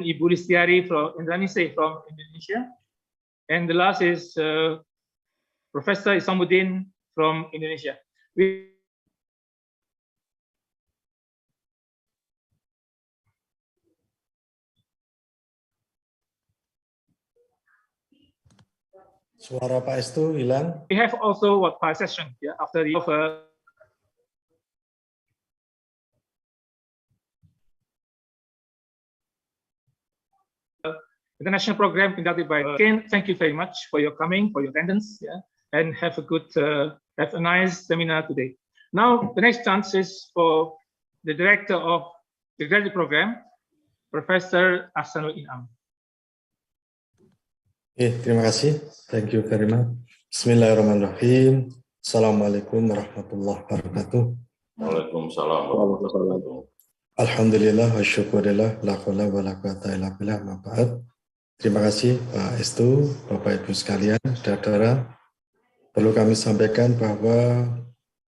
Ibu Listiari Hendraningsih from Indonesia. And the last is Professor Ishomuddin from Indonesia. Suara Pak Estu hilang. We have also what part session after the offer. International program conducted by Cant. Thank you very much for your coming, for your attendance, and have a nice seminar today. Now the next chance is for the director of the graduate program, Professor Ahsanul Inam. Terima kasih. Thank you very much. Bismillahirrahmanirrahim. Assalamualaikum warahmatullahi wabarakatuh. Waalaikumsalam warahmatullahi wabarakatuh. Alhamdulillah wa syukurillah la haula wa la quwata illa billah ma ba'd. Terima kasih Pak Estu, Bapak Ibu sekalian, saudara. Perlu kami sampaikan bahwa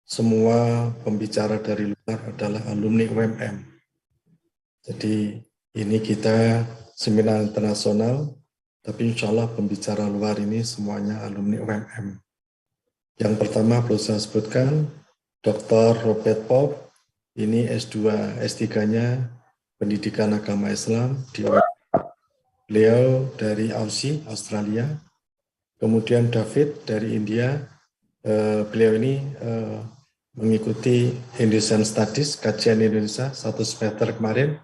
semua pembicara dari luar adalah alumni UMM. Jadi ini kita seminar internasional, tapi insya Allah pembicara luar ini semuanya alumni UMM. Yang pertama perlu saya sebutkan, Dr. Robert Pop, ini S2, S3-nya Pendidikan Agama Islam di UMM. Beliau dari M.Si, Australia. Kemudian David dari India, beliau ini mengikuti Indonesian Studies, kajian Indonesia 1 semester kemarin.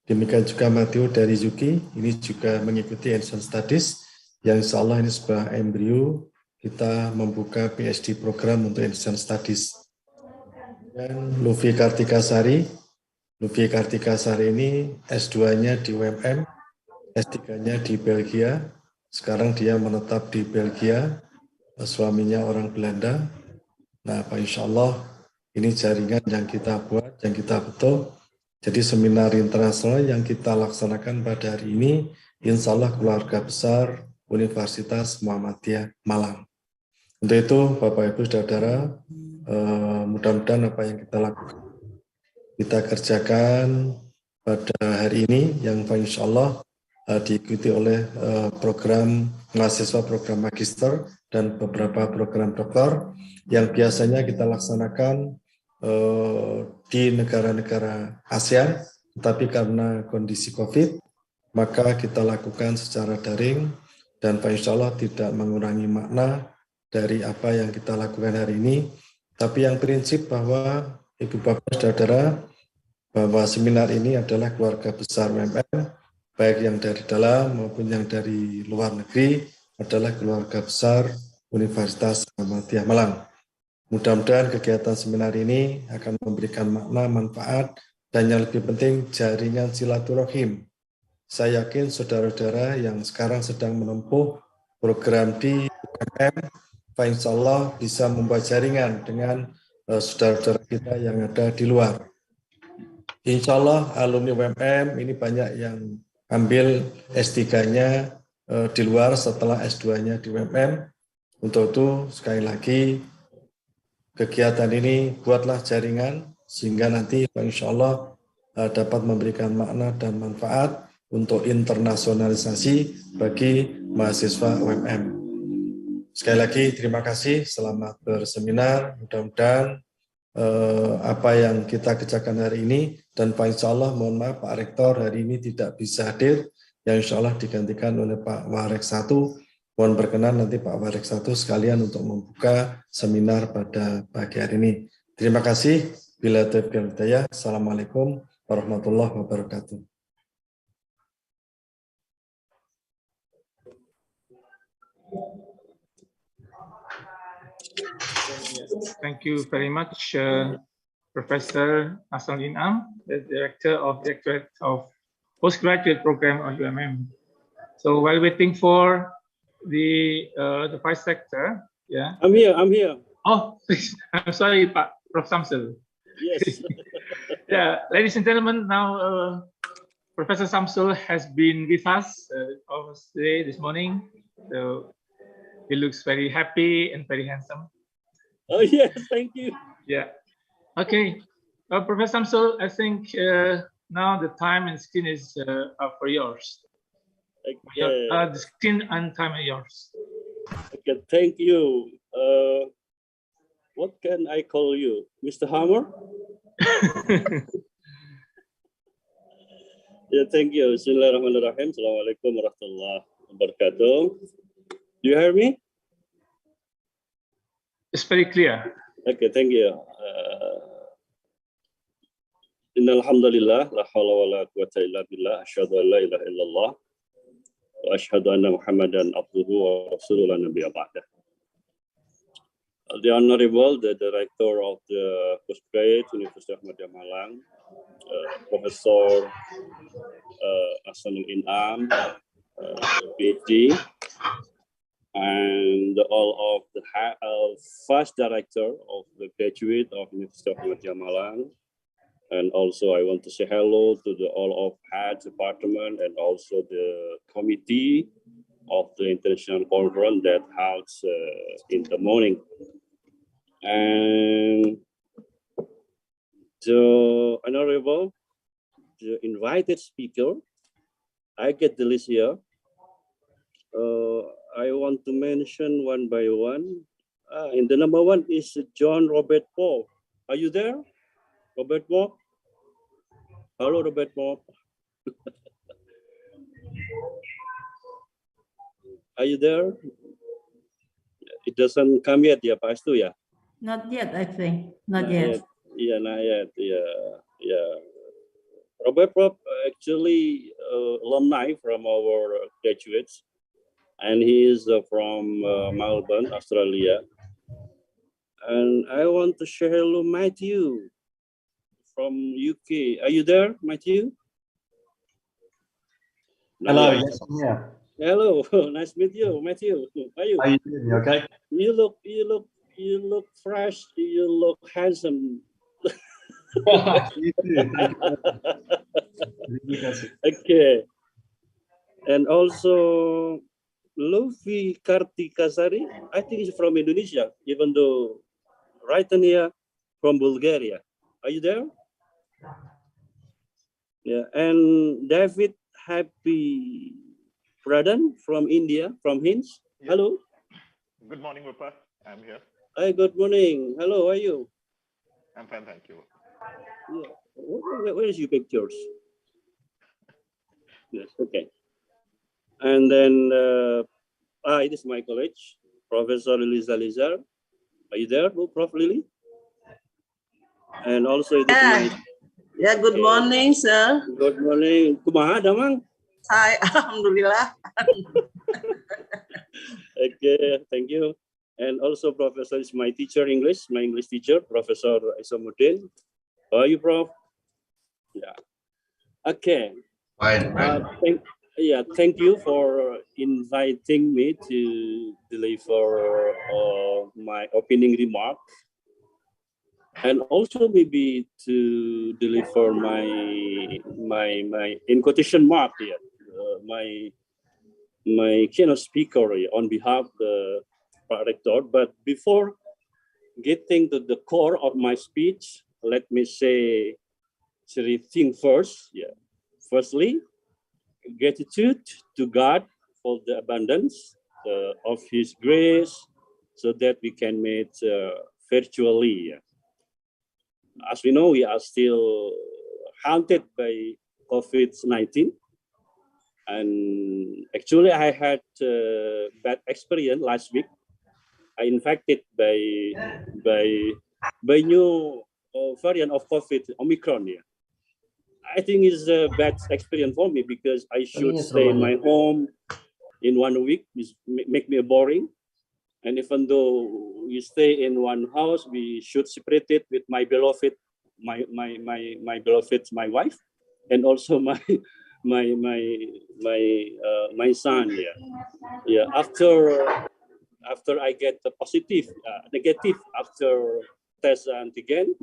Demikian juga Matthew dari UK, ini juga mengikuti Indonesian Studies, yang insya Allah ini sebuah embrio, kita membuka Ph.D program untuk Indonesian Studies. Dan Lufi Kartika Sari, ini S2-nya di UMM, S3-nya di Belgia, sekarang dia menetap di Belgia, suaminya orang Belanda. Nah, Pak insya Allah ini jaringan yang kita buat, yang kita bentuk. Jadi seminar internasional yang kita laksanakan pada hari ini, insya Allah keluarga besar Universitas Muhammadiyah Malang. Untuk itu, Bapak Ibu Saudara, mudah-mudahan apa yang kita lakukan, kita kerjakan pada hari ini, yang insya Allah diikuti oleh program mahasiswa, program magister, dan beberapa program doktor yang biasanya kita laksanakan di negara-negara ASEAN, tetapi karena kondisi COVID, maka kita lakukan secara daring, dan insya Allah tidak mengurangi makna dari apa yang kita lakukan hari ini. Tapi yang prinsip bahwa Ibu Bapak Saudara, bahwa seminar ini adalah keluarga besar UMM, baik yang dari dalam maupun yang dari luar negeri, adalah keluarga besar Universitas Muhammadiyah Malang. Mudah-mudahan kegiatan seminar ini akan memberikan makna, manfaat, dan yang lebih penting jaringan silaturahim. Saya yakin saudara-saudara yang sekarang sedang menempuh program di UMM, insya Allah bisa membuat jaringan dengan saudara-saudara kita yang ada di luar. Insya Allah alumni UMM ini banyak yang ambil S3-nya di luar setelah S2-nya di UMM. Untuk itu sekali lagi kegiatan ini buatlah jaringan sehingga nanti insya Allah dapat memberikan makna dan manfaat untuk internasionalisasi bagi mahasiswa UMM. Sekali lagi terima kasih, selamat berseminar. Mudah-mudahan apa yang kita kerjakan hari ini, dan Pak insya Allah mohon maaf Pak Rektor hari ini tidak bisa hadir, yang insya Allah digantikan oleh Pak Warek 1. Mohon berkenan nanti Pak Warek 1 sekalian untuk membuka seminar pada pagi hari ini. Terima kasih. Bila taufiq wal hidayah. Assalamualaikum warahmatullahi wabarakatuh. Thank you very much, Professor Ahsanul Inam, the Director of Directorate of Postgraduate Program of UMM. So while waiting for the Vice Sector, I'm here. Oh, I'm sorry, Prof. Samsul. Yes. Ladies and gentlemen, now Professor Samsul has been with us almost today, this morning. So he looks very happy and very handsome. Oh yes, thank you. Yeah. Okay, Professor Samsul, I think now the time and screen is are for yours. Okay. The screen and time are yours. Okay, thank you. What can I call you? Mr. Hammer? Yeah, thank you. Bismillahirrahmanirrahim. Assalamualaikum warahmatullahi wabarakatuh. Do you hear me? It's very clear. Okay, thank you. Innal hamdalillah la haula wala quwwata illa billah asyhadu an la ilaha illallah wa asyhadu anna Muhammadan abduhu wa rasuluhu nabiyya ba'da. The Honorable, the Director of the Postgraduate University of Malang, Professor Hasanul Inam, Ph.D, and all of the first director of the graduate of University of Malang. And also I want to say hello to all of head department and also the committee of the international conference that holds in the morning. And the Honorable, the invited speaker, I get the list here. I want to mention one by one. And the number one is John Robert Paul. Are you there, Robert Paul? Hello, Robert Paul. Are you there? It doesn't come yet, yeah, Pastu, yeah? Not yet, I think. Not yet. Yeah, not yet. Yeah. Robert Paul actually alumni from our graduates, and he is from Melbourne, Australia. And I want to share hello, Matthew from UK. Are you there, Matthew? Hello, yes, I'm here. Hello, nice to meet you, Matthew. How are you? How are you doing? You okay? You look fresh. You look handsome. You too. Thank you. Okay. And also Lufi Kartika Sari, I think he's from Indonesia, even though written here from Bulgaria. Are you there? Yeah. And David Happy Pradaan from India, from Hinds. Yeah. Hello. Good morning, Bapak. I'm here. Hi, good morning. Hello, how are you? I'm fine, thank you. Yeah. Where is your pictures? Yes, okay. And then, it is my college, Professor Lili Zalizar. Are you there, Prof. Lili? And also it is my... Yeah, good morning, sir. Good morning. Kumaha, Damang? Hi, Alhamdulillah. Okay, thank you. And also Professor is my teacher English, my English teacher, Professor Ishomuddin. How are you, Prof? Yeah. Okay. Fine. Thank you for inviting me to deliver my opening remark, and also maybe to deliver my in quotation mark here, my keynote speaker on behalf of the rector. But before getting to the core of my speech, let me say three things first. Yeah. Firstly, gratitude to God for the abundance of His grace, so that we can meet virtually. As we know, we are still haunted by COVID-19. And actually, I had bad experience last week. I infected by new variant of COVID, Omicron. Yeah. I think it's a bad experience for me because I should stay in my home in 1 week, which make me boring. And even though we stay in one house, we should separate it with my beloved, my beloved, my wife, and also my son. Yeah. After I get the negative after test antigen,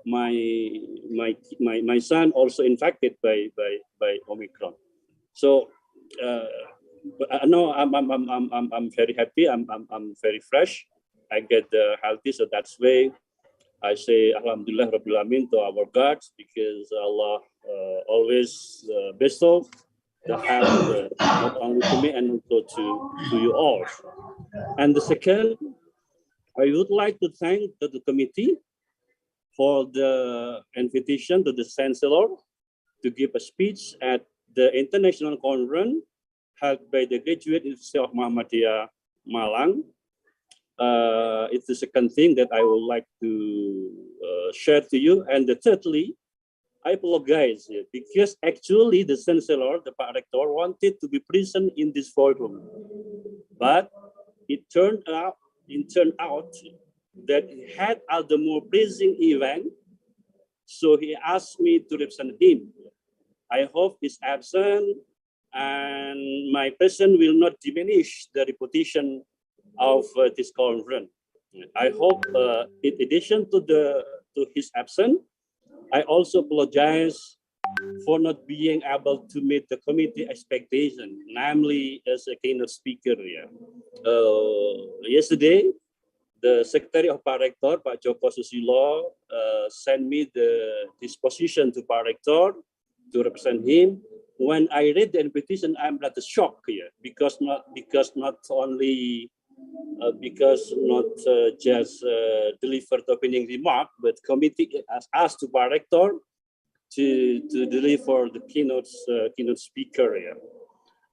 my son also infected by Omicron. So no, I'm very happy. I'm very fresh. I get healthy, so that's why I say Alhamdulillah Rabbil Alamin to our God, because Allah always best of the help, not only to me and also to you all. And the second, I would like to thank the committee for the invitation to the Chancellor to give a speech at the international conference held by the Graduate University of Muhammadiyah Malang. It's the second thing that I would like to share to you. And thirdly, I apologize because actually the Chancellor, the Pak Rector, wanted to be present in this forum, but it turned out that he had other more pressing event, so he asked me to represent him. I hope his absence and my presence will not diminish the reputation of this conference. I hope, in addition to his absence, I also apologize for not being able to meet the committee expectation, namely as a keynote speaker. Yesterday, the Secretary of Pak Rector, Pak Joko Susilo, sent me the disposition to Pak Rector to represent him. When I read the invitation, I'm rather shocked here because not just deliver the opening remark, but committee has asked to Pak Rector to deliver the keynote speaker here.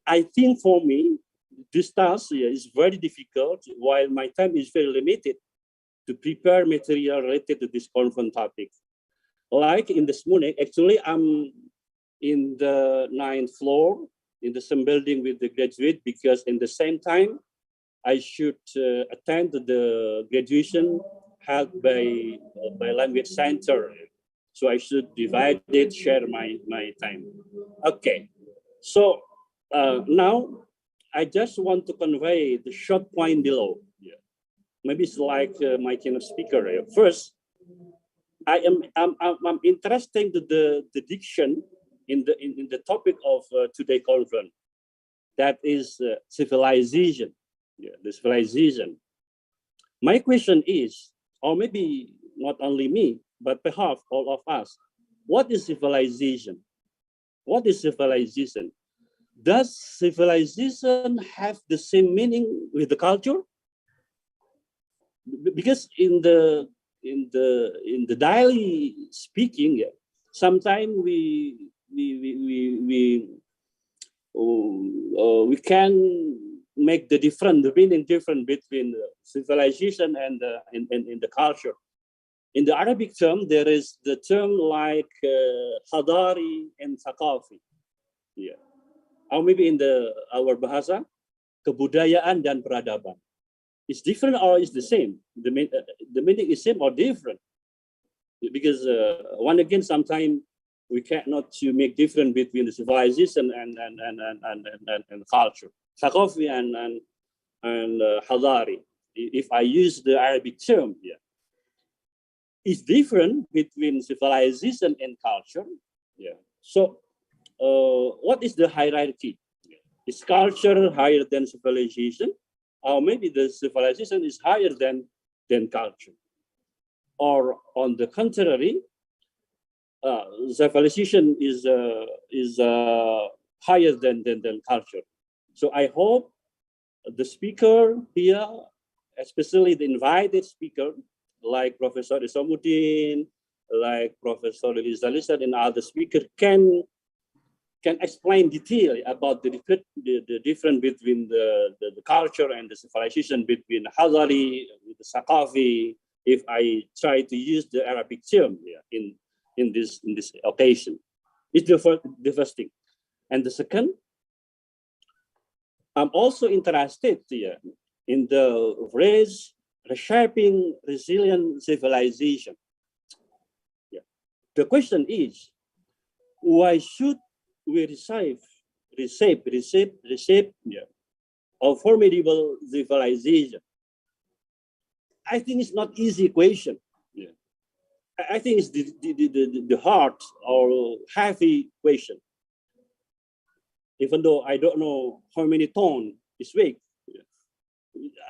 I think for me, this task here is very difficult, while my time is very limited to prepare material related to this conference topic. Like in this morning, actually, I'm in the 9th floor in the same building with the graduate, because in the same time, I should attend the graduation held by language center. So I should divide it, share my time. Okay, so now I just want to convey the short point below. Maybe it's like my keynote speaker. First, I'm interested in the diction in the topic of today's conference. That is civilization. The civilization. My question is, or maybe not only me, but perhaps all of us, what is civilization? What is civilization? Does civilization have the same meaning with the culture? Because in the daily speaking, sometimes we can make the meaning different between civilization and the culture. In the Arabic term, there is the term like hadari and thaqafi. Or maybe in our bahasa, kebudayaan dan peradaban. It's different or it's the same? The meaning is same or different? Because one again, sometimes we cannot to make difference between the civilization and culture. Thaqafi and hadari. If I use the Arabic term here, it's different between civilization and culture. So, what is the hierarchy? Is culture higher than civilization, or maybe the civilization is higher than culture, or on the contrary, civilization is higher than culture? So I hope the speaker here, especially the invited speaker, like Professor Ishomuddin, like Professor Listiari and other speakers, can explain detail about the difference between the culture and the civilization, between Hadari, the Thaqafi, if I try to use the Arabic term in this occasion. It's the first thing. And the second, I'm also interested here in the phrase reshaping resilient civilization. The question is, why should we reshape a formidable civilization? I think it's not easy equation. I think it's the hard or heavy question. Even though I don't know how many tons is weight,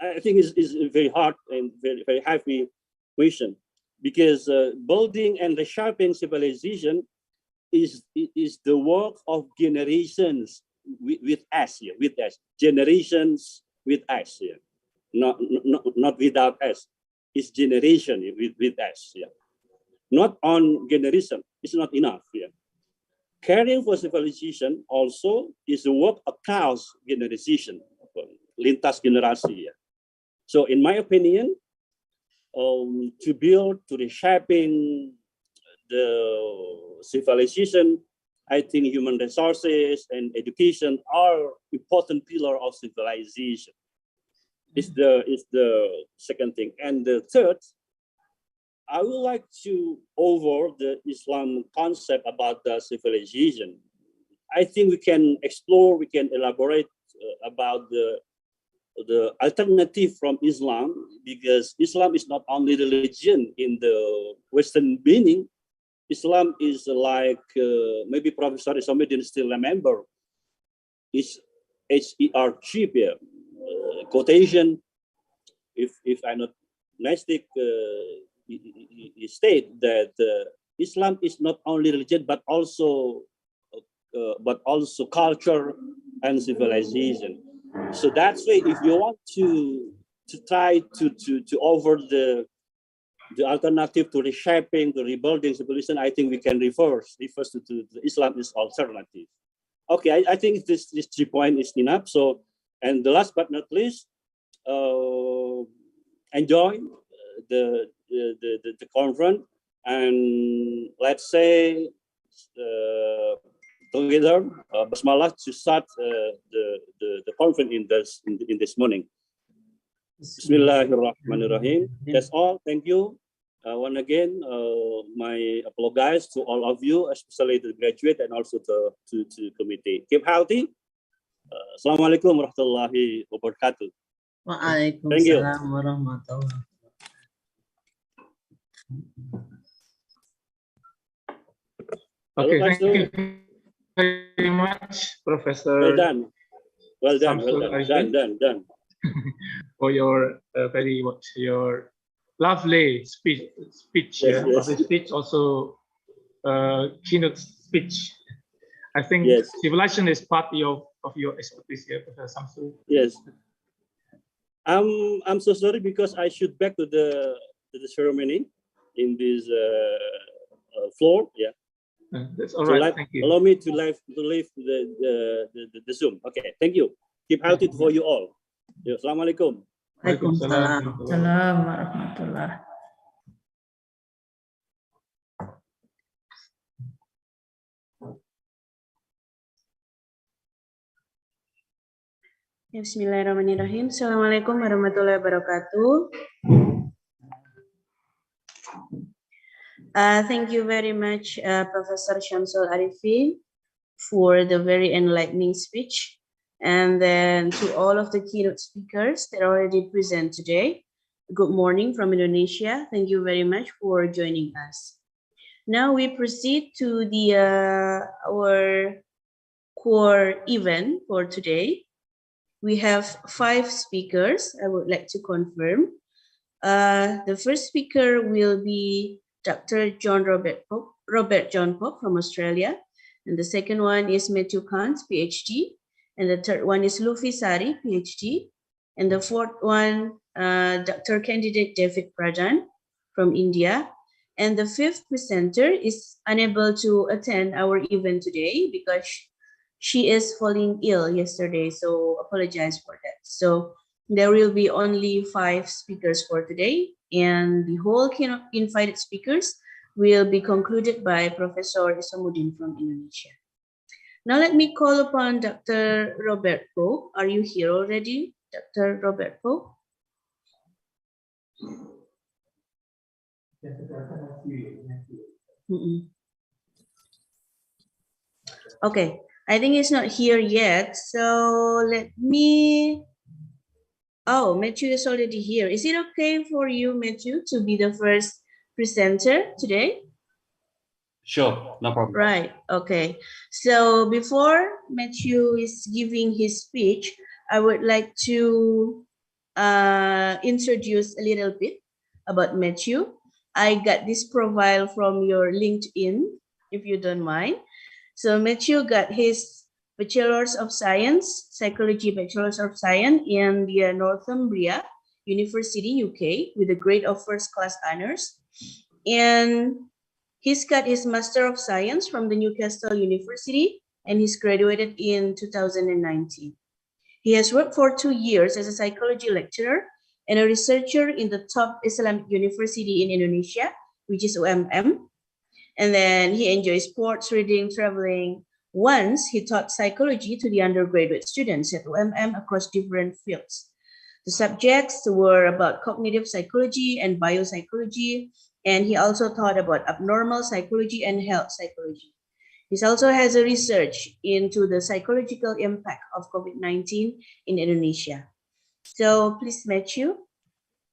I think it's a very hard and very, very heavy question, because building and reshaping civilization is the work of generations with us here, with us, generations with us here, not without us. It's generation with us here. Not on generation, it's not enough here. Caring for civilization also is the work across generation, lintas generasi here. So in my opinion, to build, to reshaping the civilization, I think human resources and education are important pillar of civilization. Is the second thing. And the third, I would like to over the Islam concept about the civilization. I think we can explore, we can elaborate about the alternative from Islam, because Islam is not only religion in the Western meaning. Islam is like, maybe Professor Ishomuddin still remember, is SER cheap, quotation, if I'm not mistaken, he state that Islam is not only religion but also culture and civilization. So that's why if you want to try to offer the alternative to reshaping, to rebuilding civilization, I think we can reverse to Islam is alternative. Okay, I think this 3 point is enough. So, and the last but not least, enjoy the conference, and let's say together bersama to start the conference in this morning. Bismillahirrahmanirrahim. That's all. Thank you. Once again, my apologies to all of you, especially the graduate and also to committee. Keep healthy. Assalamualaikum warahmatullahi wabarakatuh. Waalaikumsalam warahmatullahi. Okay, thank you very much, Professor. Well done. Well done. SYamsul Arifin, Done. for your your lovely speech. Yes. Lovely speech, also keynote speech. I think Yes. civilization is part of your expertise here, Professor SYamsul. Yes. I'm so sorry because I should back to the ceremony in this floor. Yeah. That's all So right. Thank you. allow me to leave the Zoom. Okay. Thank you. Keep healthy for you all. Yeah, Assalamualaikum. Waalaikumsalam warahmatullahi. Bismillahirrahmanirrahim. Assalamualaikum warahmatullahi wabarakatuh. Thank you very much, Professor SYamsul Arifin, for the very enlightening speech. And then to all of the keynote speakers that are already present today, good morning from Indonesia. Thank you very much for joining us. Now we proceed to the our core event for today. We have 5 speakers I would like to confirm. The first speaker will be Dr. Robert John Pope from Australia. And the second one is Matthew Cant, Ph.D. And the third one is Lufi Sari, Ph.D. And the fourth one, Dr. Candidate David Pradaan from India. And the fifth presenter is unable to attend our event today because she is falling ill yesterday, so apologize for that. So there will be only 5 speakers for today, and the whole keynote invited speakers will be concluded by Professor Ishomuddin from Indonesia. Now let me call upon Dr. Robert Pope. Are you here already, Dr. Robert Pope? Okay. I think it's not here yet, so let me. Oh, Matthew is already here. Is it okay for you, Matthew, to be the first presenter today? Sure, no problem. Right, okay. So before Matthew is giving his speech, I would like to introduce a little bit about Matthew. I got this profile from your LinkedIn, if you don't mind. So Matthew got his Bachelor's of Science, Psychology Bachelor's of Science in the Northumbria University, UK, with a grade of first class honors. And he's got his Master of Science from the Newcastle University, and he's graduated in 2019. He has worked for 2 years as a psychology lecturer and a researcher in the top Islamic university in Indonesia, which is UMM. And then he enjoys sports, reading, traveling. Once he taught psychology to the undergraduate students at UMM across different fields. The subjects were about cognitive psychology and biopsychology, and he also taught about abnormal psychology and health psychology. He also has a research into the psychological impact of COVID-19 in Indonesia. So please, Matthew,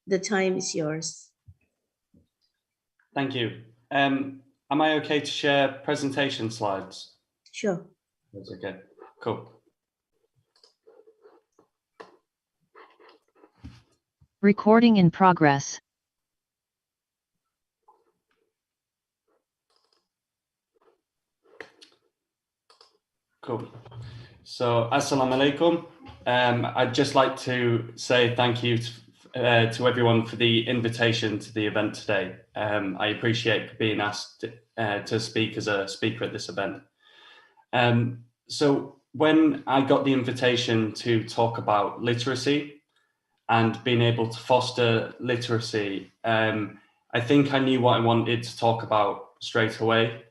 the time is yours. Thank you. Am I okay to share presentation slides? Sure. That's okay. Cool. Recording in progress. Cool. So, Assalamu alaikum. I'd just like to say thank you to everyone for the invitation to the event today. I appreciate being asked to speak as a speaker at this event. So when I got the invitation to talk about literacy and being able to foster literacy, I think I knew what I wanted to talk about straight away.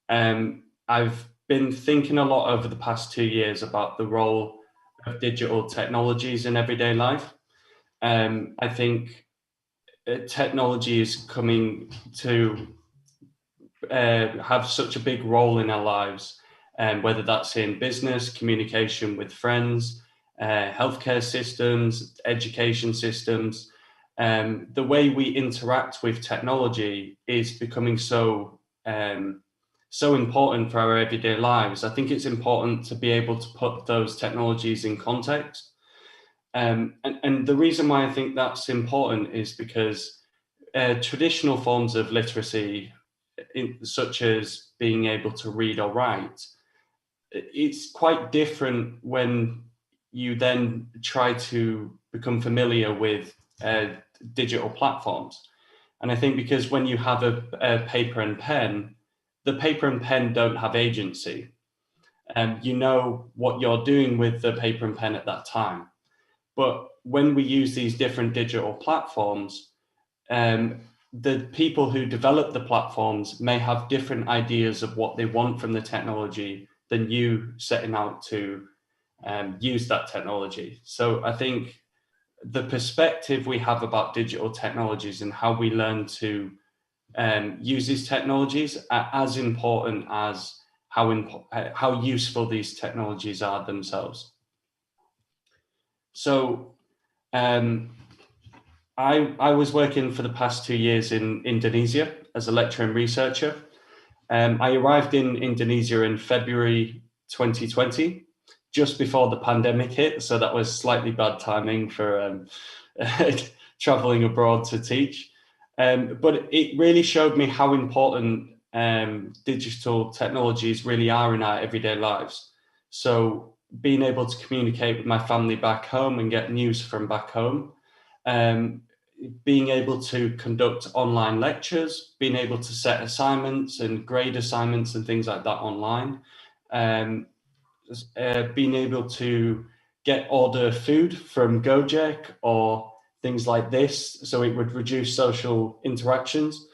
I've been thinking a lot over the past 2 years about the role of digital technologies in everyday life. I think technology is coming to have such a big role in our lives, whether that's in business, communication with friends, healthcare systems, education systems. The way we interact with technology is becoming so important for our everyday lives. I think it's important to be able to put those technologies in context. And the reason why I think that's important is because traditional forms of literacy, such as being able to read or write, it's quite different when you then try to become familiar with digital platforms. And I think because when you have a paper and pen, the paper and pen don't have agency. You know what you're doing with the paper and pen at that time. But when we use these different digital platforms, the people who develop the platforms may have different ideas of what they want from the technology than you setting out to use that technology. So I think the perspective we have about digital technologies and how we learn to use these technologies are as important as how useful these technologies are themselves. So I was working for the past 2 years in Indonesia as a lecturer and researcher. I arrived in Indonesia in February 2020, just before the pandemic hit. So that was slightly bad timing for traveling abroad to teach. But it really showed me how important digital technologies really are in our everyday lives. So being able to communicate with my family back home and get news from back home, being able to conduct online lectures, being able to set assignments and grade assignments and things like that online, being able to order food from Gojek or things like this, so it would reduce social interactions.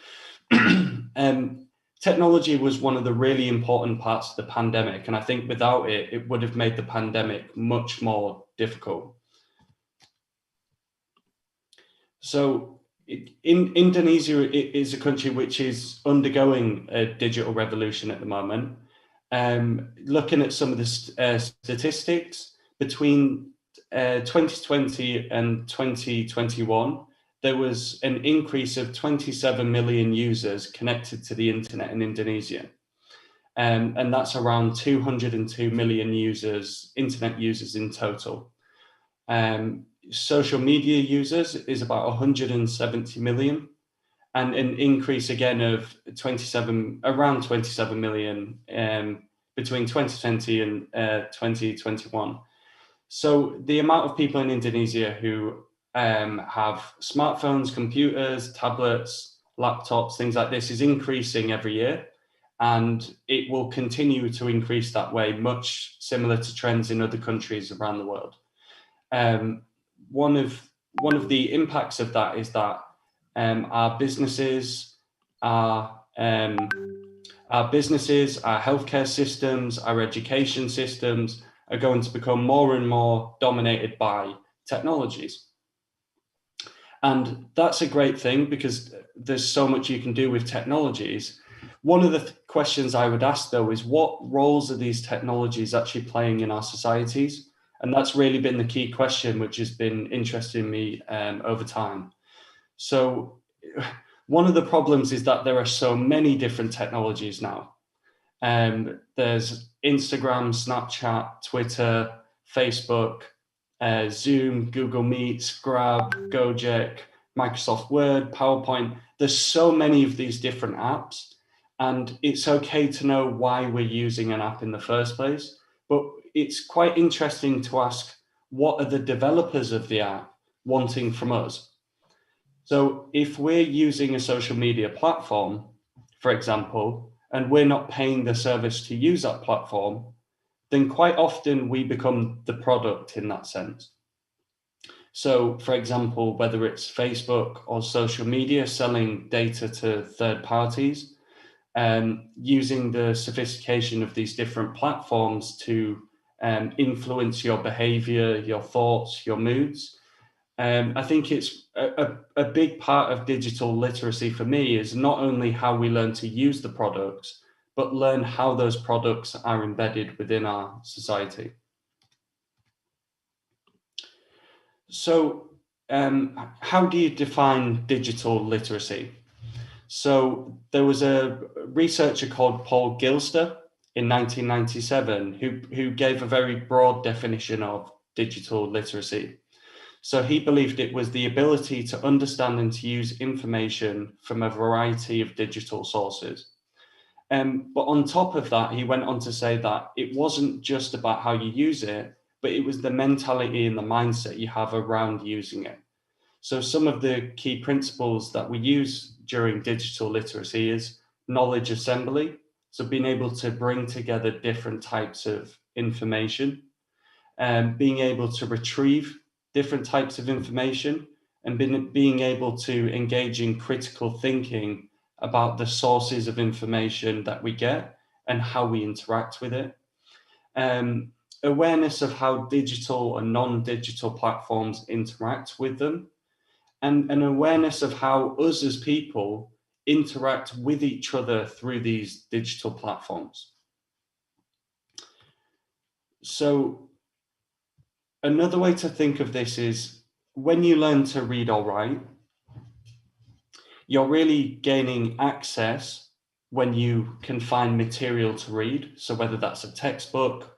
Technology was one of the really important parts of the pandemic, and I think without it, it would have made the pandemic much more difficult. So in Indonesia is a country which is undergoing a digital revolution at the moment. Looking at some of the statistics, between 2020 and 2021, there was an increase of 27 million users connected to the internet in Indonesia. And that's around 202 million users, internet users in total. Social media users is about 170 million, and an increase again of around 27 million between 2020 and 2021. So the amount of people in Indonesia who have smartphones, computers, tablets, laptops, things like this is increasing every year. And it will continue to increase that way, much similar to trends in other countries around the world. One of the impacts of that is that our businesses, our healthcare systems, our education systems are going to become more and more dominated by technologies. And that's a great thing because there's so much you can do with technologies. One of the questions I would ask, though, is what roles are these technologies actually playing in our societies? And that's really been the key question, which has been interesting me over time. So one of the problems is that there are so many different technologies now. There's Instagram, Snapchat, Twitter, Facebook, Zoom, Google Meet, Grab, Gojek, Microsoft Word, PowerPoint. There's so many of these different apps, and it's okay to know why we're using an app in the first place. But it's quite interesting to ask, what are the developers of the app wanting from us? So if we're using a social media platform, for example, and we're not paying the service to use that platform, then quite often we become the product in that sense. So for example, whether it's Facebook or social media selling data to third parties, using the sophistication of these different platforms to influence your behavior, your thoughts, your moods. I think it's a big part of digital literacy for me is not only how we learn to use the products, but learn how those products are embedded within our society. So how do you define digital literacy? So there was a researcher called Paul Gilster in 1997 who gave a very broad definition of digital literacy. So he believed it was the ability to understand and to use information from a variety of digital sources. But on top of that, he went on to say that it wasn't just about how you use it, but it was the mentality and the mindset you have around using it. So some of the key principles that we use during digital literacy is knowledge assembly. So being able to bring together different types of information, being able to retrieve different types of information, and being able to engage in critical thinking about the sources of information that we get and how we interact with it. Awareness of how digital and non-digital platforms interact with them, and an awareness of how us as people interact with each other through these digital platforms. So another way to think of this is when you learn to read or write, you're really gaining access when you can find material to read. So whether that's a textbook,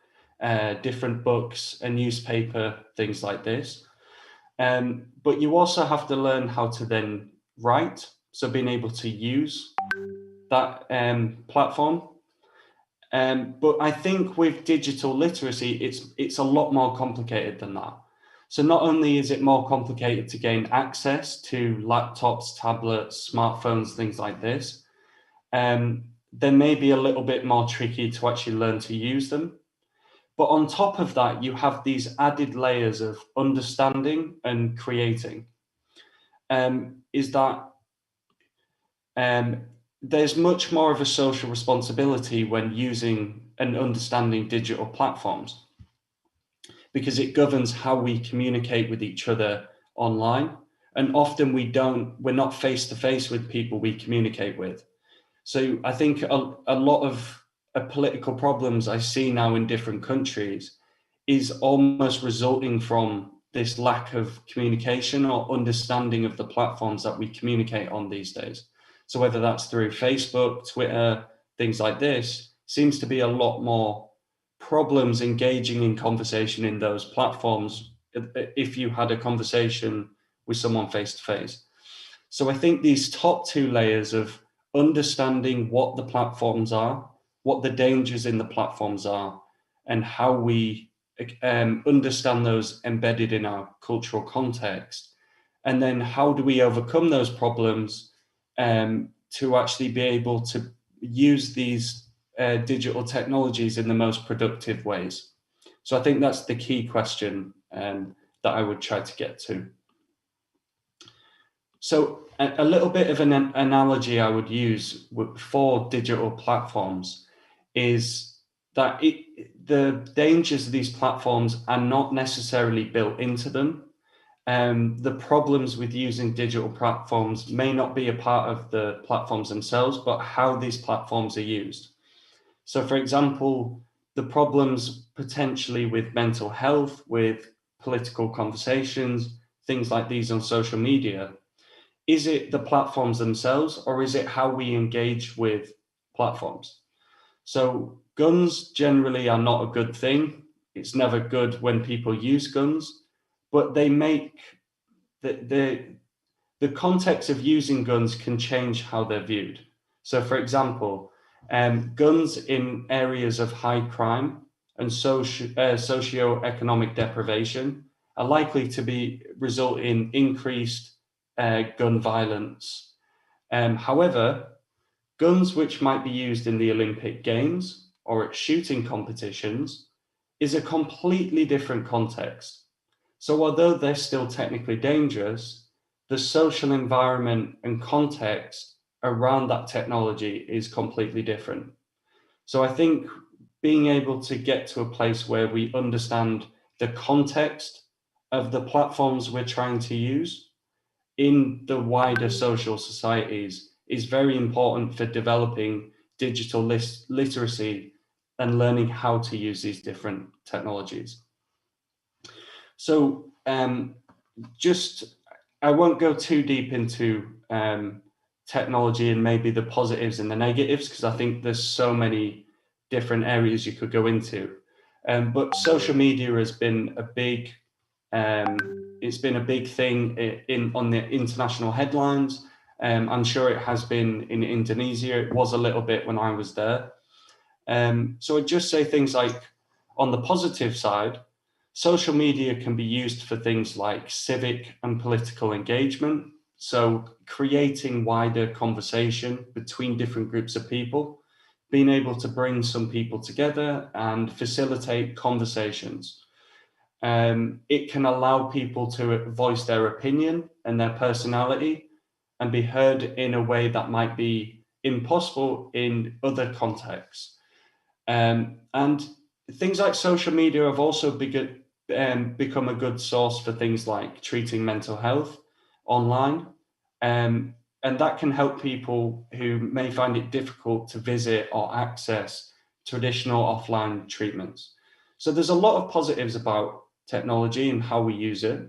different books, a newspaper, things like this. But you also have to learn how to then write. So being able to use that platform. But I think with digital literacy, it's a lot more complicated than that. So not only is it more complicated to gain access to laptops, tablets, smartphones, things like this, they may be a little bit more tricky to actually learn to use them. But on top of that, you have these added layers of understanding and creating. There's much more of a social responsibility when using and understanding digital platforms, because it governs how we communicate with each other online. And often we're not face to face with people we communicate with. So I think a lot of political problems I see now in different countries is almost resulting from this lack of communication or understanding of the platforms that we communicate on these days. So whether that's through Facebook, Twitter, things like this, seems to be a lot more problems engaging in conversation in those platforms if you had a conversation with someone face to face. So I think these top two layers of understanding what the platforms are what the dangers in the platforms are, and how we understand those embedded in our cultural context. And then how do we overcome those problems to actually be able to use these digital technologies in the most productive ways? So I think that's the key question that I would try to get to. So a little bit of an analogy I would use for digital platforms is that the dangers of these platforms are not necessarily built into them. The problems with using digital platforms may not be a part of the platforms themselves, but how these platforms are used. So for example, the problems potentially with mental health, with political conversations, things like these on social media, is it the platforms themselves, or is it how we engage with platforms? So guns generally are not a good thing. It's never good when people use guns, but they make the context of using guns can change how they're viewed. So for example, guns in areas of high crime and socioeconomic deprivation are likely to result in increased gun violence. However, guns which might be used in the Olympic Games or at shooting competitions is a completely different context. So although they're still technically dangerous, the social environment and context around that technology is completely different. So I think being able to get to a place where we understand the context of the platforms we're trying to use in the wider social societies is very important for developing digital literacy and learning how to use these different technologies. So I won't go too deep into technology and maybe the positives and the negatives, because I think there's so many different areas you could go into. But social media has been a big it's been a big thing on the international headlines. I'm sure it has been in Indonesia. It was a little bit when I was there. So I'd just say things like, on the positive side, social media can be used for things like civic and political engagement. So creating wider conversation between different groups of people, being able to bring some people together and facilitate conversations. It can allow people to voice their opinion and their personality and be heard in a way that might be impossible in other contexts. And things like social media have also become a good source for things like treating mental health online. And that can help people who may find it difficult to visit or access traditional offline treatments. So there's a lot of positives about technology and how we use it,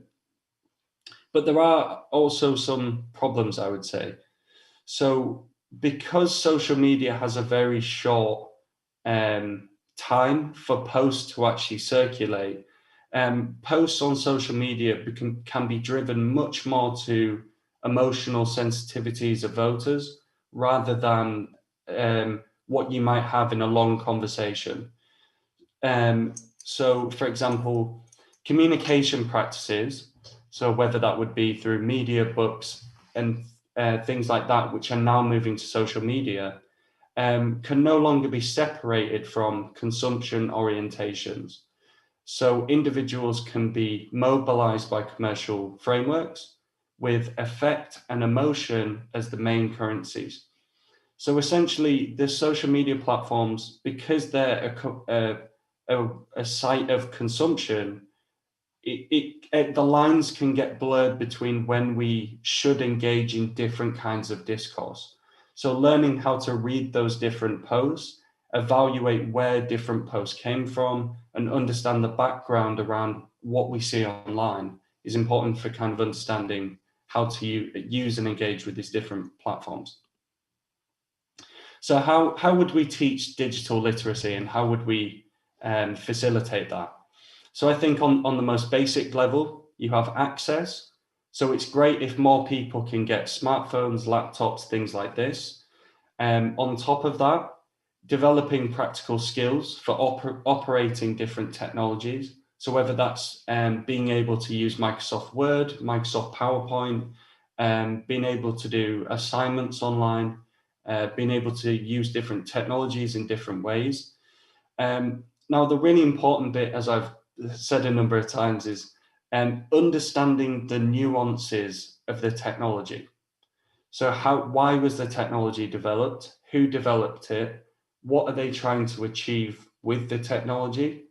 but there are also some problems, I would say. So because social media has a very short time for posts to actually circulate, posts on social media can be driven much more to emotional sensitivities of voters rather than what you might have in a long conversation. So for example, communication practices, so whether that would be through media, books, and things like that, which are now moving to social media, can no longer be separated from consumption orientations. So individuals can be mobilized by commercial frameworks with affect and emotion as the main currencies. So essentially, the social media platforms, because they're a site of consumption, the lines can get blurred between when we should engage in different kinds of discourse. So learning how to read those different posts, evaluate where different posts came from, and understand the background around what we see online is important for kind of understanding how to use and engage with these different platforms. So how would we teach digital literacy, and how would we facilitate that? So I think on the most basic level, you have access. So it's great if more people can get smartphones, laptops, things like this. On top of that, developing practical skills for operating different technologies. So whether that's being able to use Microsoft Word, Microsoft PowerPoint, being able to do assignments online, being able to use different technologies in different ways. Now, the really important bit, as I've said a number of times, is understanding the nuances of the technology. So why was the technology developed? Who developed it? What are they trying to achieve with the technology?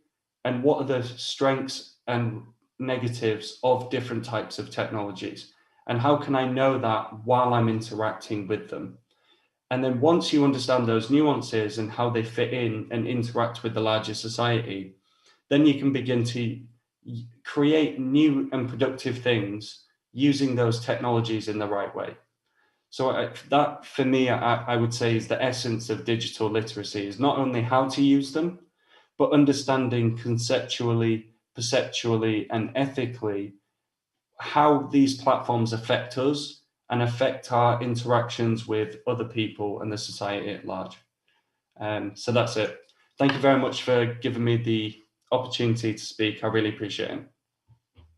And what are the strengths and negatives of different types of technologies? And how can I know that while I'm interacting with them? And then once you understand those nuances and how they fit in and interact with the larger society, then you can begin to create new and productive things using those technologies in the right way. So that, for me, I would say is the essence of digital literacy, is not only how to use them, but understanding conceptually, perceptually, and ethically how these platforms affect us and affect our interactions with other people and the society at large. So that's it. Thank you very much for giving me the opportunity to speak. I really appreciate it.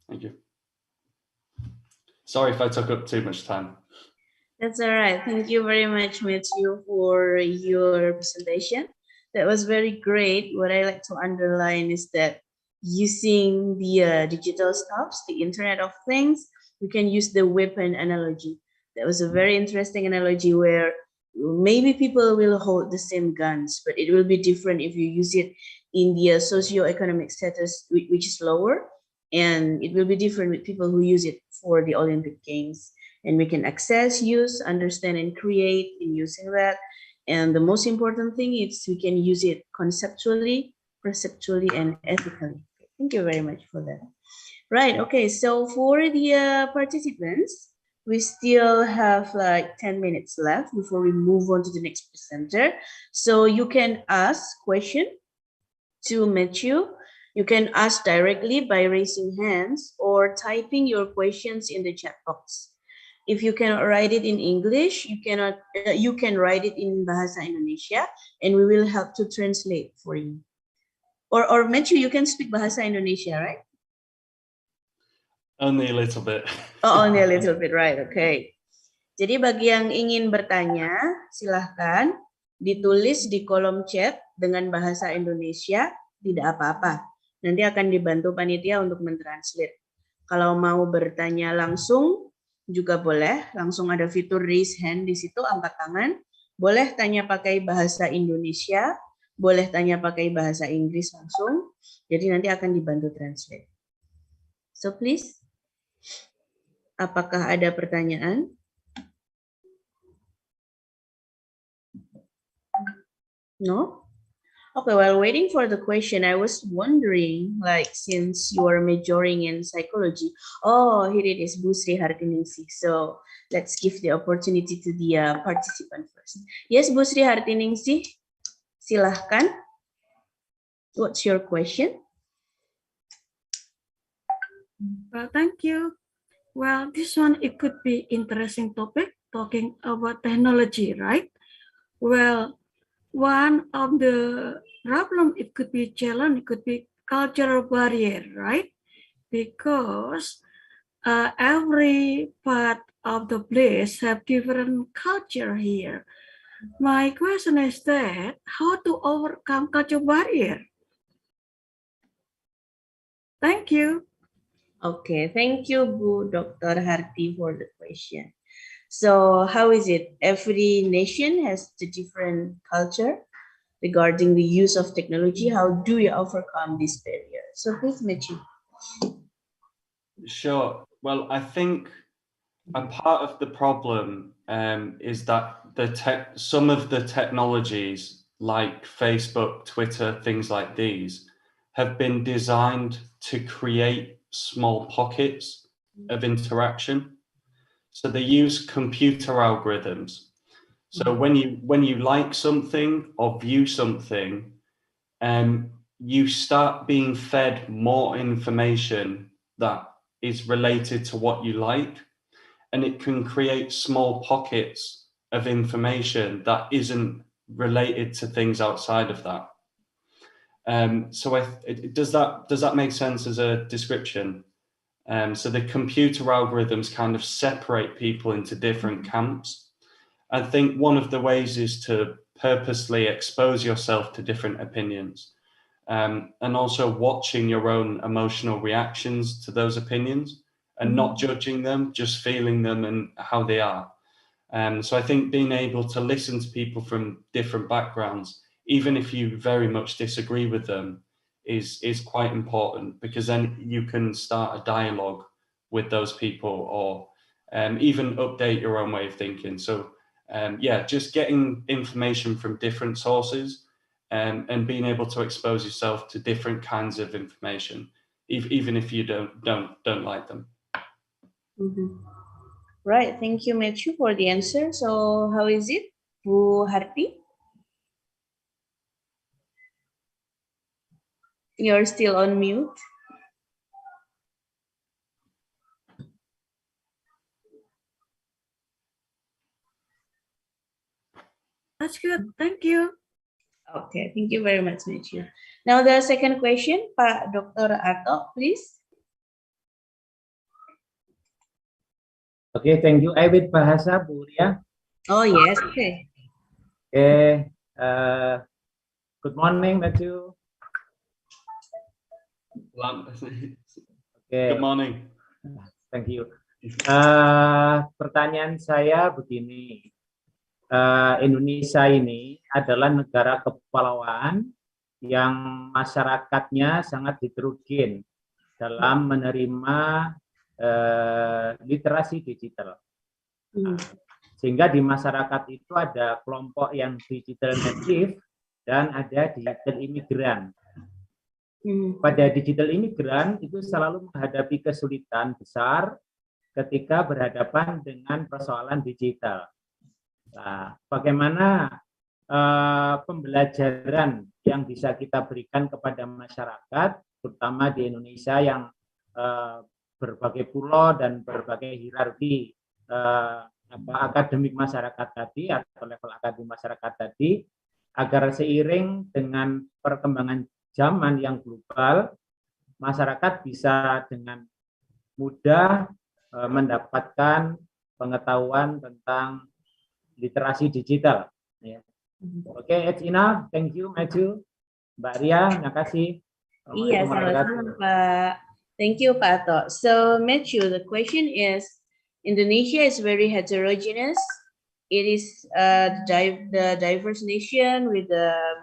Thank you. Sorry if I took up too much time. That's all right. Thank you very much, Matthew, for your presentation. That was very great. What I like to underline is that using the digital stuffs, the Internet of Things, we can use the weapon analogy. That was a very interesting analogy where maybe people will hold the same guns, but it will be different if you use it in the socioeconomic status, which is lower, and it will be different with people who use it for the Olympic Games. And we can access, use, understand, and create in using that. And the most important thing is we can use it conceptually, perceptually, and ethically. Thank you very much for that. Right, okay, so for the participants, we still have like 10 minutes left before we move on to the next presenter. So you can ask question to Matthew. You can ask directly by raising hands or typing your questions in the chat box. If you cannot write it in English, you can write it in Bahasa Indonesia, and we will help to translate for you. Or Matthew, you can speak Bahasa Indonesia, right? Only a little bit. Oh, only a little bit, right? Okay. Jadi bagi yang ingin bertanya, silahkan ditulis di kolom chat dengan bahasa Indonesia, tidak apa-apa. Nanti akan dibantu panitia untuk mentranslate. Kalau mau bertanya langsung, juga boleh, langsung ada fitur raise hand di situ, angkat tangan. Boleh tanya pakai bahasa Indonesia, boleh tanya pakai bahasa Inggris langsung. Jadi nanti akan dibantu translate. So please, apakah ada pertanyaan? No? Okay, while waiting for the question, I was wondering, like, since you are majoring in psychology, oh, here it is, Sri Hartiningsih. So let's give the opportunity to the participant first. Yes, Sri Hartiningsih, silahkan. What's your question? Well, thank you. Well, this one, it could be interesting topic, talking about technology, right? Well, one of the problem, it could be challenge, it could be cultural barrier, right? Because every part of the place have different culture here. My question is that how to overcome cultural barrier? Thank you. Okay, thank you, Dr. Harti, for the question. So how is it? Every nation has a different culture regarding the use of technology. How do you overcome this barrier? So please, Matthew. Sure. Well, I think a part of the problem is that some of the technologies like Facebook, Twitter, things like these have been designed to create small pockets of interaction. So they use computer algorithms. So when you like something or view something, you start being fed more information that is related to what you like, and it can create small pockets of information that isn't related to things outside of that. So does that make sense as a description? So the computer algorithms kind of separate people into different camps. I think one of the ways is to purposely expose yourself to different opinions, and also watching your own emotional reactions to those opinions and not judging them, just feeling them and how they are. So I think being able to listen to people from different backgrounds, even if you very much disagree with them, is quite important, because then you can start a dialogue with those people, or even update your own way of thinking. So yeah, just getting information from different sources, and being able to expose yourself to different kinds of information, even if you don't like them. Right, thank you, Matthew, for the answer. So how is it, Bu Harti? You're still on mute. That's good. Thank you. Okay, thank you very much, Matthew. Now the second question, Pak Dr. Ato, please. Okay, thank you. I will bahasa, Bu Ria. Oh yes, okay. Okay. Good morning, Matthew. Okay. Good morning. Thank you. Pertanyaan saya begini. Indonesia ini adalah negara kepulauan yang masyarakatnya sangat heterogen dalam menerima literasi digital. Sehingga di masyarakat itu ada kelompok yang digital native dan ada digital imigran. Pada digital imigran itu selalu menghadapi kesulitan besar ketika berhadapan dengan persoalan digital. Nah, bagaimana pembelajaran yang bisa kita berikan kepada masyarakat, terutama di Indonesia yang berbagai pulau dan berbagai hierarki akademik masyarakat tadi atau level akademik masyarakat tadi, agar seiring dengan perkembangan zaman yang global, masyarakat bisa dengan mudah mendapatkan pengetahuan tentang literasi digital. Ya. Oke, it's enough. Thank you, Matthew. Mbak Ria, terima kasih. Iya, sama-sama, Pak. Thank you, Pak Ato. So, Matthew, the question is, Indonesia is very heterogeneous. It is the diverse nation with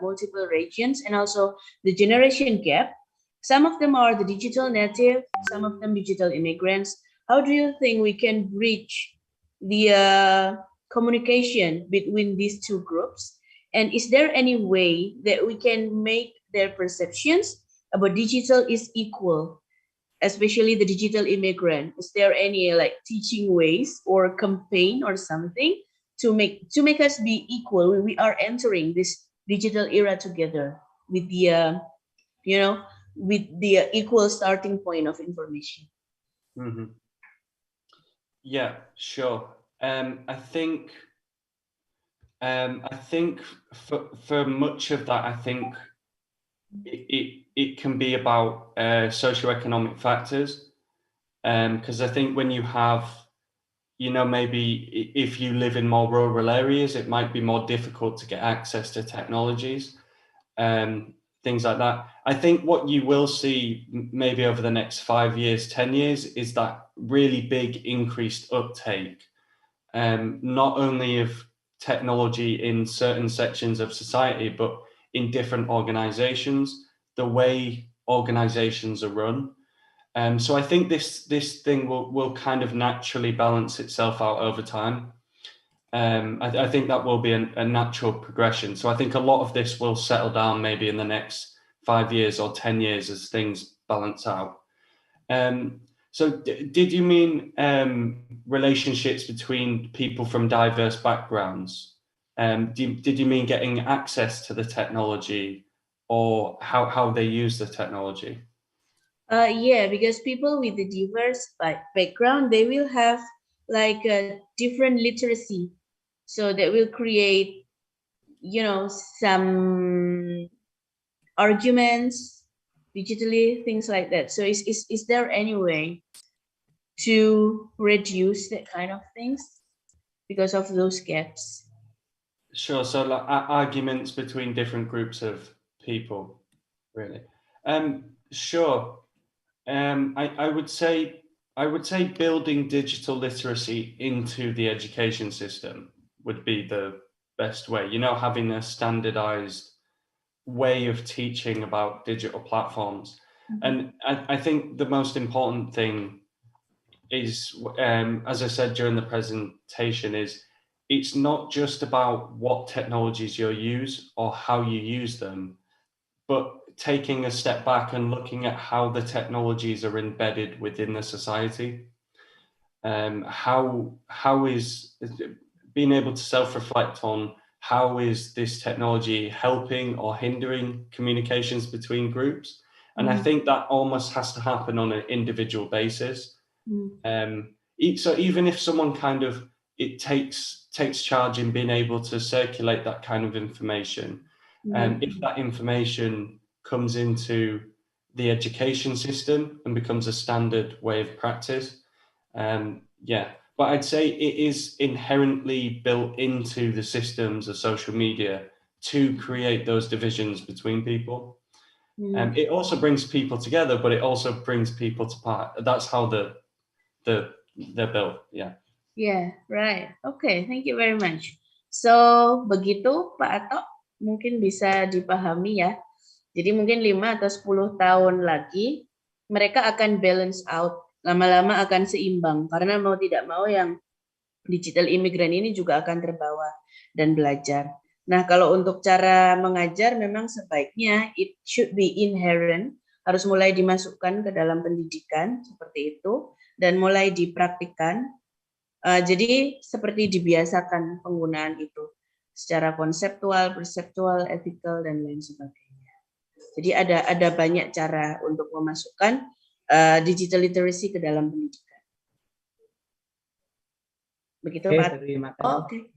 multiple regions, and also the generation gap. Some of them are the digital native, some of them digital immigrants. How do you think we can bridge the communication between these two groups? And is there any way that we can make their perceptions about digital is equal, especially the digital immigrant? Is there any like teaching ways or campaign or something to make us be equal when we are entering this digital era together with the with the equal starting point of information? Yeah, sure. I think for much of that, I think it can be about socioeconomic factors, because I think when you have, maybe if you live in more rural areas, it might be more difficult to get access to technologies, things like that. I think what you will see maybe over the next 5 years, 10 years, is that really big increased uptake, not only of technology in certain sections of society, but in different organizations, the way organizations are run. So I think this thing will kind of naturally balance itself out over time. I think that will be a natural progression. So I think a lot of this will settle down maybe in the next 5 years or 10 years as things balance out. So did you mean relationships between people from diverse backgrounds? Did you mean getting access to the technology, or how they use the technology? Yeah, because people with a diverse background, they will have like a different literacy. So that will create some arguments digitally, things like that. So is there any way to reduce that kind of things because of those gaps? Sure. So like arguments between different groups of people, really. Sure. I would say building digital literacy into the education system would be the best way. Having a standardized way of teaching about digital platforms. And I think the most important thing is, as I said during the presentation, is it's not just about what technologies you use or how you use them, but taking a step back and looking at how the technologies are embedded within the society. How is being able to self-reflect on how is this technology helping or hindering communications between groups? And I think that almost has to happen on an individual basis. So even if someone takes charge in being able to circulate that kind of information, if that information comes into the education system and becomes a standard way of practice, but I'd say it is inherently built into the systems of social media to create those divisions between people. It also brings people together, but it also brings people apart. That's how they're built. Yeah, right. Okay, thank you very much. So, begitu Pak Ato, mungkin bisa dipahami ya. Jadi mungkin 5 atau 10 tahun lagi, mereka akan balance out, lama-lama akan seimbang. Karena mau tidak mau yang digital immigrant ini juga akan terbawa dan belajar. Nah, kalau untuk cara mengajar memang sebaiknya it should be inherent, harus mulai dimasukkan ke dalam pendidikan, seperti itu, dan mulai dipraktikkan. Jadi seperti dibiasakan penggunaan itu secara konseptual, perseptual, ethical, dan lain sebagainya. Jadi ada banyak cara untuk memasukkan digital literacy ke dalam pendidikan. Begitu, Pak? Oke.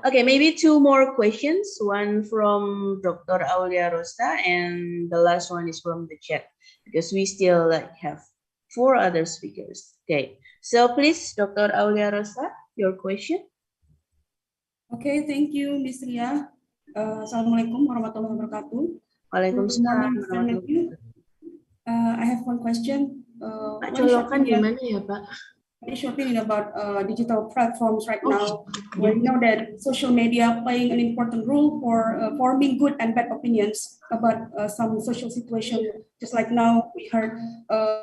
Okay, maybe 2 more questions. One from Dr. Aulia Rosa, and the last one is from the chat because we still have 4 other speakers. Okay, so please, Dr. Aulia Rosa, your question. Okay, thank you, Ms. Ria. Assalamualaikum warahmatullahi wabarakatuh. Waalaikumsalam. I have one question. Pak colokan di mana ya, Pak? What is your opinion about digital platforms right now? We know that social media playing an important role for forming good and bad opinions about some social situation. Just like now, we heard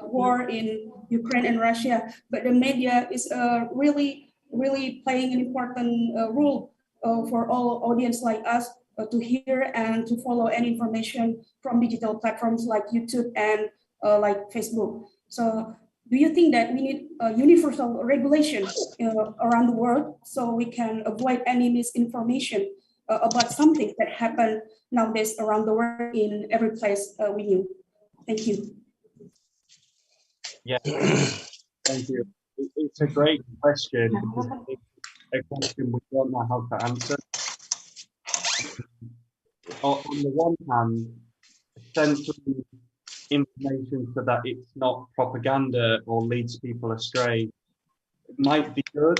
war in Ukraine and Russia, but the media is really playing an important role for all audience like us to hear and to follow any information from digital platforms like YouTube and like Facebook. So, do you think that we need a universal regulation around the world so we can avoid any misinformation about something that happened nowadays around the world in every place we knew? Thank you. Yeah, thank you. It's a great question because it's a question we don't know how to answer. On the one hand, censoring information so that it's not propaganda or leads people astray might be good,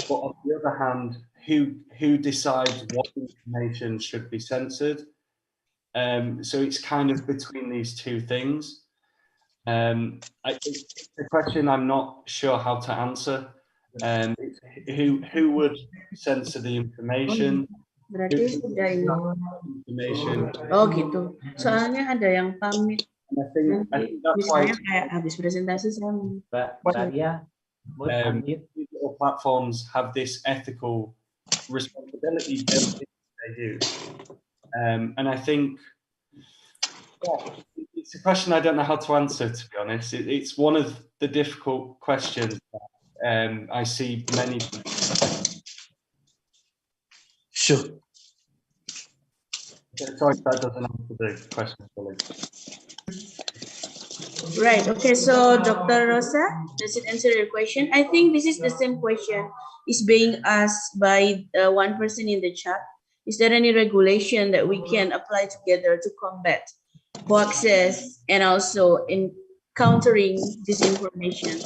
but on the other hand, who decides what information should be censored? So it's kind of between these two things. It's a question I'm not sure how to answer. Who would censor the information? Berarti sudah ini. Oh gitu. Soalnya ada yang pamit. Misalnya kayak habis presentasi saya. Digital platforms have this ethical responsibility built into their use, and I think it's a question I don't know how to answer. To be honest, it's one of the difficult questions that I see many. Sure. Sorry, that doesn't answer the question fully. Right. Okay. So, Dr. Rosa, does it answer your question? I think this is the same question is being asked by one person in the chat. Is there any regulation that we can apply together to combat hoaxes and also in countering disinformation?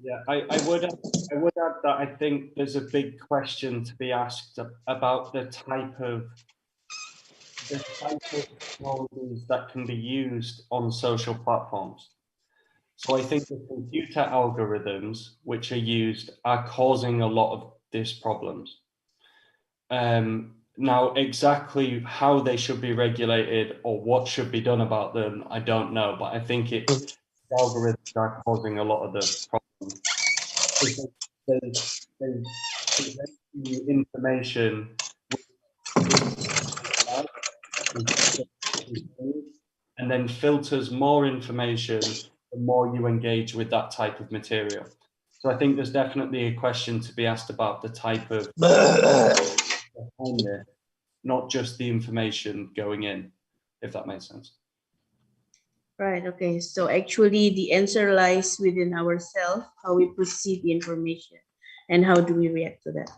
Yeah, I would add that I think there's a big question to be asked about the type of technologies that can be used on social platforms. So I think the computer algorithms which are used are causing a lot of these problems. Now, exactly how they should be regulated or what should be done about them, I don't know, but I think the algorithms are causing a lot of the problems. They present you information and then filters more information the more you engage with that type of material. So I think there's definitely a question to be asked about the type of not just the information going in, if that makes sense. Right, okay. So actually the answer lies within ourselves, how we perceive the information and how do we react to that.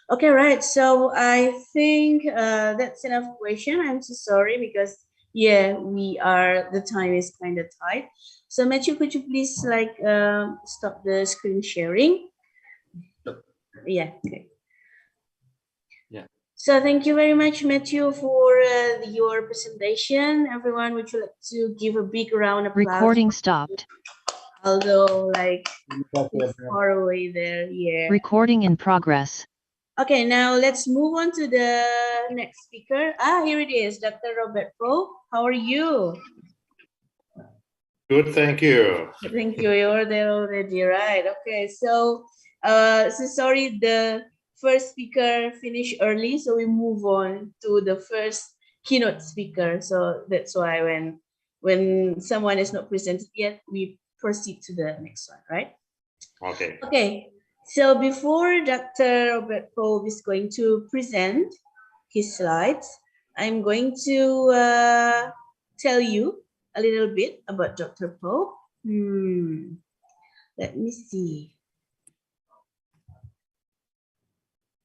Okay, right. So I think that's enough question. I'm so sorry because yeah, the time is kind of tight. So Matthew, could you please like stop the screen sharing? Yeah, okay. Yeah. So thank you very much, Matthew, for your presentation. Everyone, would you like to give a big round of applause? Recording stopped. Although like it's far away there, yeah. Recording in progress. Okay, now let's move on to the next speaker. Here it is, Dr. Robert Pope. How are you? Good, thank you. Thank you. You're there already, right? Okay, so sorry, the first speaker finished early, so we move on to the first keynote speaker. So that's why when someone is not presented yet, we proceed to the next one, right? Okay. Okay. So before Dr. Robert Pope is going to present his slides, I'm going to tell you a little bit about Dr. Pope. Let me see.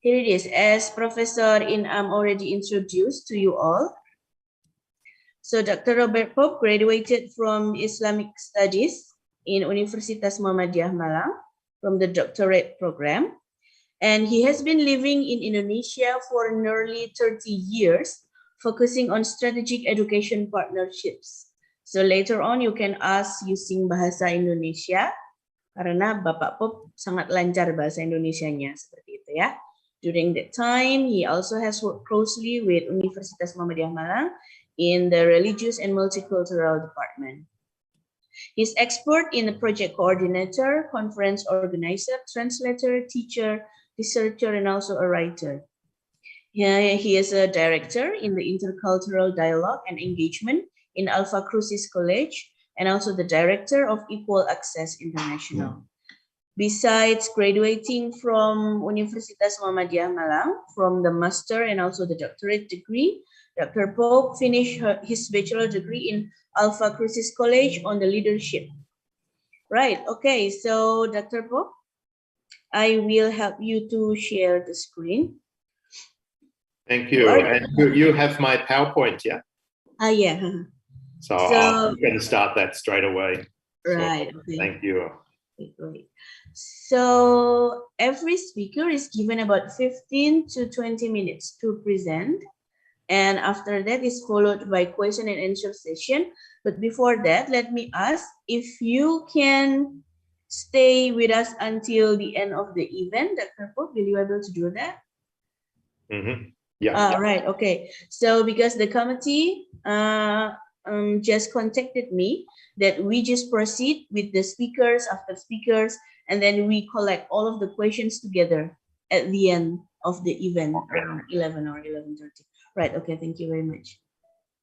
Here it is, as Professor Inam already introduced to you all. So Dr. Robert Pope graduated from Islamic Studies in Universitas Muhammadiyah Malang from the doctorate program. And he has been living in Indonesia for nearly 30 years, focusing on strategic education partnerships. So later on, you can ask using bahasa Indonesia, karena Bapak Pop sangat lancar bahasa Indonesianya, seperti itu ya. During that time, he also has worked closely with Universitas Muhammadiyah Malang in the Religious and Multicultural Department. He's expert in the project coordinator, conference organizer, translator, teacher, researcher, and also a writer. He is a director in the Intercultural Dialogue and Engagement in Alpha Crucis College, and also the director of Equal Access International. Besides graduating from Universitas Muhammadiyah Malang from the master and also the doctorate degree, Dr. Pope finished his bachelor degree in Alpha Crucis College on the leadership. Right, okay, so Dr. Pope, I will help you to share the screen. Thank you. And you have my PowerPoint, yeah? Yeah. So I'm going to start that straight away. Right, so, okay. Thank you. Great. So every speaker is given about 15 to 20 minutes to present. And after that is followed by question and answer session. But before that, let me ask if you can stay with us until the end of the event. Dr. Pope, will you be able to do that? Yeah. Right, okay. So because the committee just contacted me that we just proceed with the speakers after speakers, and then we collect all of the questions together at the end of the event around 11 or 11:30. Right, okay, thank you very much.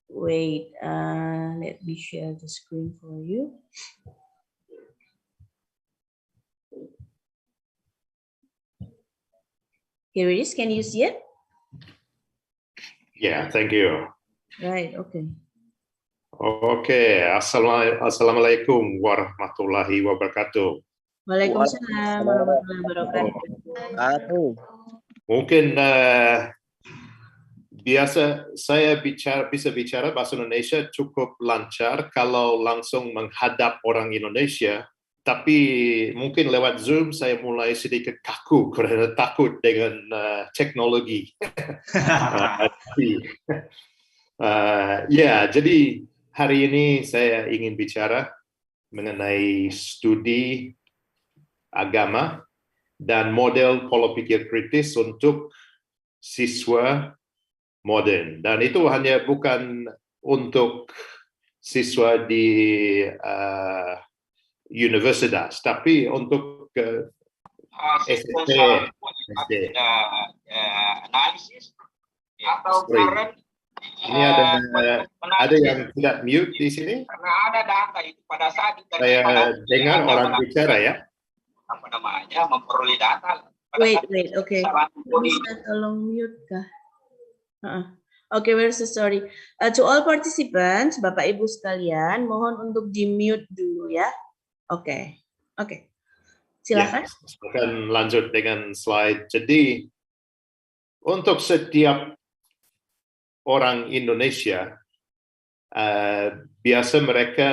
Wait, let me share the screen for you. Here it is, can you see it? Yeah, thank you. Right, okay. Okay, Assalamualaikum warahmatullahi wabarakatuh. Waalaikumsalam warahmatullahi wabarakatuh. Mungkin saya bisa bicara bahasa Indonesia cukup lancar kalau langsung menghadap orang Indonesia, tapi mungkin lewat Zoom saya mulai sedikit kaku karena takut dengan teknologi. Jadi hari ini saya ingin bicara mengenai studi agama dan model pola pikir kritis untuk siswa modern. Dan itu hanya bukan untuk siswa di universitas, tapi untuk SMP, SD. Analisis atau current. Ini ada yang tidak mute di sini. Karena ada data itu pada saat saya dengar orang bicara ya. Apa namanya, memperoleh data. Wait, okay. Bisa tolong mute kah? Okay, we're so sorry. To all participants, Bapak Ibu sekalian, mohon untuk di-mute dulu ya. Oke. Silakan. Akan lanjut dengan slide. Jadi untuk setiap orang Indonesia, biasa mereka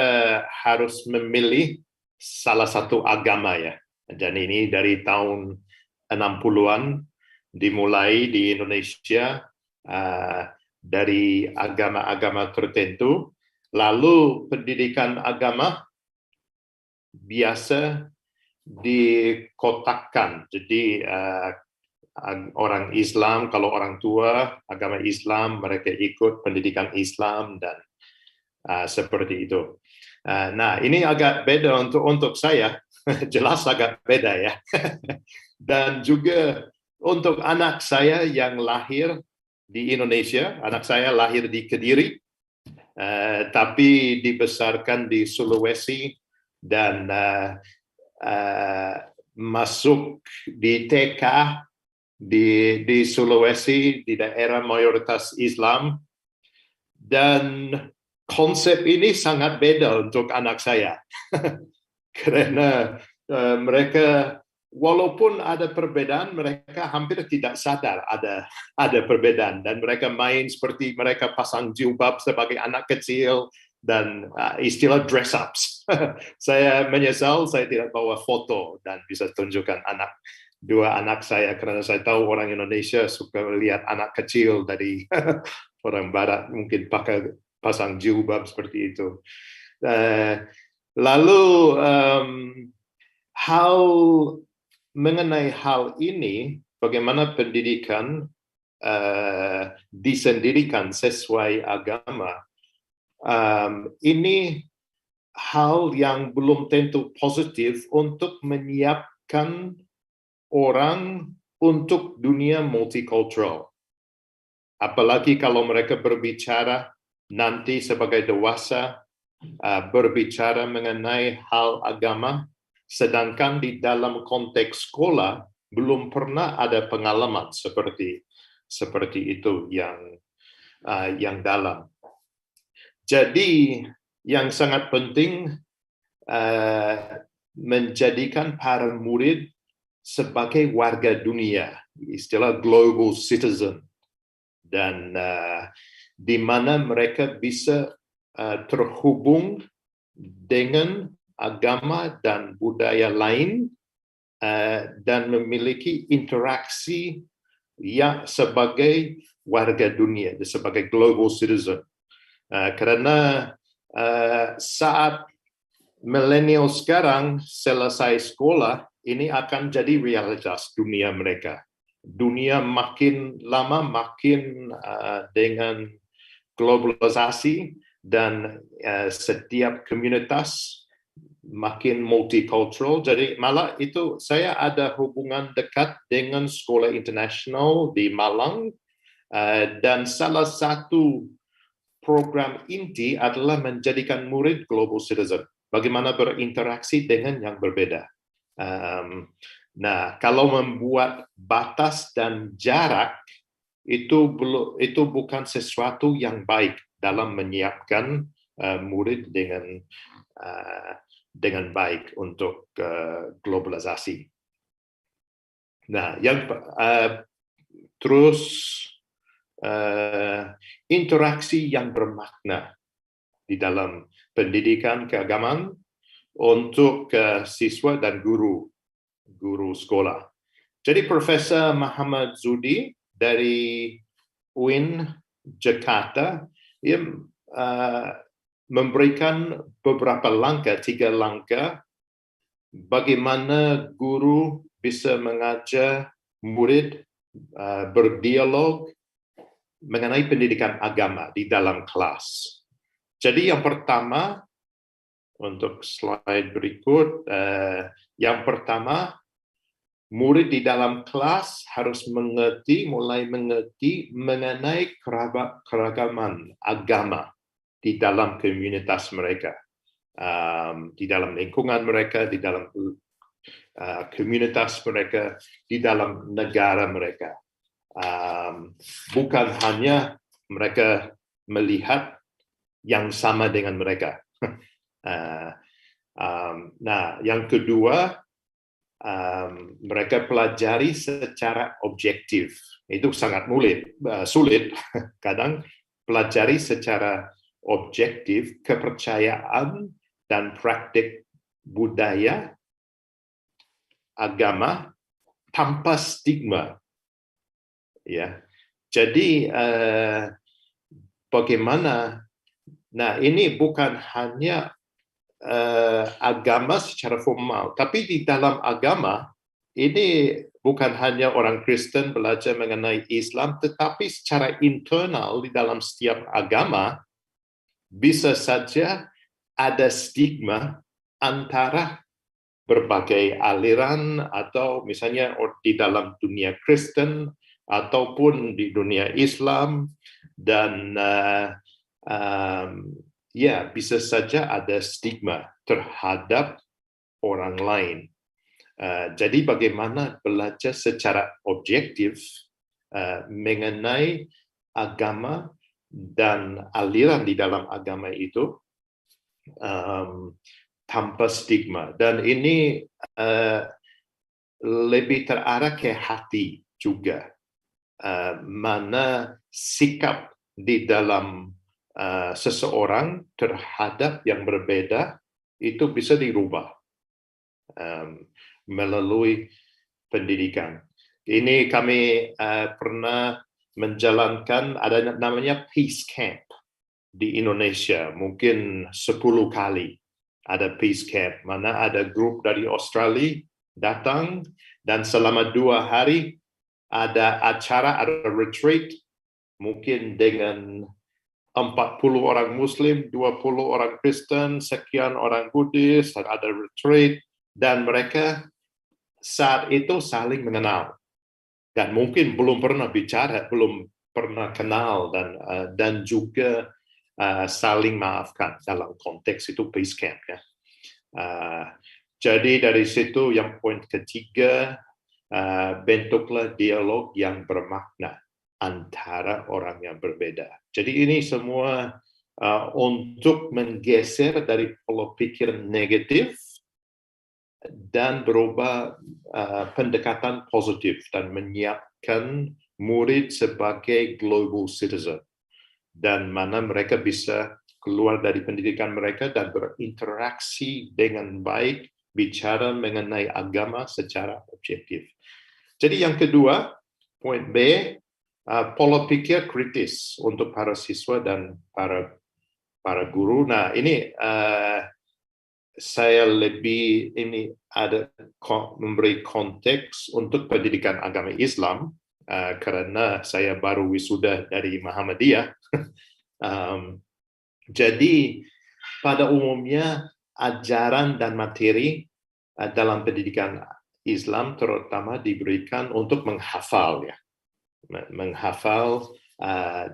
harus memilih salah satu agama ya. Dan ini dari tahun 60-an dimulai di Indonesia dari agama-agama tertentu. Lalu pendidikan agama biasa dikotakkan. Jadi orang Islam, kalau orang tua agama Islam, mereka ikut pendidikan Islam dan seperti itu. Nah, ini agak beda untuk saya, jelas agak beda ya. Dan juga untuk anak saya yang lahir di Indonesia, anak saya lahir di Kediri, tapi dibesarkan di Sulawesi dan masuk di TK di Sulawesi, di daerah mayoritas Islam. Dan konsep ini sangat beda untuk anak saya. Karena mereka, walaupun ada perbedaan, mereka hampir tidak sadar ada perbedaan. Dan mereka main seperti mereka pasang jilbab sebagai anak kecil, dan istilah dress ups. Saya menyesal saya tidak bawa foto dan bisa tunjukkan dua anak saya, karena saya tahu orang Indonesia suka lihat anak kecil dari orang Barat mungkin pasang jilbab seperti itu. Lalu mengenai hal ini, bagaimana pendidikan disendirikan sesuai agama, ini hal yang belum tentu positif untuk menyiapkan orang untuk dunia multikultural. Apalagi kalau mereka berbicara nanti sebagai dewasa, berbicara mengenai hal agama, sedangkan di dalam konteks sekolah belum pernah ada pengalaman seperti itu yang dalam. Jadi yang sangat penting menjadikan para murid sebagai warga dunia, istilah global citizen, dan di mana mereka bisa terhubung dengan agama dan budaya lain dan memiliki interaksi yang sebagai warga dunia, sebagai global citizen. Karena saat milenial sekarang selesai sekolah, ini akan jadi realitas dunia mereka. Dunia makin lama makin dengan globalisasi, dan setiap komunitas makin multicultural. Jadi malah itu saya ada hubungan dekat dengan sekolah internasional di Malang, dan salah satu program inti adalah menjadikan murid global citizen. Bagaimana berinteraksi dengan yang berbeda. Nah, kalau membuat batas dan jarak, itu bukan sesuatu yang baik dalam menyiapkan murid dengan baik untuk globalisasi. Nah, terus interaksi yang bermakna di dalam pendidikan keagamaan untuk siswa dan guru sekolah. Jadi Profesor Muhammad Zudi dari UIN Jakarta, ia memberikan beberapa langkah, 3 langkah, bagaimana guru bisa mengajar murid berdialog mengenai pendidikan agama di dalam kelas. Jadi yang pertama, untuk slide berikut, yang pertama, murid di dalam kelas harus mulai mengerti mengenai keragaman agama di dalam komunitas mereka, di dalam lingkungan mereka, di dalam komunitas mereka, di dalam negara mereka. Bukan hanya mereka melihat yang sama dengan mereka. Nah, yang kedua, mereka pelajari secara objektif. Itu sangat sulit. Kadang pelajari secara objektif kepercayaan dan praktik budaya agama tanpa stigma. Ya, jadi bagaimana? Nah, ini bukan hanya agama secara formal, tapi di dalam agama ini bukan hanya orang Kristen belajar mengenai Islam, tetapi secara internal di dalam setiap agama bisa saja ada stigma antara berbagai aliran, atau misalnya di dalam dunia Kristen ataupun di dunia Islam, dan ya, bisa saja ada stigma terhadap orang lain. Jadi bagaimana belajar secara objektif mengenai agama dan aliran di dalam agama itu tanpa stigma. Dan ini lebih terarah ke hati juga. Mana sikap di dalam seseorang terhadap yang berbeda itu bisa dirubah melalui pendidikan. Ini kami pernah menjalankan, ada namanya Peace Camp di Indonesia, mungkin 10 kali ada Peace Camp, mana ada grup dari Australia datang, dan selama 2 hari ada acara, ada retreat, mungkin dengan 40 orang Muslim, 20 orang Kristen, sekian orang Buddhis, ada retreat, dan mereka saat itu saling mengenal. Dan mungkin belum pernah bicara, belum pernah kenal, dan juga saling maafkan dalam konteks itu Peace Camp. Ya. Jadi dari situ yang poin ketiga, bentuklah dialog yang bermakna antara orang yang berbeda. Jadi ini semua untuk menggeser dari pola pikir negatif dan berubah pendekatan positif dan menyiapkan murid sebagai global citizen, dan mana mereka bisa keluar dari pendidikan mereka dan berinteraksi dengan baik, bicara mengenai agama secara objektif. Jadi yang kedua, poin B, pola pikir kritis untuk para siswa dan para guru. Nah, ini saya lebih ada memberi konteks untuk pendidikan agama Islam karena saya baru wisuda dari Muhammadiyah. Jadi pada umumnya ajaran dan materi dalam pendidikan Islam terutama diberikan untuk menghafal, ya, menghafal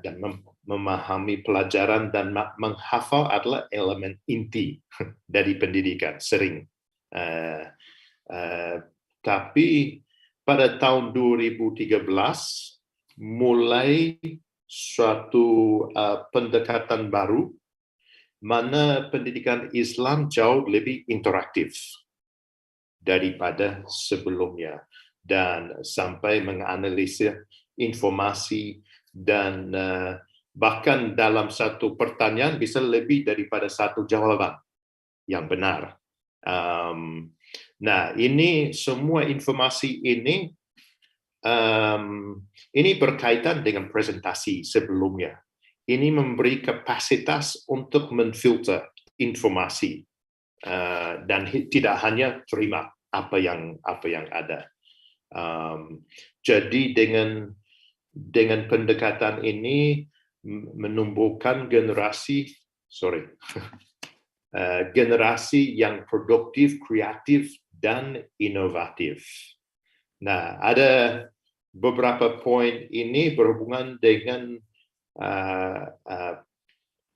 dan memahami pelajaran, dan menghafal adalah elemen inti dari pendidikan sering. Tapi pada tahun 2013 mulai suatu pendekatan baru, mana pendidikan Islam jauh lebih interaktif daripada sebelumnya, dan sampai menganalisis informasi dan bahkan dalam satu pertanyaan bisa lebih daripada satu jawaban yang benar. Nah, ini semua informasi ini berkaitan dengan presentasi sebelumnya. Ini memberi kapasitas untuk menfilter informasi dan tidak hanya terima apa yang ada. Jadi dengan pendekatan ini menumbuhkan generasi yang produktif, kreatif, dan inovatif. Nah, ada beberapa poin ini berhubungan dengan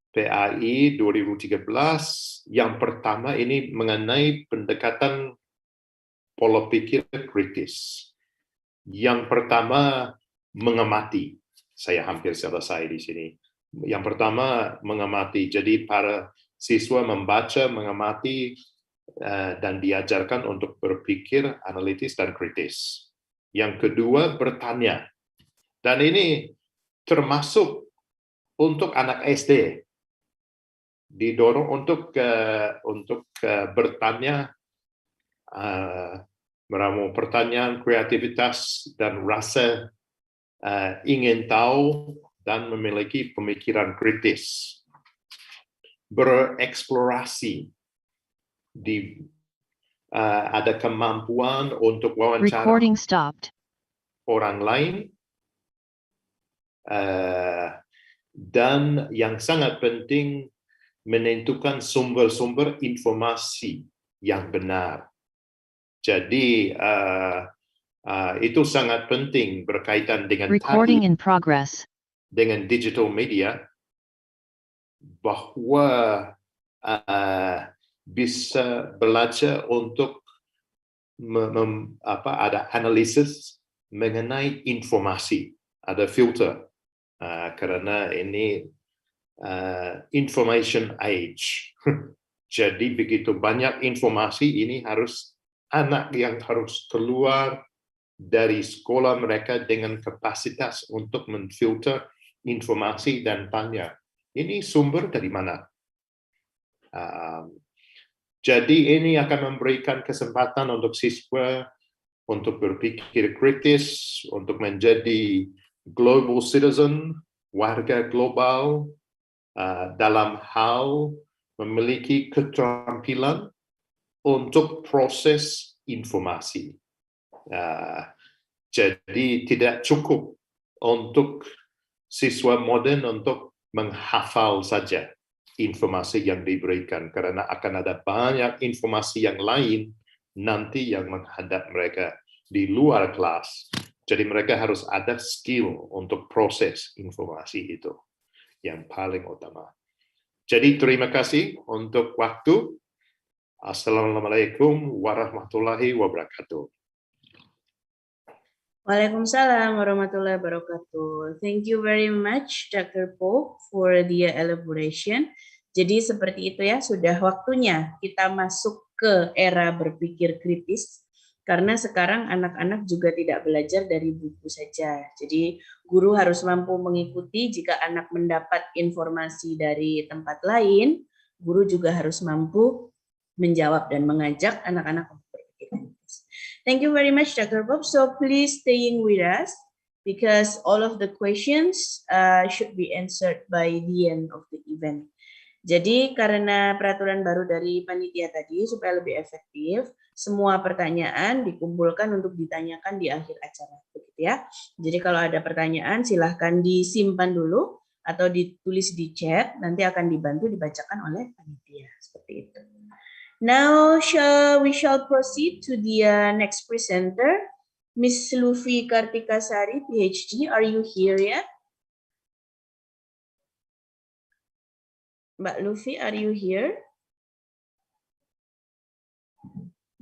PAI 2013. Yang pertama ini mengenai pendekatan pola pikir kritis. Yang pertama mengamati. Saya hampir selesai di sini. Yang pertama mengamati. Jadi para siswa membaca, mengamati, dan diajarkan untuk berpikir analitis dan kritis. Yang kedua bertanya. Dan ini termasuk untuk anak SD. Didorong untuk bertanya, meramu pertanyaan, kreativitas, dan rasa ingin tahu dan memiliki pemikiran kritis. Bereksplorasi, ada kemampuan untuk wawancara orang lain, dan yang sangat penting menentukan sumber-sumber informasi yang benar. Jadi itu sangat penting berkaitan dengan dengan digital media, bahwa bisa belajar untuk ada analisis mengenai informasi, ada filter, karena ini information age. Jadi begitu banyak informasi, ini harus anak yang harus keluar dari sekolah mereka dengan kapasitas untuk menfilter informasi dan tanya, ini sumber dari mana? Jadi ini akan memberikan kesempatan untuk siswa untuk berpikir kritis, untuk menjadi global citizen, warga global, dalam hal memiliki keterampilan untuk proses informasi. Jadi tidak cukup untuk siswa modern untuk menghafal saja informasi yang diberikan, karena akan ada banyak informasi yang lain nanti yang menghadap mereka di luar kelas. Jadi mereka harus ada skill untuk proses informasi itu yang paling utama. Jadi terima kasih untuk waktu. Assalamualaikum warahmatullahi wabarakatuh. Waalaikumsalam warahmatullahi wabarakatuh. Thank you very much, Dr. Pope, for the elaboration. Jadi seperti itu ya, sudah waktunya kita masuk ke era berpikir kritis, karena sekarang anak-anak juga tidak belajar dari buku saja. Jadi guru harus mampu mengikuti. Jika anak mendapat informasi dari tempat lain, guru juga harus mampu menjawab dan mengajak anak-anak untuk berpikir kritis. Thank you very much, Dr. Bob. So please staying with us, because all of the questions should be answered by the end of the event. Jadi karena peraturan baru dari panitia tadi, supaya lebih efektif, semua pertanyaan dikumpulkan untuk ditanyakan di akhir acara, begitu ya. Jadi kalau ada pertanyaan silahkan disimpan dulu atau ditulis di chat, nanti akan dibantu dibacakan oleh panitia, seperti itu. Now we shall proceed to the next presenter, Miss Lufi Kartika Sari, Ph.D. Are you here yet? Mbak Lufi, are you here?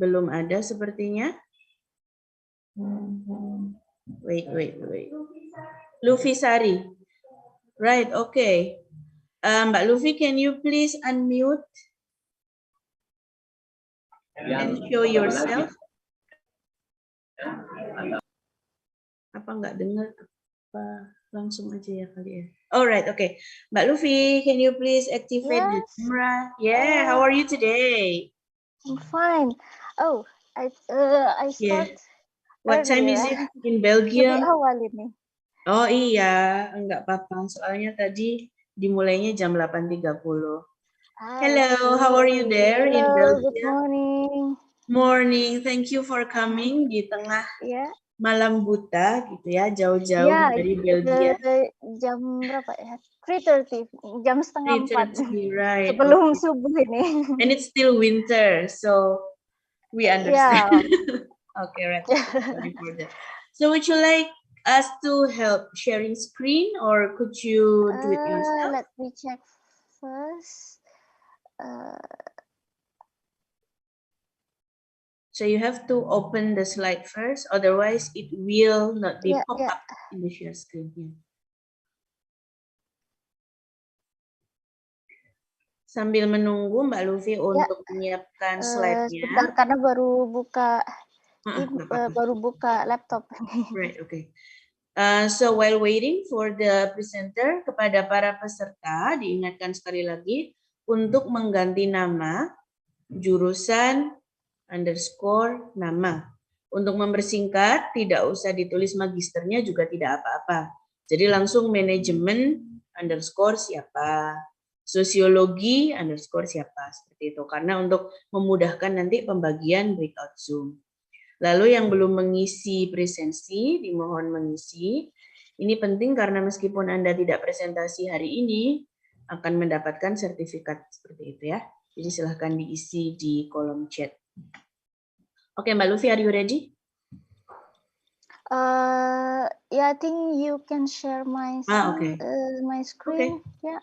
Belum ada sepertinya. Wait. Lufi Sari. Right, okay. Mbak Lufi, can you please unmute and show yourself? Apa nggak dengar? Apa? Langsung aja ya kali ya. Alright, okay. Mbak Lufi, can you please activate the camera? Yeah, how are you today? I'm fine. Oh, I Yeah. start What time is it in lebih Belgium? awal ini. Oh iya, enggak apa-apa. Soalnya tadi dimulainya jam 8.30. Hello, how are you there in Hello, good Belgium? morning. Morning, thank you for coming di tengah malam buta gitu ya, jauh-jauh dari Belgia. Jam berapa ya? 3:30, jam setengah 4. Right. Sebelum subuh ini. And it's still winter, so we understand. Okay, right. Sorry for that. So would you like us to help sharing screen, or could you do it yourself? Let me check first. So you have to open the slide first, otherwise it will not be pop up in the share screen here. Sambil menunggu Mbak Lufi untuk menyiapkan slide-nya. Sebentar, karena baru buka laptop. Right, okay. So while waiting for the presenter, kepada para peserta diingatkan sekali lagi untuk mengganti nama, jurusan, underscore, nama. Untuk mempersingkat, tidak usah ditulis magisternya juga tidak apa-apa. Jadi langsung manajemen, underscore, siapa. Sosiologi, underscore, siapa. Seperti itu. Karena untuk memudahkan nanti pembagian breakout Zoom. Lalu yang belum mengisi presensi, dimohon mengisi. Ini penting karena meskipun Anda tidak presentasi hari ini, akan mendapatkan sertifikat seperti itu ya. Jadi silahkan diisi di kolom chat. Oke, Mbak Lufi, are you ready? Yeah, I think you can share my my screen. Yeah.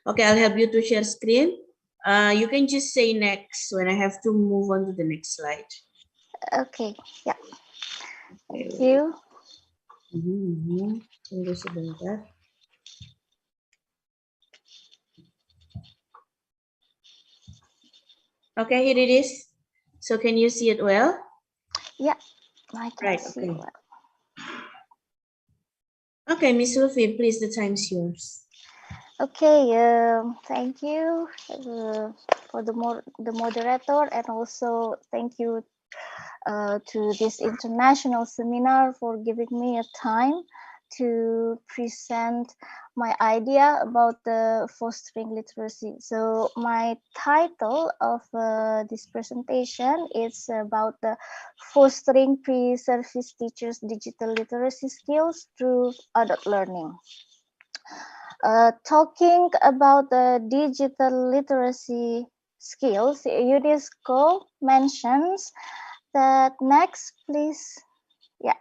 Okay, I'll help you to share screen. You can just say next when I have to move on to the next slide. Okay, yeah. Thank you. Tunggu sebentar. Okay, here it is. So can you see it well? Yeah, I can see it well. Okay, Miss Lufi, please, the time's yours. Okay, thank you for the moderator, and also thank you to this international seminar for giving me a time to present my idea about the fostering literacy. So my title of this presentation is about the fostering pre-service teachers' digital literacy skills through adult learning. Talking about the digital literacy skills, UNESCO mentions that next, please. Yeah.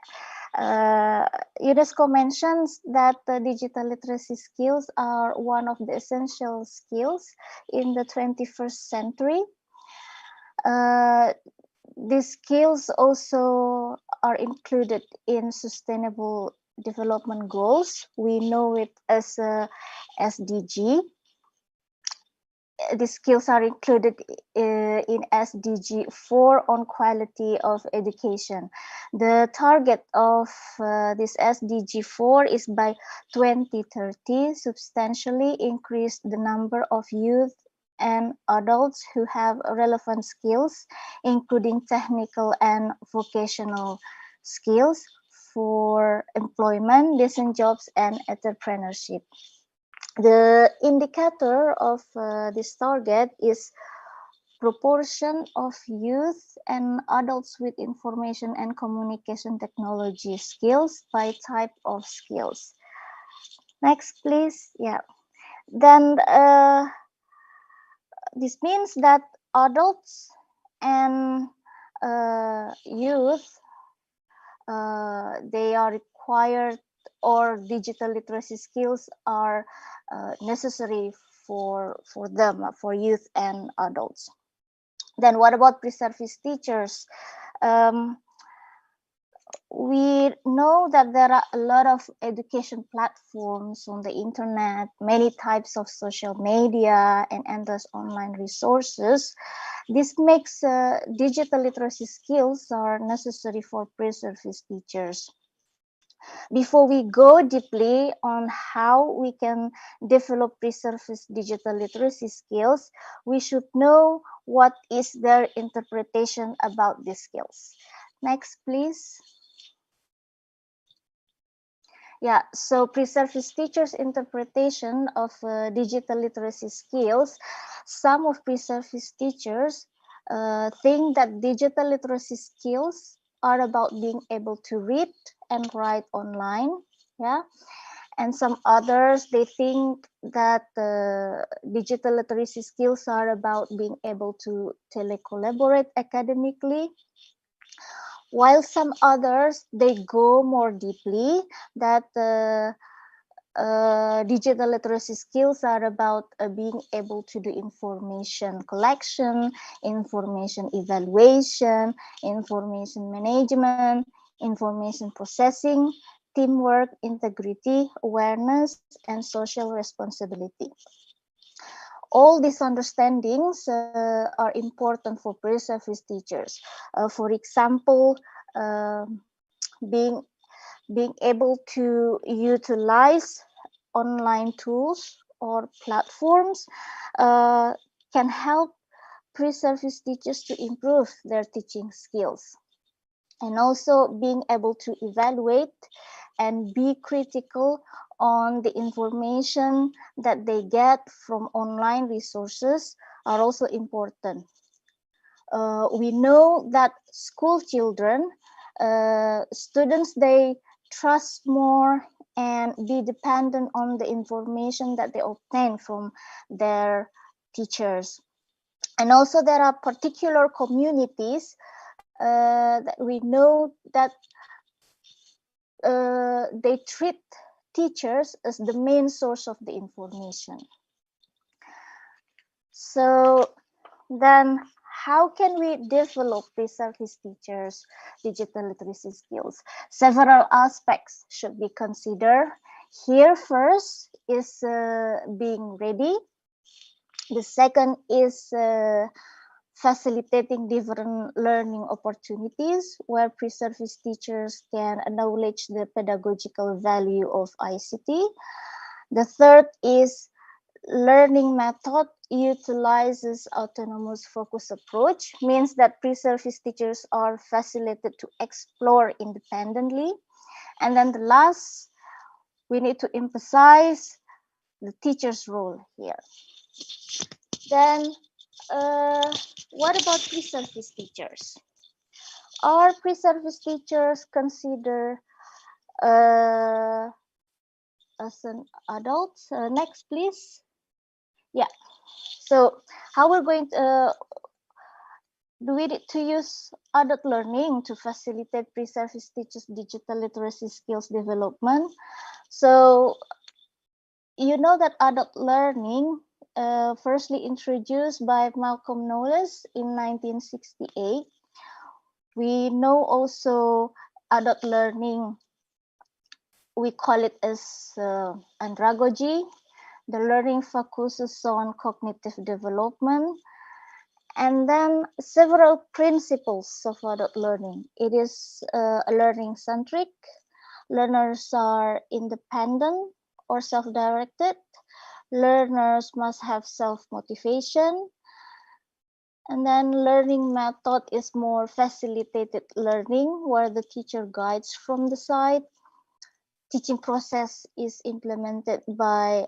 UNESCO mentions that the digital literacy skills are one of the essential skills in the 21st century. These skills also are included in Sustainable Development Goals. We know it as SDG. The skills are included in SDG 4 on quality of education. The target of this SDG 4 is by 2030 substantially increase the number of youth and adults who have relevant skills, including technical and vocational skills for employment, decent jobs, and entrepreneurship. The indicator of this target is proportion of youth and adults with information and communication technology skills by type of skills. Next, please. Yeah. Then this means that adults and youth, they are required, or digital literacy skills are necessary for them, for youth and adults. Then what about pre-service teachers? We know that there are a lot of education platforms on the internet, many types of social media, and endless online resources. This makes digital literacy skills are necessary for pre-service teachers. Before we go deeply on how we can develop pre-service digital literacy skills, we should know what is their interpretation about these skills. Next, please. Yeah, so pre-service teachers' interpretation of digital literacy skills, some of pre-service teachers think that digital literacy skills are about being able to read and write online, yeah. And some others, they think that digital literacy skills are about being able to telecollaborate academically. While some others, they go more deeply that digital literacy skills are about being able to do information collection, information evaluation, information management, information processing, teamwork, integrity, awareness, and social responsibility. All these understandings are important for pre-service teachers. For example, being able to utilize online tools or platforms can help pre-service teachers to improve their teaching skills. And also being able to evaluate and be critical on the information that they get from online resources are also important. We know that school children, students, they trust more and be dependent on the information that they obtain from their teachers. And also there are particular communities that we know that they treat teachers as the main source of the information. So then how can we develop pre-service teachers' digital literacy skills? Several aspects should be considered. Here first is being ready. The second is facilitating different learning opportunities where pre-service teachers can acknowledge the pedagogical value of ICT. The third is learning method utilizes autonomous focus approach, means that pre-service teachers are facilitated to explore independently. And then the last, we need to emphasize the teacher's role here. Then what about pre-service teachers? Are pre-service teachers considered as an adult? Next, please. Yeah. So how we're going to do we need to use adult learning to facilitate pre-service teachers' digital literacy skills development? So you know that adult learning firstly introduced by Malcolm Knowles in 1968. We know also adult learning, we call it as andragogy. The learning focuses on cognitive development. And then several principles of adult learning. It is learning-centric. Learners are independent or self-directed. Learners must have self-motivation. And then learning method is more facilitated learning where the teacher guides from the side. Teaching process is implemented by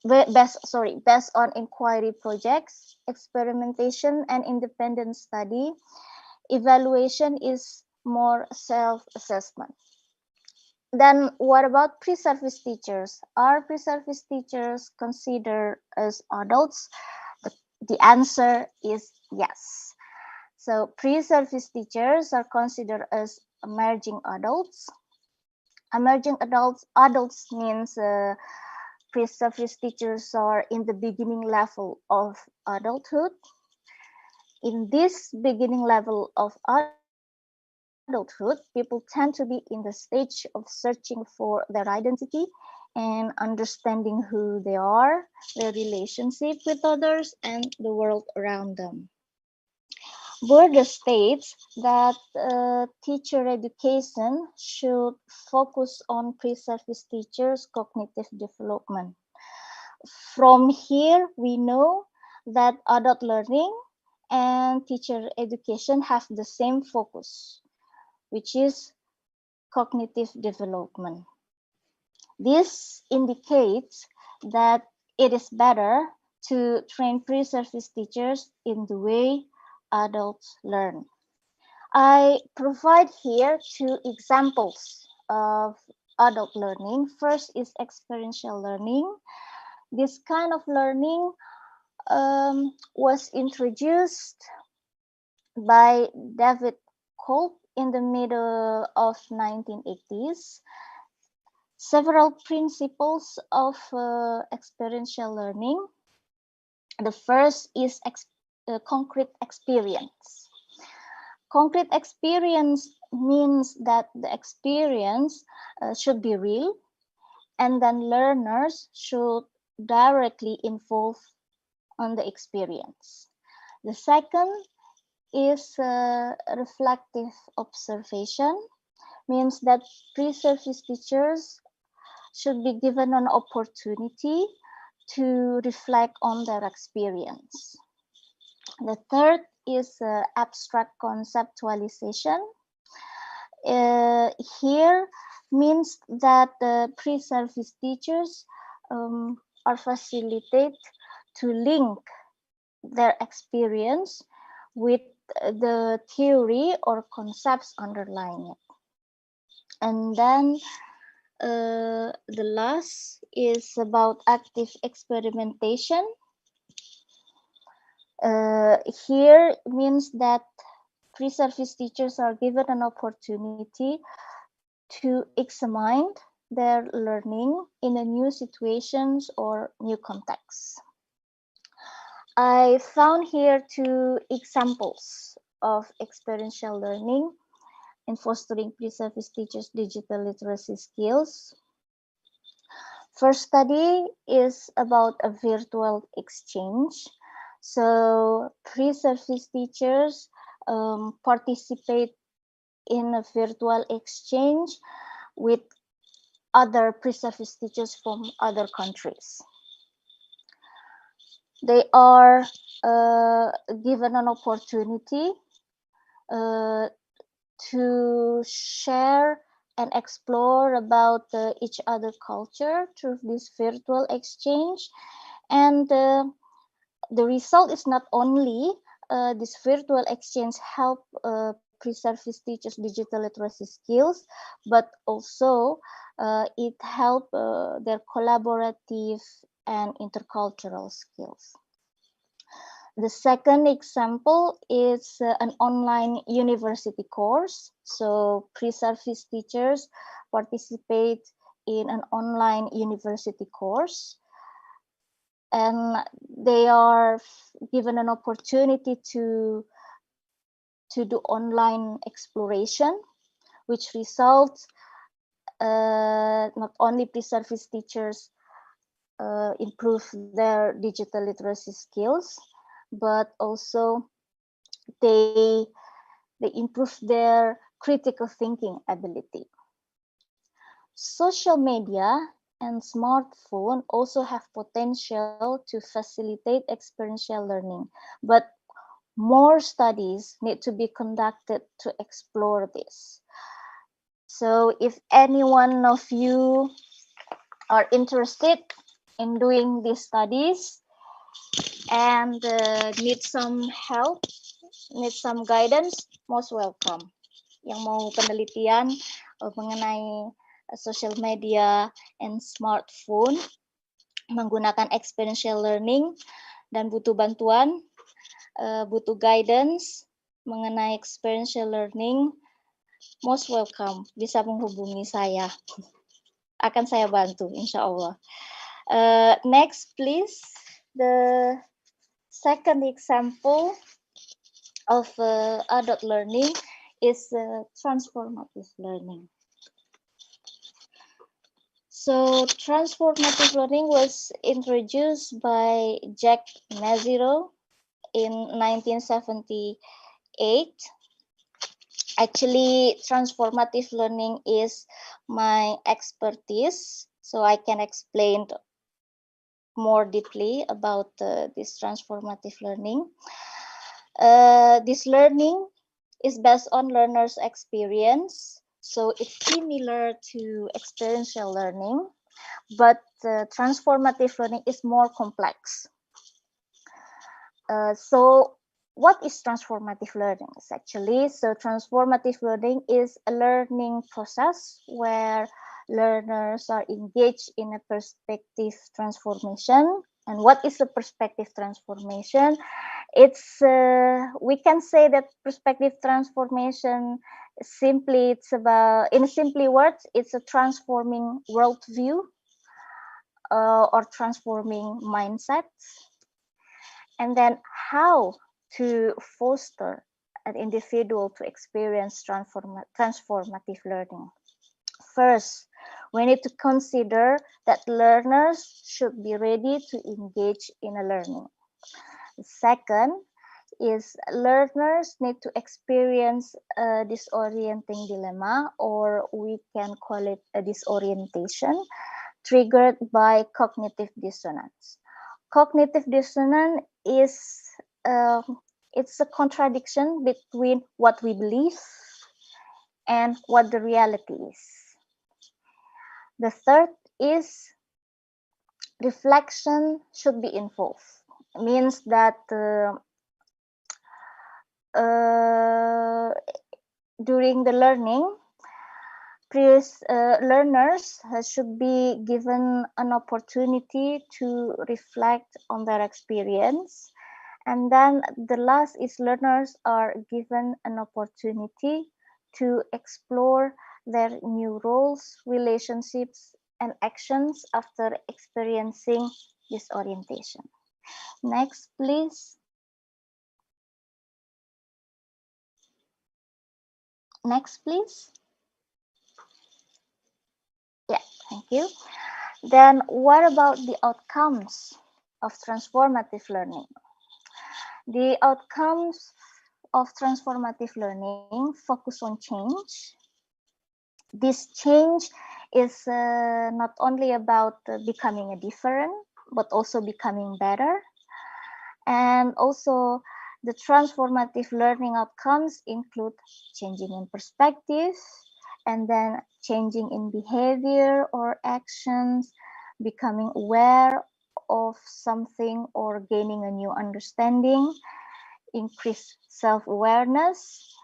based on inquiry projects, experimentation, and independent study. Evaluation is more self-assessment. Then what about pre-service teachers? Are pre-service teachers considered as adults? The answer is yes. So pre-service teachers are considered as emerging adults. Emerging adults means pre-service teachers are in the beginning level of adulthood. In this beginning level of adulthood, people tend to be in the stage of searching for their identity and understanding who they are, their relationship with others, and the world around them. Burger states that teacher education should focus on pre-service teachers' cognitive development. From here, we know that adult learning and teacher education have the same focus, which is cognitive development. This indicates that it is better to train pre-service teachers in the way adults learn. I provide here 2 examples of adult learning. First is experiential learning. This kind of learning was introduced by David Kolb in the middle of 1980s. Several principles of experiential learning. The first is concrete experience. Concrete experience means that the experience should be real, and then learners should directly involve on the experience. The second is reflective observation, means that pre-service teachers should be given an opportunity to reflect on their experience. The third is abstract conceptualization. Here means that the pre-service teachers are facilitated to link their experience with the theory or concepts underlying it. And then the last is about active experimentation. Here means that pre-service teachers are given an opportunity to examine their learning in a new situations or new contexts. I found here 2 examples of experiential learning in fostering pre-service teachers' digital literacy skills. First study is about a virtual exchange. So pre-service teachers participate in a virtual exchange with other pre-service teachers from other countries. They are given an opportunity to share and explore about each other culture through this virtual exchange. And the result is not only this virtual exchange help pre-service teachers' digital literacy skills, but also it help their collaborative and intercultural skills. The second example is an online university course. So pre-service teachers participate in an online university course, and they are given an opportunity to do online exploration, which results not only pre-service teachers improve their digital literacy skills, but also they improve their critical thinking ability. Social media and smartphone also have potential to facilitate experiential learning, but more studies need to be conducted to explore this. So if any one of you are interested in doing these studies and need some help, need some guidance, most welcome. Yang mau penelitian mengenai social media and smartphone menggunakan experiential learning dan butuh bantuan, butuh guidance mengenai experiential learning, most welcome, bisa menghubungi saya. Akan saya bantu, insya Allah. Next, please. The second example of adult learning is transformative learning. So transformative learning was introduced by Jack Maziro in 1978 8. Actually, transformative learning is my expertise, so I can explain more deeply about this transformative learning. This learning is based on learner's experience, so it's similar to experiential learning, but transformative learning is more complex. So what is transformative learning actually? So transformative learning is a learning process where learners are engaged in a perspective transformation. And what is a perspective transformation? It's we can say that perspective transformation simply, it's about, in simply words, it's a transforming worldview or transforming mindsets. And then how to foster an individual to experience transformative learning. First, we need to consider that learners should be ready to engage in a learning. Second is learners need to experience a disorienting dilemma, or we can call it a disorientation, triggered by cognitive dissonance. Cognitive dissonance is it's a contradiction between what we believe and what the reality is. The third is reflection should be involved. It means that during the learning, learners should be given an opportunity to reflect on their experience. And then the last is learners are given an opportunity to explore their new roles, relationships, and actions after experiencing this orientation. Next, please. Next, please. Yeah, thank you. Then what about the outcomes of transformative learning? The outcomes of transformative learning focus on change. This change is not only about becoming a different, but also becoming better. And also the transformative learning outcomes include changing in perspective, and then changing in behavior or actions, becoming aware of something or gaining a new understanding, increase self-awareness,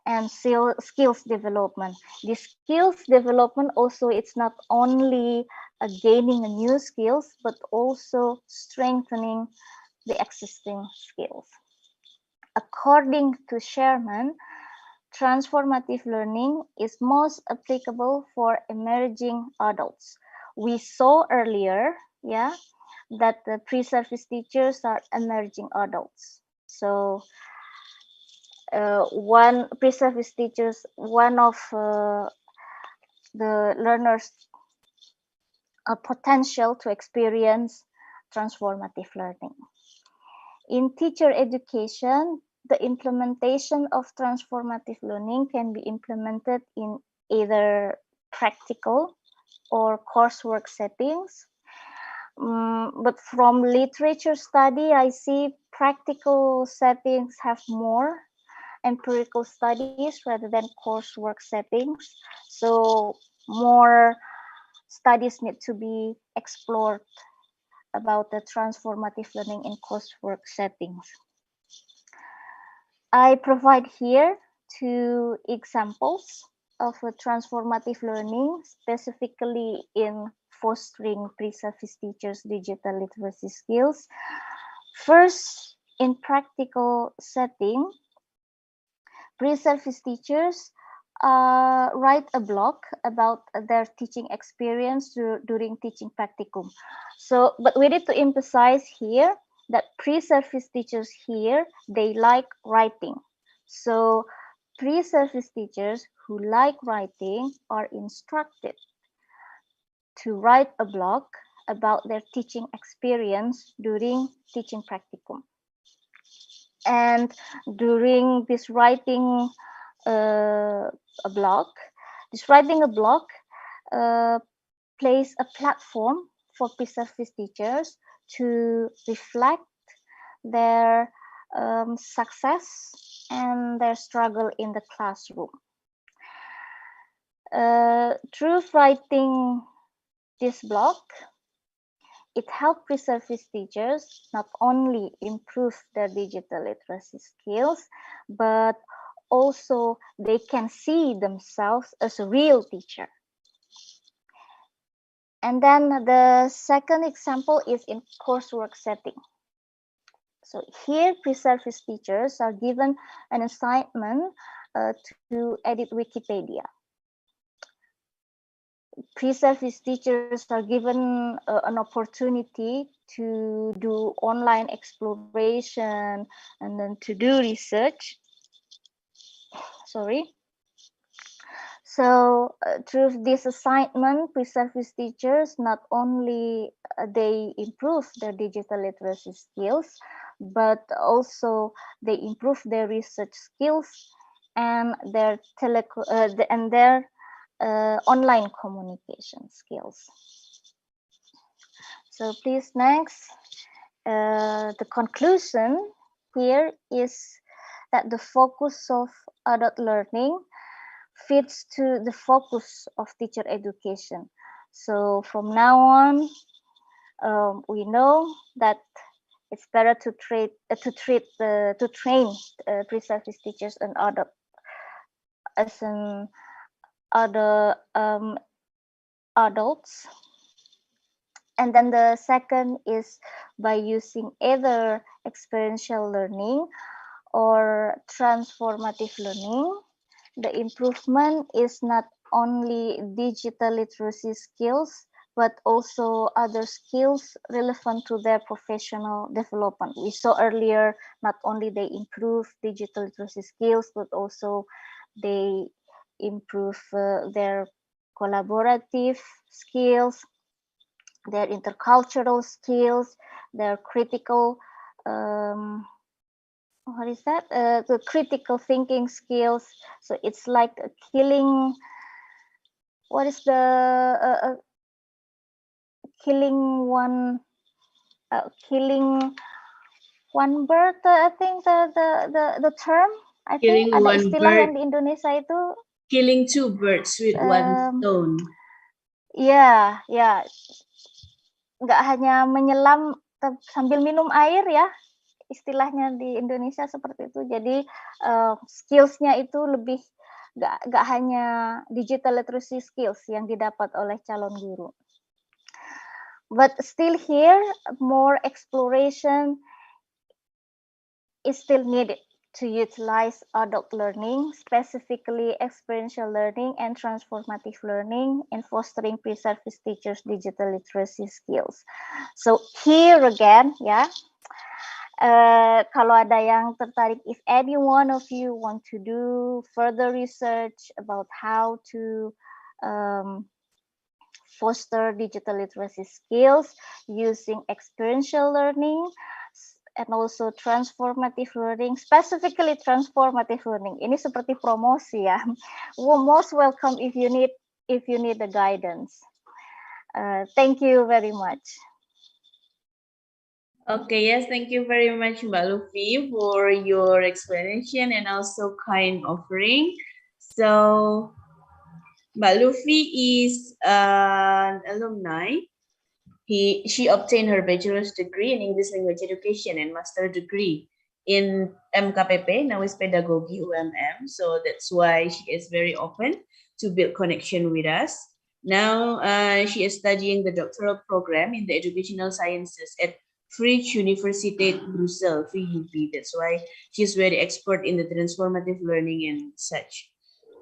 and skills development. This skills development also, it's not only gaining a new skills, but also strengthening the existing skills. According to Sherman, transformative learning is most applicable for emerging adults. We saw earlier, yeah, that the pre-service teachers are emerging adults. So one pre-service teachers, one of the learners' potential to experience transformative learning. In teacher education, the implementation of transformative learning can be implemented in either practical or coursework settings. But from literature study, I see practical settings have more empirical studies rather than coursework settings. So more studies need to be explored about the transformative learning in coursework settings. I provide here 2 examples of a transformative learning, specifically in fostering pre-service teachers' digital literacy skills. First, in practical setting, pre-service teachers write a blog about their teaching experience during teaching practicum. So, but we need to emphasize here that pre-service teachers here, they like writing. So pre-service teachers who like writing are instructed to write a blog about their teaching experience during teaching practicum. And during this writing a blog plays a platform for pre-service teachers to reflect their success and their struggle in the classroom. Through writing this blog, it helped pre-service teachers not only improve their digital literacy skills, but also they can see themselves as a real teacher. And then the second example is in coursework setting. So here, pre-service teachers are given an assignment to edit Wikipedia. Pre-service teachers are given an opportunity to do online exploration and then to do research. So through this assignment, pre-service teachers not only they improve their digital literacy skills, but also they improve their research skills and their online communication skills. So please next, the conclusion here is that the focus of adult learning fits to the focus of teacher education. So from now on, we know that it's better to train pre-service teachers and adult as an other adults. And then the second is by using either experiential learning or transformative learning. The improvement is not only digital literacy skills, but also other skills relevant to their professional development. We saw earlier, not only they improve digital literacy skills, but also they improve their collaborative skills, their intercultural skills, their critical, the critical thinking skills. So it's like killing, killing one bird, I think the term. I think ada istilah yang di Indonesia itu killing two birds with one stone. Ya, nggak hanya menyelam sambil minum air ya, istilahnya di Indonesia seperti itu. Jadi skillsnya itu lebih nggak hanya digital literacy skills yang didapat oleh calon guru. But still here, more exploration is still needed to utilize adult learning, specifically experiential learning and transformative learning in fostering pre-service teachers' digital literacy skills. So here again, kalau ada yang tertarik, if any one of you want to do further research about how to foster digital literacy skills using experiential learning, and also transformative learning, specifically transformative learning. Ini seperti promosi ya. Most welcome if you need the guidance. Thank you very much. Okay, yes, thank you very much, Mbak Lufi, for your explanation and also kind offering. So, Mbak Lufi is an alumni. She obtained her bachelor's degree in English language education and master degree in MKPP, now is pedagogy UMM. So that's why she is very open to build connection with us. Now she is studying the doctoral program in the educational sciences at Vrije Universiteit Brussels, VUB. That's why she's very expert in the transformative learning and such.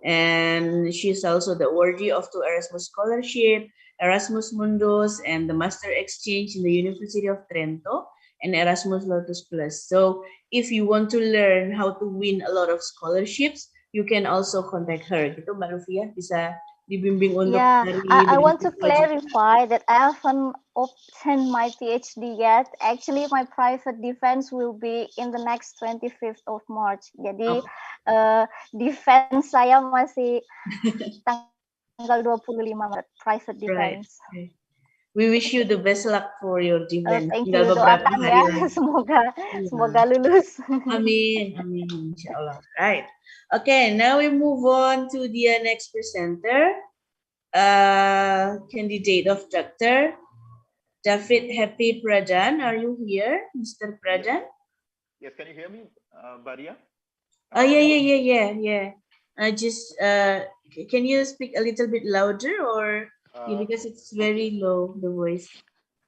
And she's also the awardee of 2 Erasmus scholarship, Erasmus Mundus, and the Master Exchange in the University of Trento, and Erasmus Lotus Plus. So if you want to learn how to win a lot of scholarships, you can also contact her. Gitu Mbak Lufi ya, bisa dibimbing untuk Yeah, cari I want to beasiswa juga. clarify that I haven't obtained my PhD yet. Actually, my private defense will be in the next 25th of March. Jadi, defense saya masih tanggal 25 Maret, private defense. Right. We wish you the best luck for your defense. Thank Tinggal you, beberapa doakan hari ya, lagi. semoga lulus. Amin, amin, inshallah. Right. Okay, now we move on to the next presenter, candidate of doctor, David Happy Pradaan. Are you here, Mr. Pradaan? Yes, can you hear me, Baria? Oh, yeah. Just can you speak a little bit louder, or because it's very low, the voice?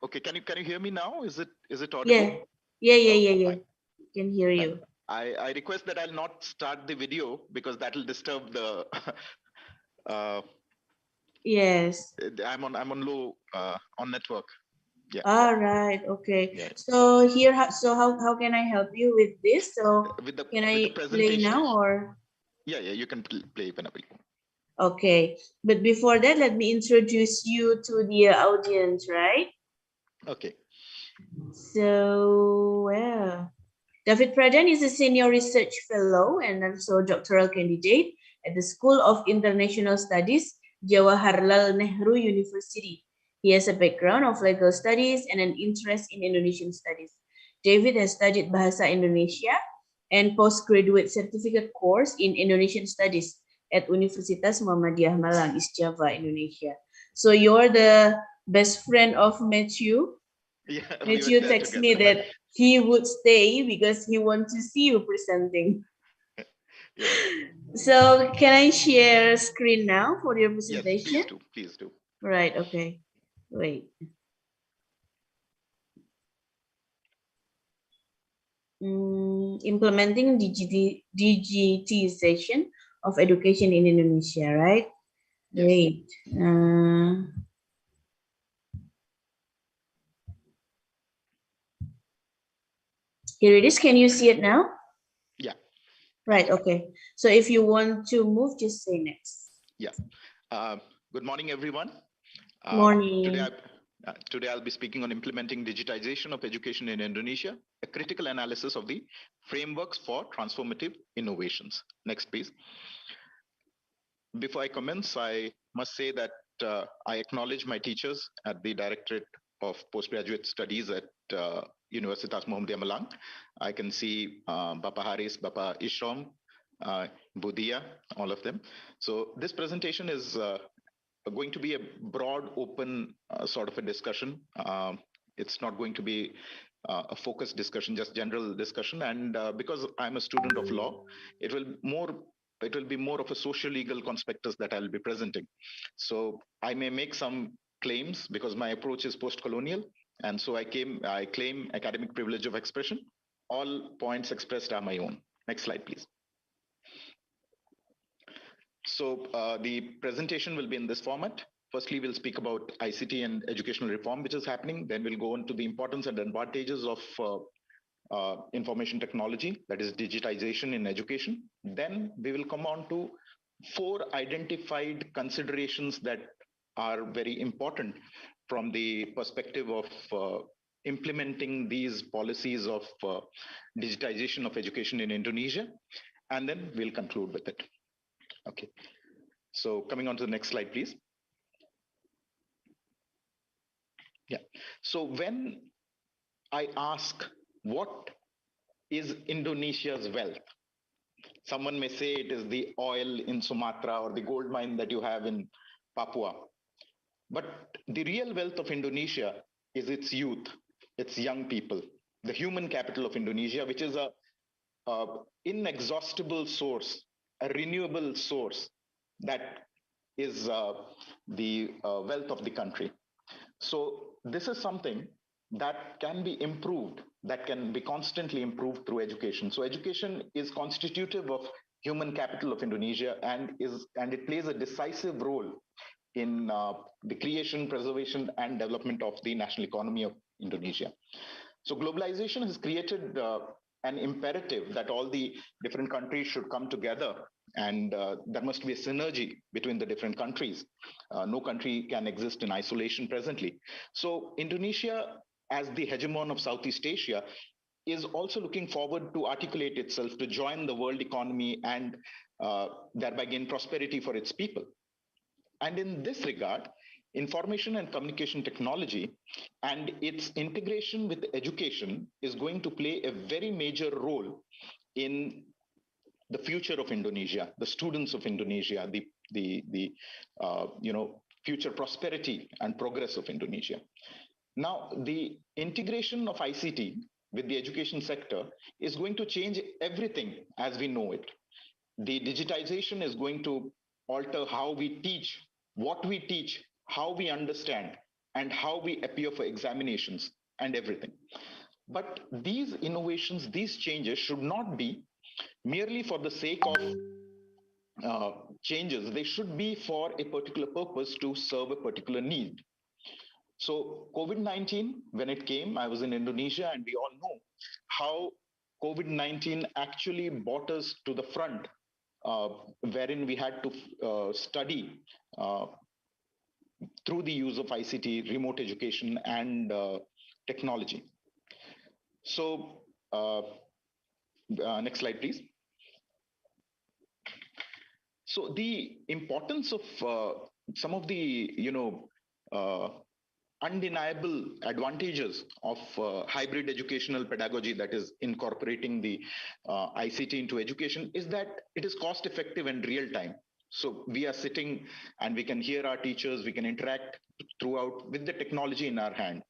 Okay, can you hear me now? Is it audible? Yeah. Can hear you. I request that I'll not start the video because that will disturb the. Yes. I'm on low on network. Yeah. All right. Okay. Yeah. So here, how can I help you with this? So can I play now or? Yeah. You can play whenever you want. Okay, but before that, let me introduce you to the audience, right? Okay. So, David Pradaan is a senior research fellow and also doctoral candidate at the School of International Studies, Jawaharlal Nehru University. He has a background of legal studies and an interest in Indonesian studies. David has studied Bahasa Indonesia and postgraduate certificate course in Indonesian studies at Universitas Muhammadiyah Malang, East Java, Indonesia. So you're the best friend of Matthew. Yeah, Matthew texted me that he would stay because he wants to see you presenting. Yeah. So can I share screen now for your presentation? Yes, please do. Right, okay. Wait. Implementing digitization of education in Indonesia, right? Yes. Wait. Here it is. Can you see it now? Yeah. Right. Okay. So if you want to move, just say next. Yeah. Good morning, everyone. Morning. Today I'll be speaking on implementing digitization of education in Indonesia, a critical analysis of the frameworks for transformative innovations. Next, please. Before I commence, I must say that I acknowledge my teachers at the Directorate of Postgraduate Studies at Universitas Muhammadiyah Malang. I can see Bapa Haris, Bapa Ishom, Budia, all of them. So this presentation is going to be a broad, open sort of a discussion. It's not going to be a focused discussion, just general discussion. And because I'm a student of law, it will be more of a socio-legal conspectus that I'll be presenting. So I may make some claims because my approach is post-colonial. And so I claim academic privilege of expression. All points expressed are my own. Next slide, please. So the presentation will be in this format. Firstly, we'll speak about ICT and educational reform, which is happening. Then we'll go on to the importance and advantages of information technology, that is digitization in education. Then we will come on to 4 identified considerations that are very important from the perspective of implementing these policies of digitization of education in Indonesia. And then we'll conclude with it. Okay. So coming on to the next slide, please. Yeah. So when I ask what is Indonesia's wealth, someone may say it is the oil in Sumatra or the gold mine that you have in Papua. But the real wealth of Indonesia is its youth, its young people, the human capital of Indonesia, which is a inexhaustible source, a renewable source that is the wealth of the country. So this is something that can be improved, that can be constantly improved through education. So education is constitutive of human capital of Indonesia and it plays a decisive role in the creation, preservation, and development of the national economy of Indonesia. So globalization has created an imperative that all the different countries should come together and there must be a synergy between the different countries. No country can exist in isolation presently. So Indonesia, as the hegemon of Southeast Asia, is also looking forward to articulate itself to join the world economy and thereby gain prosperity for its people. And in this regard, information and communication technology and its integration with education is going to play a very major role in the future of Indonesia, the students of Indonesia, the future prosperity and progress of Indonesia. Now, the integration of ICT with the education sector is going to change everything as we know it. The digitization is going to alter how we teach, what we teach, how we understand, and how we appear for examinations and everything. But these innovations, these changes should not be merely for the sake of changes. They should be for a particular purpose to serve a particular need. So COVID-19, when it came, I was in Indonesia, and we all know how COVID-19 actually brought us to the front, wherein we had to study through the use of ICT, remote education, and technology. So next slide, please. So the importance of some of the, undeniable advantages of hybrid educational pedagogy, that is incorporating the ICT into education, is that it is cost effective and real time. So we are sitting and we can hear our teachers, we can interact throughout with the technology in our hand.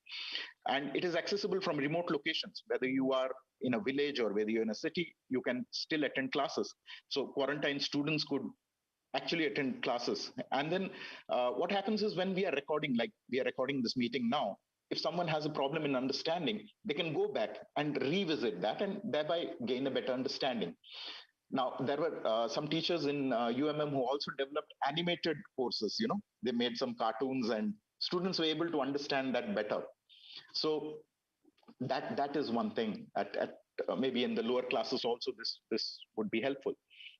And it is accessible from remote locations, whether you are in a village or whether you're in a city, you can still attend classes. So quarantine students could actually attend classes. And then what happens is when we are recording, like we are recording this meeting now, if someone has a problem in understanding, they can go back and revisit that and thereby gain a better understanding. Now, there were some teachers in UMM who also developed animated courses, they made some cartoons and students were able to understand that better. So that is one thing. At maybe in the lower classes also, this would be helpful.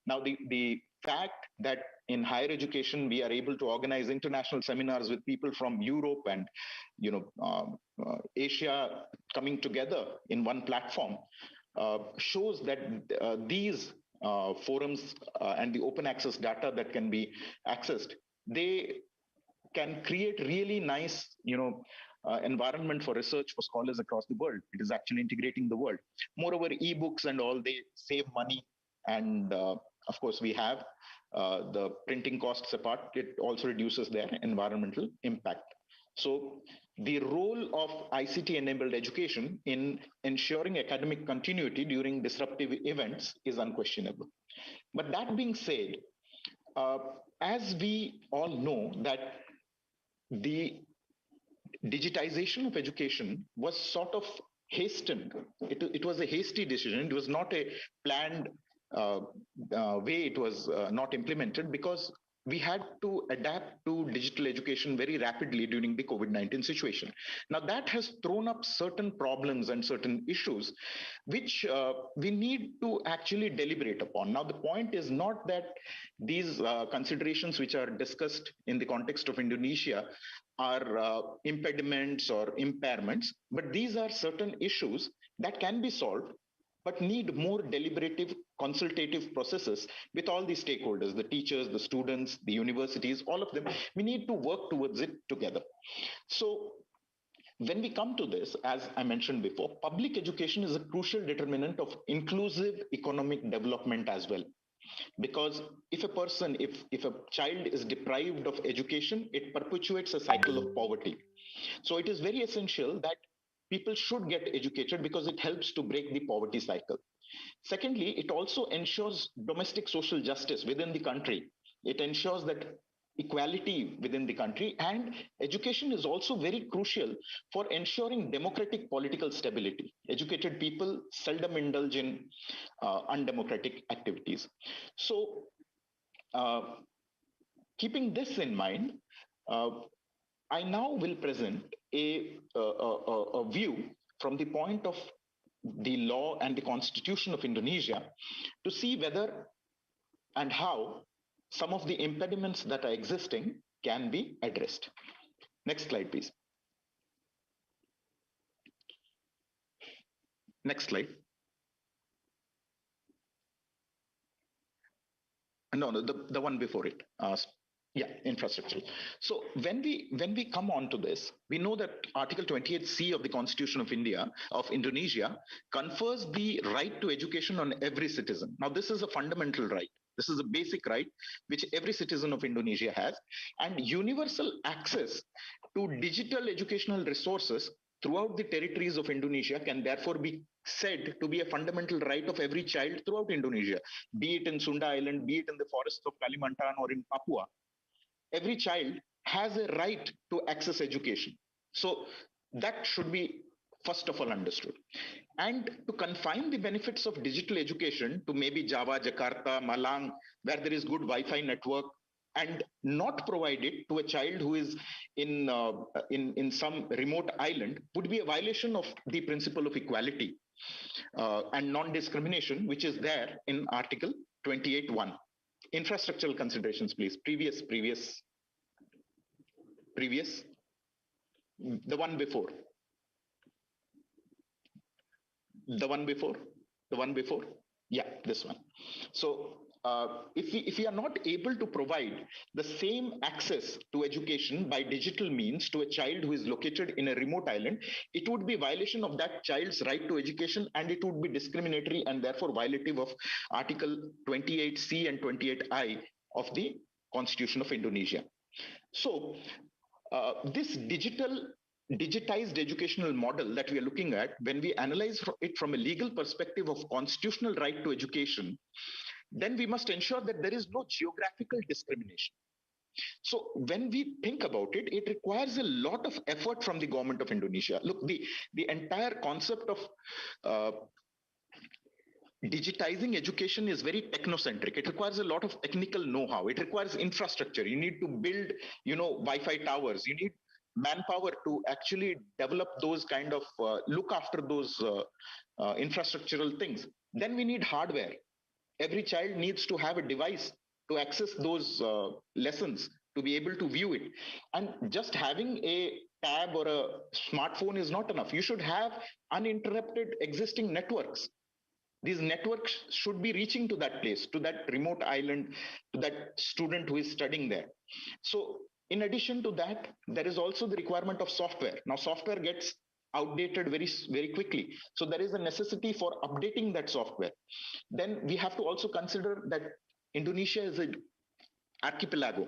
Now, the fact that in higher education, we are able to organize international seminars with people from Europe and, Asia coming together in one platform shows that these forums and the open access data that can be accessed, they can create really nice, environment for research for scholars across the world. It is actually integrating the world. Moreover, ebooks and all, they save money. And of course, we have the printing costs apart. It also reduces their environmental impact. So the role of ICT-enabled education in ensuring academic continuity during disruptive events is unquestionable. But that being said, as we all know that the digitization of education was sort of hastened. It was a hasty decision. It was not a planned way. It was not implemented because we had to adapt to digital education very rapidly during the COVID-19 situation. Now that has thrown up certain problems and certain issues, which we need to actually deliberate upon. Now the point is not that these considerations which are discussed in the context of Indonesia are impediments or impairments, but these are certain issues that can be solved but need more deliberative, consultative processes with all the stakeholders, the teachers, the students, the universities, all of them. We need to work towards it together. So when we come to this, as I mentioned before, public education is a crucial determinant of inclusive economic development as well. Because if a child is deprived of education, it perpetuates a cycle of poverty. So it is very essential that people should get educated because it helps to break the poverty cycle. Secondly, it also ensures domestic social justice within the country. It ensures that equality within the country, and education is also very crucial for ensuring democratic political stability. Educated people seldom indulge in undemocratic activities. So keeping this in mind, I now will present a view from the point of the law and the constitution of Indonesia to see whether and how some of the impediments that are existing can be addressed. Next slide, please. Next slide. No, the one before it. Yeah, infrastructure. So when we come on to this, we know that Article 28C of the Constitution of Indonesia confers the right to education on every citizen. Now, this is a fundamental right. This is a basic right which every citizen of Indonesia has, and universal access to digital educational resources throughout the territories of Indonesia can therefore be said to be a fundamental right of every child throughout Indonesia, be it in Sunda Island, be it in the forests of Kalimantan or in Papua. Every child has a right to access education. So that should be first of all understood. And to confine the benefits of digital education to maybe Java, Jakarta, Malang, where there is good Wi-Fi network, and not provide it to a child who is in some remote island would be a violation of the principle of equality and non-discrimination, which is there in Article 28(1). Infrastructural considerations, please. Previous. The one before. The one before. Yeah, this one. So if we are not able to provide the same access to education by digital means to a child who is located in a remote island, it would be violation of that child's right to education, and it would be discriminatory and therefore violative of Article 28C and 28I of the Constitution of Indonesia. So this digitized educational model that we are looking at, when we analyze it from a legal perspective of constitutional right to education, then we must ensure that there is no geographical discrimination. So when we think about it, it requires a lot of effort from the government of Indonesia. Look, the entire concept of digitizing education is very technocentric. It requires a lot of technical know-how. It requires infrastructure. You need to build, Wi-Fi towers. You need manpower to actually develop those kind of, look after those infrastructural things. Then we need hardware. Every child needs to have a device to access those lessons, to be able to view it. And just having a tab or a smartphone is not enough. You should have uninterrupted existing networks. These networks should be reaching to that place, to that remote island, to that student who is studying there. So in addition to that, there is also the requirement of software. Now, software gets outdated very, very quickly. So there is a necessity for updating that software. Then we have to also consider that Indonesia is an archipelago,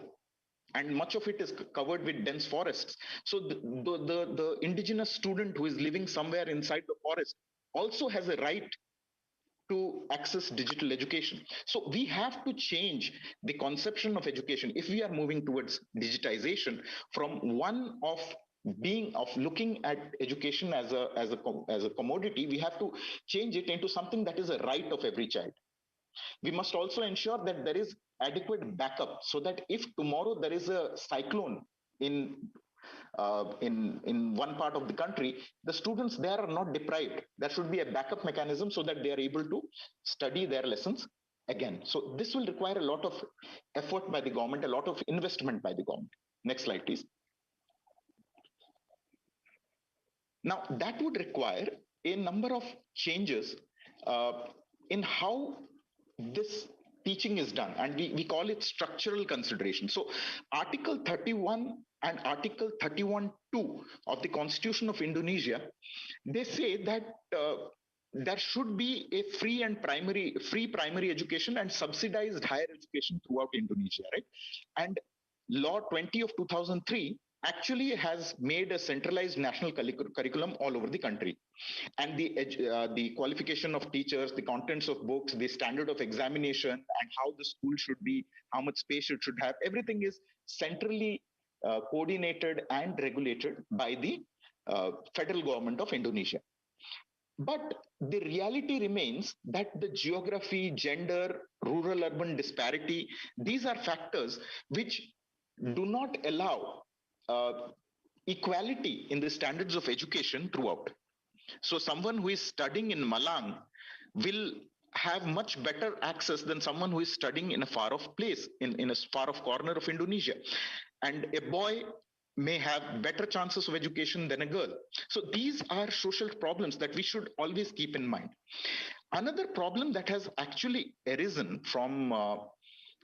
and much of it is covered with dense forests. So the indigenous student who is living somewhere inside the forest also has a right to access digital education. So we have to change the conception of education if we are moving towards digitization from one of looking at education as a commodity. We have to change it into something that is a right of every child. We must also ensure that there is adequate backup, so that if tomorrow there is a cyclone in one part of the country, the students there are not deprived. There should be a backup mechanism so that they are able to study their lessons again. So this will require a lot of effort by the government, a lot of investment by the government. Next slide, please. Now, that would require a number of changes in how this teaching is done, and we call it structural consideration. So Article 31 and Article 31(2) of the Constitution of Indonesia, they say that there should be a free primary education and subsidized higher education throughout Indonesia, right? And Law 20 of 2003 actually has made a centralized national curriculum all over the country. And the qualification of teachers, the contents of books, the standard of examination, and how the school should be, how much space it should have, everything is centrally coordinated and regulated by the federal government of Indonesia. But the reality remains that the geography, gender, rural-urban disparity, these are factors which do not allow equality in the standards of education throughout. So someone who is studying in Malang will have much better access than someone who is studying in a far off place, in a far off corner of Indonesia. And a boy may have better chances of education than a girl. So these are social problems that we should always keep in mind. Another problem that has actually arisen from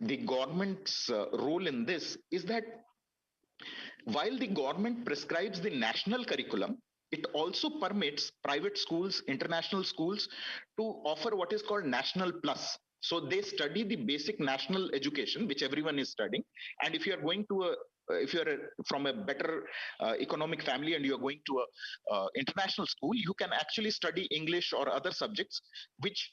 the government's role in this is that while the government prescribes the national curriculum, it also permits private schools, international schools to offer what is called National Plus. So they study the basic national education, which everyone is studying. And if you are going to if you're from a better economic family and you're going to a international school, you can actually study English or other subjects, which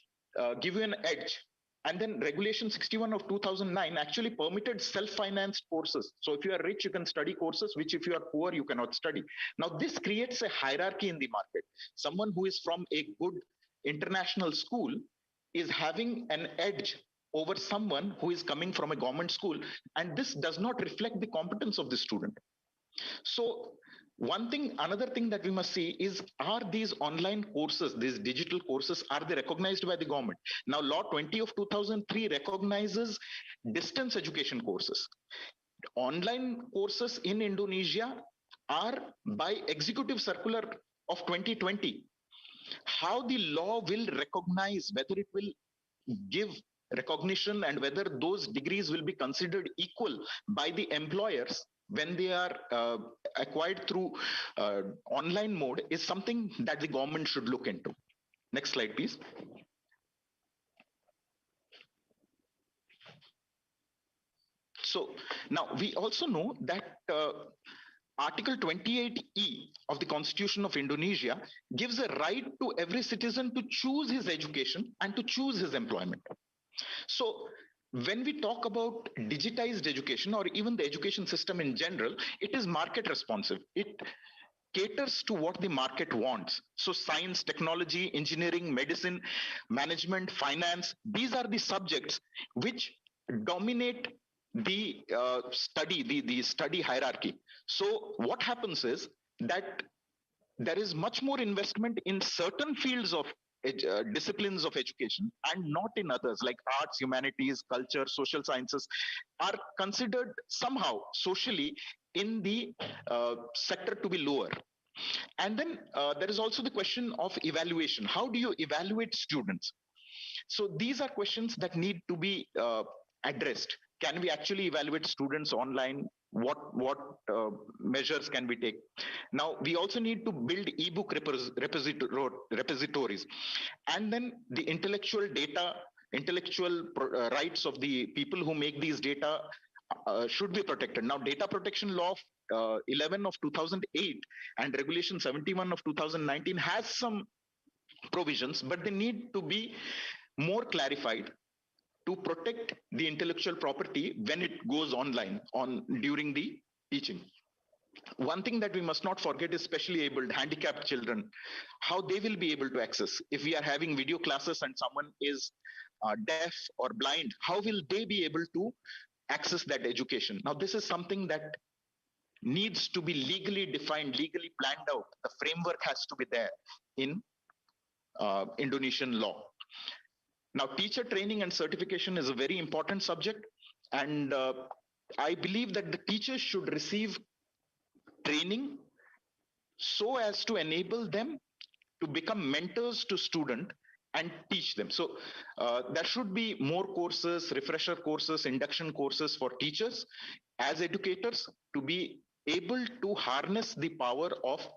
give you an edge. And then Regulation 61 of 2009 actually permitted self-financed courses. So if you are rich, you can study courses, which if you are poor, you cannot study. Now, this creates a hierarchy in the market. Someone who is from a good international school is having an edge over someone who is coming from a government school. And this does not reflect the competence of the student. So another thing that we must see is, are these online courses, these digital courses, are they recognized by the government? Now, Law 20 of 2003 recognizes distance education courses. Online courses in Indonesia are by Executive Circular of 2020. How the law will recognize, whether it will give recognition and whether those degrees will be considered equal by the employers when they are acquired through online mode, is something that the government should look into. Next slide, please. So now we also know that Article 28E of the Constitution of Indonesia gives a right to every citizen to choose his education and to choose his employment. So when we talk about digitized education or even the education system in general, it is market responsive. It caters to what the market wants. So science, technology, engineering, medicine, management, finance, these are the subjects which dominate the study hierarchy. So what happens is that there is much more investment in certain fields of disciplines of education and not in others, like arts, humanities, culture, social sciences are considered somehow socially in the sector to be lower. And then there is also the question of evaluation. How do you evaluate students? So these are questions that need to be addressed. Can we actually evaluate students online? What measures can we take? Now, we also need to build ebook repositories, and then the intellectual rights of the people who make these data should be protected. Now, Data Protection Law 11 of 2008 and Regulation 71 of 2019 has some provisions, but they need to be more clarified to protect the intellectual property when it goes online during the teaching. One thing that we must not forget is specially abled, handicapped children, how they will be able to access. If we are having video classes and someone is deaf or blind, how will they be able to access that education? Now, this is something that needs to be legally defined, legally planned out. The framework has to be there in Indonesian law. Now, teacher training and certification is a very important subject. And I believe that the teachers should receive training so as to enable them to become mentors to students and teach them. So there should be more courses, refresher courses, induction courses for teachers as educators to be able to harness the power of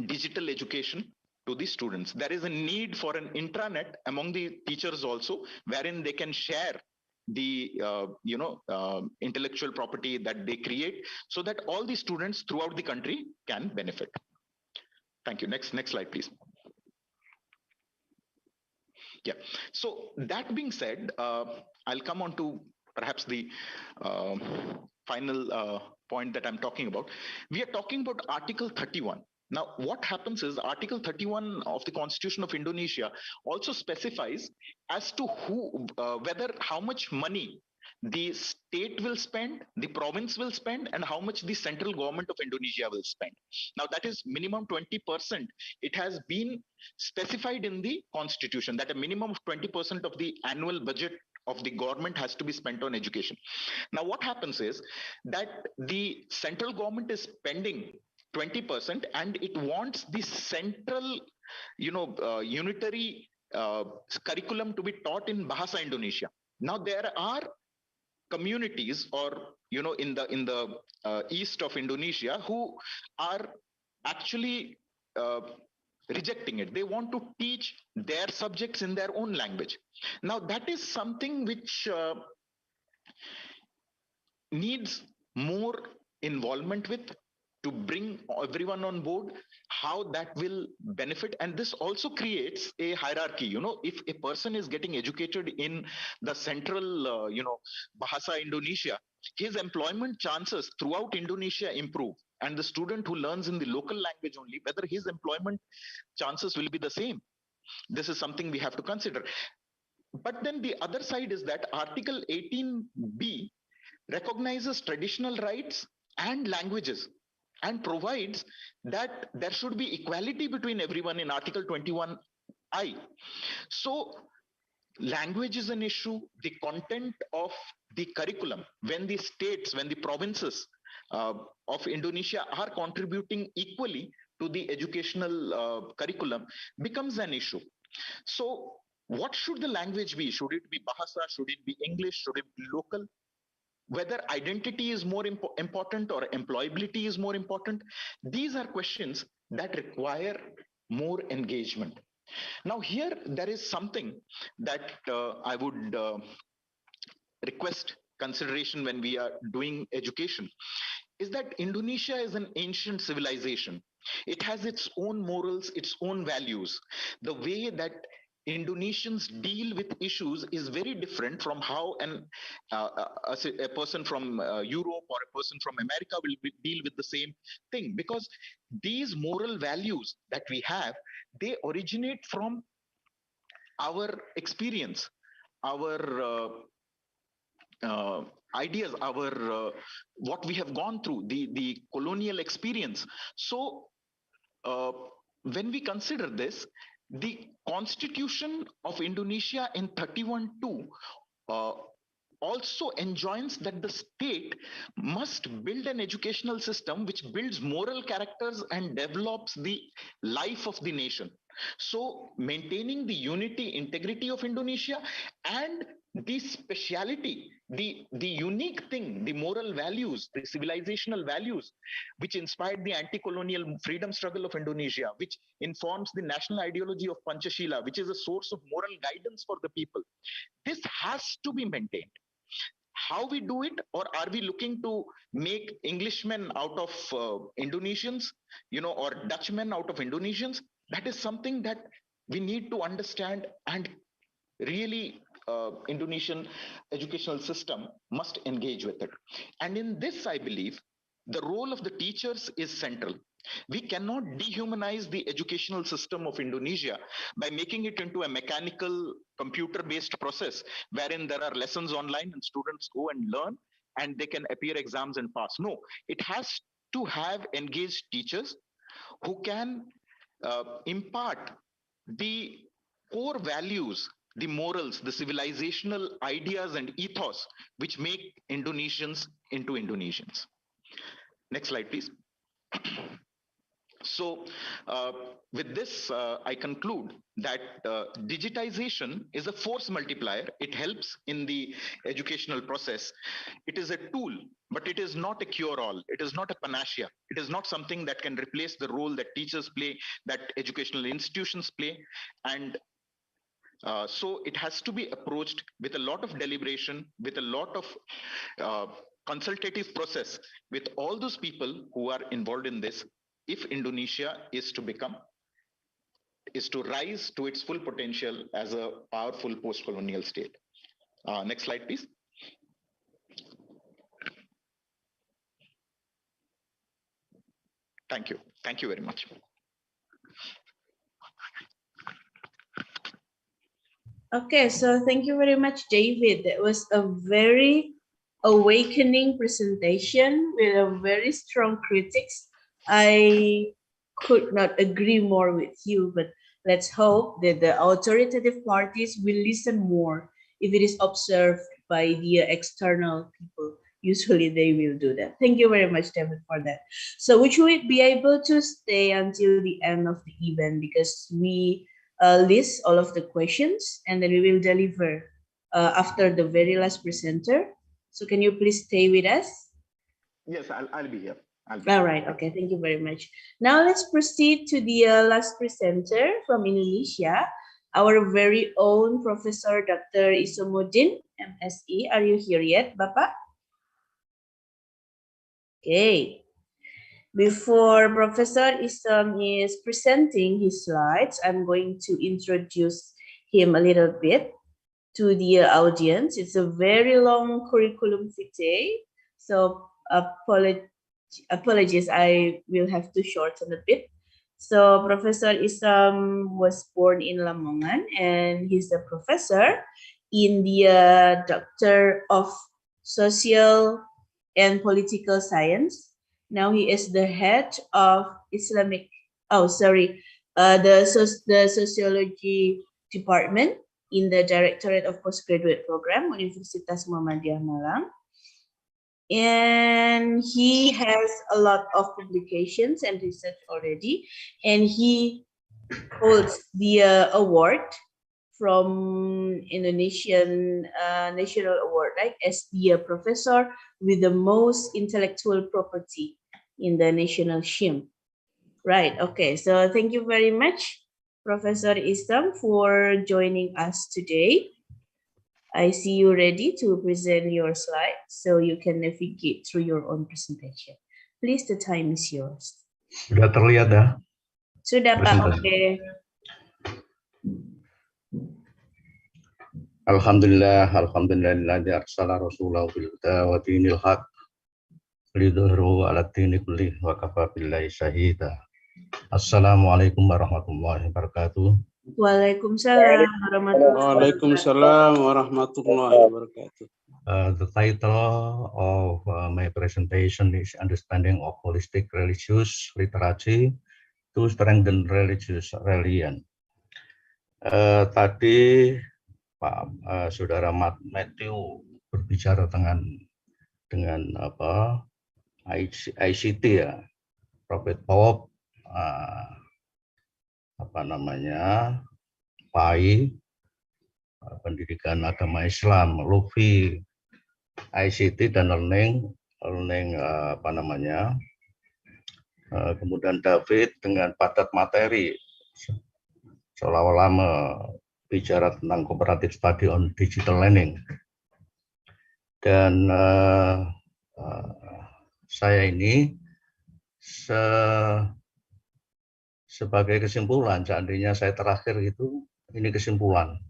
digital education to the students. There is a need for an intranet among the teachers also, wherein they can share the intellectual property that they create, so that all the students throughout the country can benefit. Thank you. Next slide, please. Yeah. So that being said, I'll come on to perhaps the final point that I'm talking about. We are talking about Article 31. Now, what happens is Article 31 of the Constitution of Indonesia also specifies as to how much money the state will spend, the province will spend, and how much the central government of Indonesia will spend. Now, that is minimum 20%. It has been specified in the constitution that a minimum of 20% of the annual budget of the government has to be spent on education. Now, what happens is that the central government is spending 20% and it wants the central, unitary curriculum to be taught in Bahasa Indonesia. Now, there are communities or in the east of Indonesia who are actually rejecting it. They want to teach their subjects in their own language. Now, that is something which needs more involvement with, to bring everyone on board, how that will benefit. And this also creates a hierarchy. If a person is getting educated in the central, Bahasa Indonesia, his employment chances throughout Indonesia improve. And the student who learns in the local language only, whether his employment chances will be the same. This is something we have to consider. But then the other side is that Article 18B recognizes traditional rights and languages and provides that there should be equality between everyone in Article 21I. So language is an issue, the content of the curriculum, when the states, when the provinces of Indonesia are contributing equally to the educational curriculum, becomes an issue. So what should the language be? Should it be Bahasa? Should it be English? Should it be local? Whether identity is more important or employability is more important, these are questions that require more engagement. Now, here there is something that I would request consideration when we are doing education, is that Indonesia is an ancient civilization. It has its own morals, its own values. The way that Indonesians deal with issues is very different from how a person from Europe or a person from America will deal with the same thing, because these moral values that we have, they originate from our experience, our ideas, our what we have gone through, the colonial experience. So when we consider this, the Constitution of Indonesia in 31(2) also enjoins that the state must build an educational system which builds moral characters and develops the life of the nation. So maintaining the unity, integrity of Indonesia and the speciality, the unique thing, the moral values, the civilizational values, which inspired the anti-colonial freedom struggle of Indonesia, which informs the national ideology of Panchashila, which is a source of moral guidance for the people. This has to be maintained. How we do it, or are we looking to make Englishmen out of Indonesians, or Dutchmen out of Indonesians? That is something that we need to understand, and really Indonesian educational system must engage with it. And in this, I believe the role of the teachers is central. We cannot dehumanize the educational system of Indonesia by making it into a mechanical computer-based process wherein there are lessons online and students go and learn and they can appear exams and pass. No, it has to have engaged teachers who can impart the core values, the morals, the civilizational ideas and ethos which make Indonesians into Indonesians. Next slide, please. So with this, I conclude that digitization is a force multiplier. It helps in the educational process. It is a tool, but it is not a cure-all. It is not a panacea. It is not something that can replace the role that teachers play, that educational institutions play. And so it has to be approached with a lot of deliberation, with a lot of consultative process with all those people who are involved in this, if Indonesia is to rise to its full potential as a powerful post-colonial state. Next slide, please. Thank you. Thank you very much. Okay, so thank you very much, David. That was a very awakening presentation with a very strong critics. I could not agree more with you, but let's hope that the authoritative parties will listen more if it is observed by the external people. Usually they will do that. Thank you very much, David, for that. So would you be able to stay until the end of the event, because we list all of the questions and then we will deliver after the very last presenter. So can you please stay with us? Yes, I'll be here. All right. Okay. Thank you very much. Now let's proceed to the last presenter from Indonesia, our very own Professor Dr. Ishomuddin, M.Si. Are you here yet, Bapak? Okay. Before Professor Isham is presenting his slides, I'm going to introduce him a little bit to the audience. It's a very long curriculum vitae, so apologies, I will have to shorten a bit. So Professor Isham was born in Lamongan, and he's a professor in the Doctor of Social and Political Science. Now he is the head of the sociology department in the Directorate of Postgraduate Program, Universitas Muhammadiyah Malang. And he has a lot of publications and research already, and he holds the award from Indonesian National Award, right, as the professor with the most intellectual property in the national SYM. Right, okay, so thank you very much, Professor Isham, for joining us today. I see you ready to present your slides, so you can navigate through your own presentation. Please, the time is yours. Sudah terlihat ya? Sudah, Pak, oke. Alhamdulillah, alhamdulillah arsala rasulahu bil huda wa dinil haq lidhhirahu 'ala dini kullih wa kafa billahi syahida. Assalamualaikum warahmatullahi wabarakatuh. Waalaikumsalam warahmatullahi wabarakatuh. The title of my presentation is Understanding of Holistic Religious Literacy to Strengthen Religious Religion. Tadi Pak Saudara Matthew berbicara dengan apa ICT ya, Prophet Pop, PAI, pendidikan agama Islam, Lufi, ICT dan learning kemudian David dengan padat materi seolah-olah bicara tentang cooperative study on digital learning. Dan saya ini sebagai kesimpulan, seandainya saya terakhir itu, ini kesimpulan.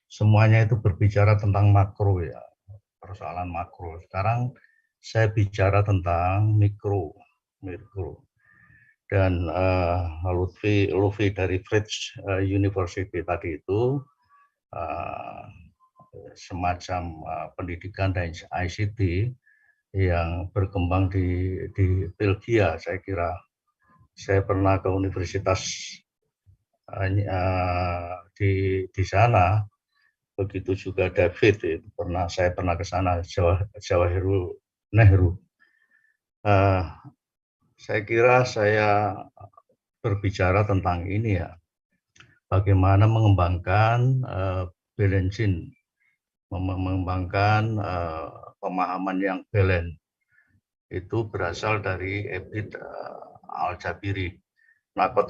Semuanya itu berbicara tentang makro ya, persoalan makro. Sekarang saya bicara tentang mikro. Dan Lufi dari Fritz University tadi itu semacam pendidikan dan ICT yang berkembang di Belgia. Saya kira saya pernah ke universitas di sana, begitu juga David itu saya pernah ke sana, Jawaharlal Nehru. Saya kira saya berbicara tentang ini ya, bagaimana mengembangkan balancing, mengembangkan pemahaman yang balance. Itu berasal dari Ebit Al-Jabiri, nakot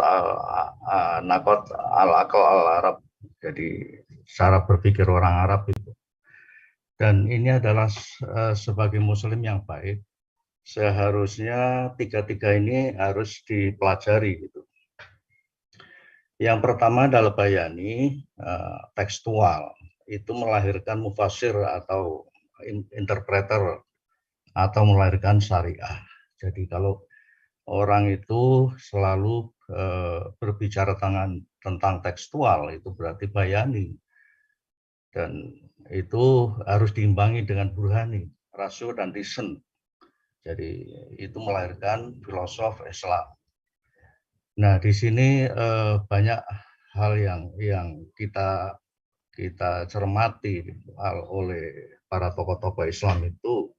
al-akal al-Arab, jadi cara berpikir orang Arab itu. Dan ini adalah sebagai Muslim yang baik, seharusnya tiga-tiga ini harus dipelajari gitu. Yang pertama adalah bayani, tekstual, itu melahirkan mufasir atau interpreter atau melahirkan syariah. Jadi kalau orang itu selalu berbicara tentang tekstual, itu berarti bayani. Dan itu harus diimbangi dengan burhani, rasio dan reason. Jadi itu melahirkan filosof Islam. Nah, di sini banyak hal yang kita cermati oleh para tokoh-tokoh Islam itu.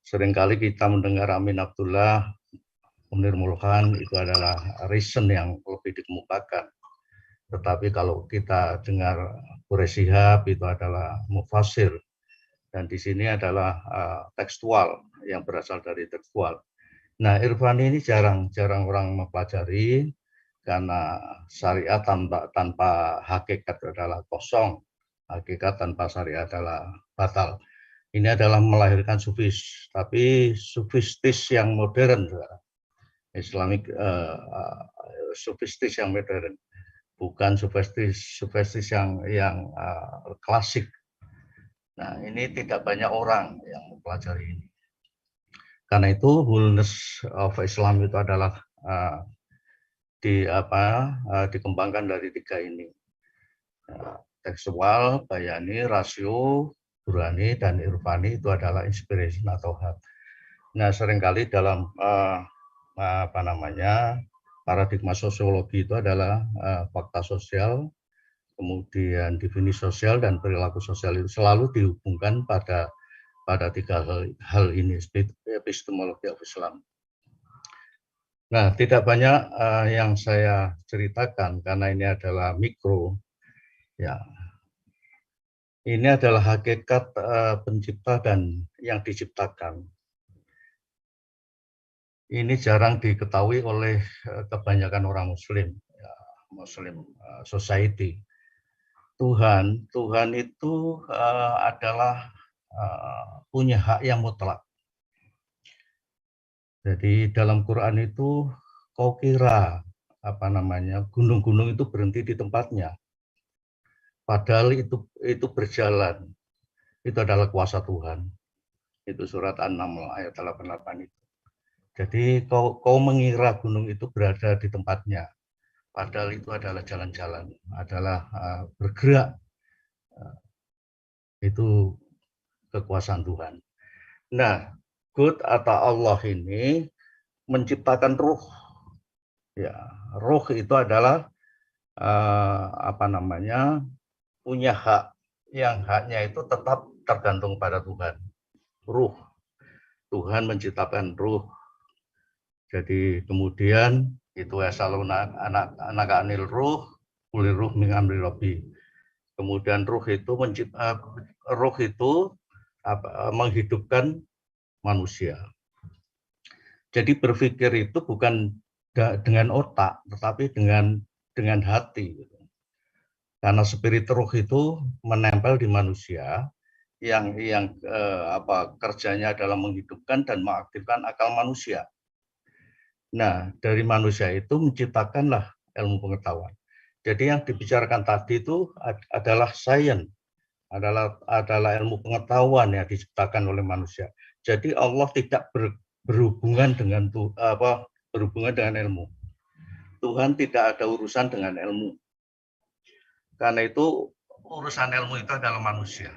Seringkali kita mendengar Amin Abdullah, Munir Mulkan itu adalah reason yang lebih dikemukakan. Tetapi kalau kita dengar Quraish Shihab itu adalah mufasir, dan di sini adalah tekstual yang berasal dari tekstual. Nah, Irfani ini jarang orang mempelajari karena syariat tanpa hakikat adalah kosong, hakikat tanpa syariat adalah batal. Ini adalah melahirkan sufis, tapi sufistis yang modern, Islamic sufistis yang modern, bukan sufistis yang klasik. Nah, ini tidak banyak orang yang mempelajari ini. Karena itu wholeness of Islam itu adalah dikembangkan dari tiga ini. Tekstual, bayani, rasio, burhani, dan irfani itu adalah inspiration atau hak. Nah, seringkali dalam paradigma sosiologi itu adalah fakta sosial, kemudian definisi sosial dan perilaku sosial itu selalu dihubungkan pada tiga hal ini, epistemologi of Islam. Nah, tidak banyak yang saya ceritakan karena ini adalah mikro. Ya, ini adalah hakikat pencipta dan yang diciptakan. Ini jarang diketahui oleh kebanyakan orang Muslim, ya, Muslim society. Tuhan itu adalah punya hak yang mutlak. Jadi dalam Quran itu kau kira gunung-gunung itu berhenti di tempatnya. Padahal itu berjalan. Itu adalah kuasa Tuhan. Itu surat An-Naml ayat 88 itu. Jadi kau mengira gunung itu berada di tempatnya. Padahal itu adalah jalan-jalan, adalah bergerak. Itu kekuasaan Tuhan. Nah, God atau Allah ini menciptakan ruh. Ya, ruh itu adalah punya hak, yang haknya itu tetap tergantung pada Tuhan. Ruh, Tuhan menciptakan ruh. Jadi kemudian itu asaluna anak anil ruh, kulir ruh min amri rabbi. Kemudian ruh itu menghidupkan manusia. Jadi berpikir itu bukan dengan otak, tetapi dengan hati. Karena spirit ruh itu menempel di manusia yang kerjanya adalah menghidupkan dan mengaktifkan akal manusia. Nah, dari manusia itu menciptakanlah ilmu pengetahuan. Jadi yang dibicarakan tadi itu adalah sains, adalah ilmu pengetahuan yang diciptakan oleh manusia. Jadi Allah tidak berhubungan dengan ilmu. Tuhan tidak ada urusan dengan ilmu. Karena itu urusan ilmu itu adalah manusia.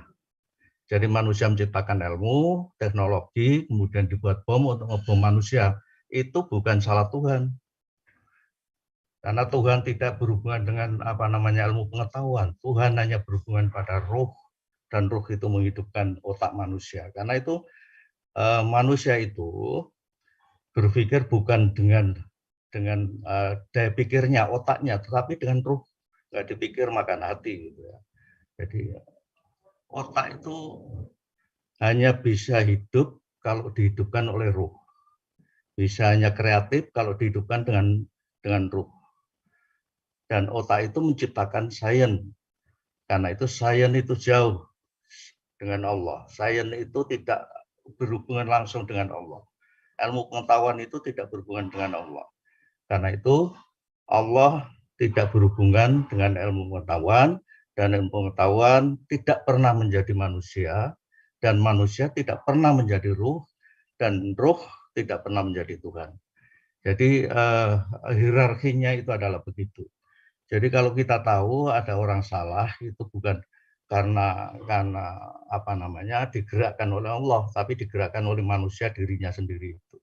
Jadi manusia menciptakan ilmu, teknologi, kemudian dibuat bom untuk ngebom manusia. Itu bukan salah Tuhan. Karena Tuhan tidak berhubungan dengan ilmu pengetahuan. Tuhan hanya berhubungan pada roh, dan roh itu menghidupkan otak manusia. Karena itu manusia itu berpikir bukan dengan daya pikirnya, otaknya, tetapi dengan roh. Nggak dipikir makan hati. Gitu ya. Jadi otak itu hanya bisa hidup kalau dihidupkan oleh roh. Bisa hanya kreatif kalau dihidupkan dengan roh. Dan otak itu menciptakan sains. Karena itu sains itu jauh dengan Allah. Sains itu tidak berhubungan langsung dengan Allah. Ilmu pengetahuan itu tidak berhubungan dengan Allah. Karena itu Allah tidak berhubungan dengan ilmu pengetahuan, dan ilmu pengetahuan tidak pernah menjadi manusia, dan manusia tidak pernah menjadi ruh, dan ruh tidak pernah menjadi Tuhan. Jadi hierarkinya itu adalah begitu. Jadi kalau kita tahu ada orang salah, itu bukan karena apa namanya digerakkan oleh Allah, tapi digerakkan oleh manusia dirinya sendiri itu.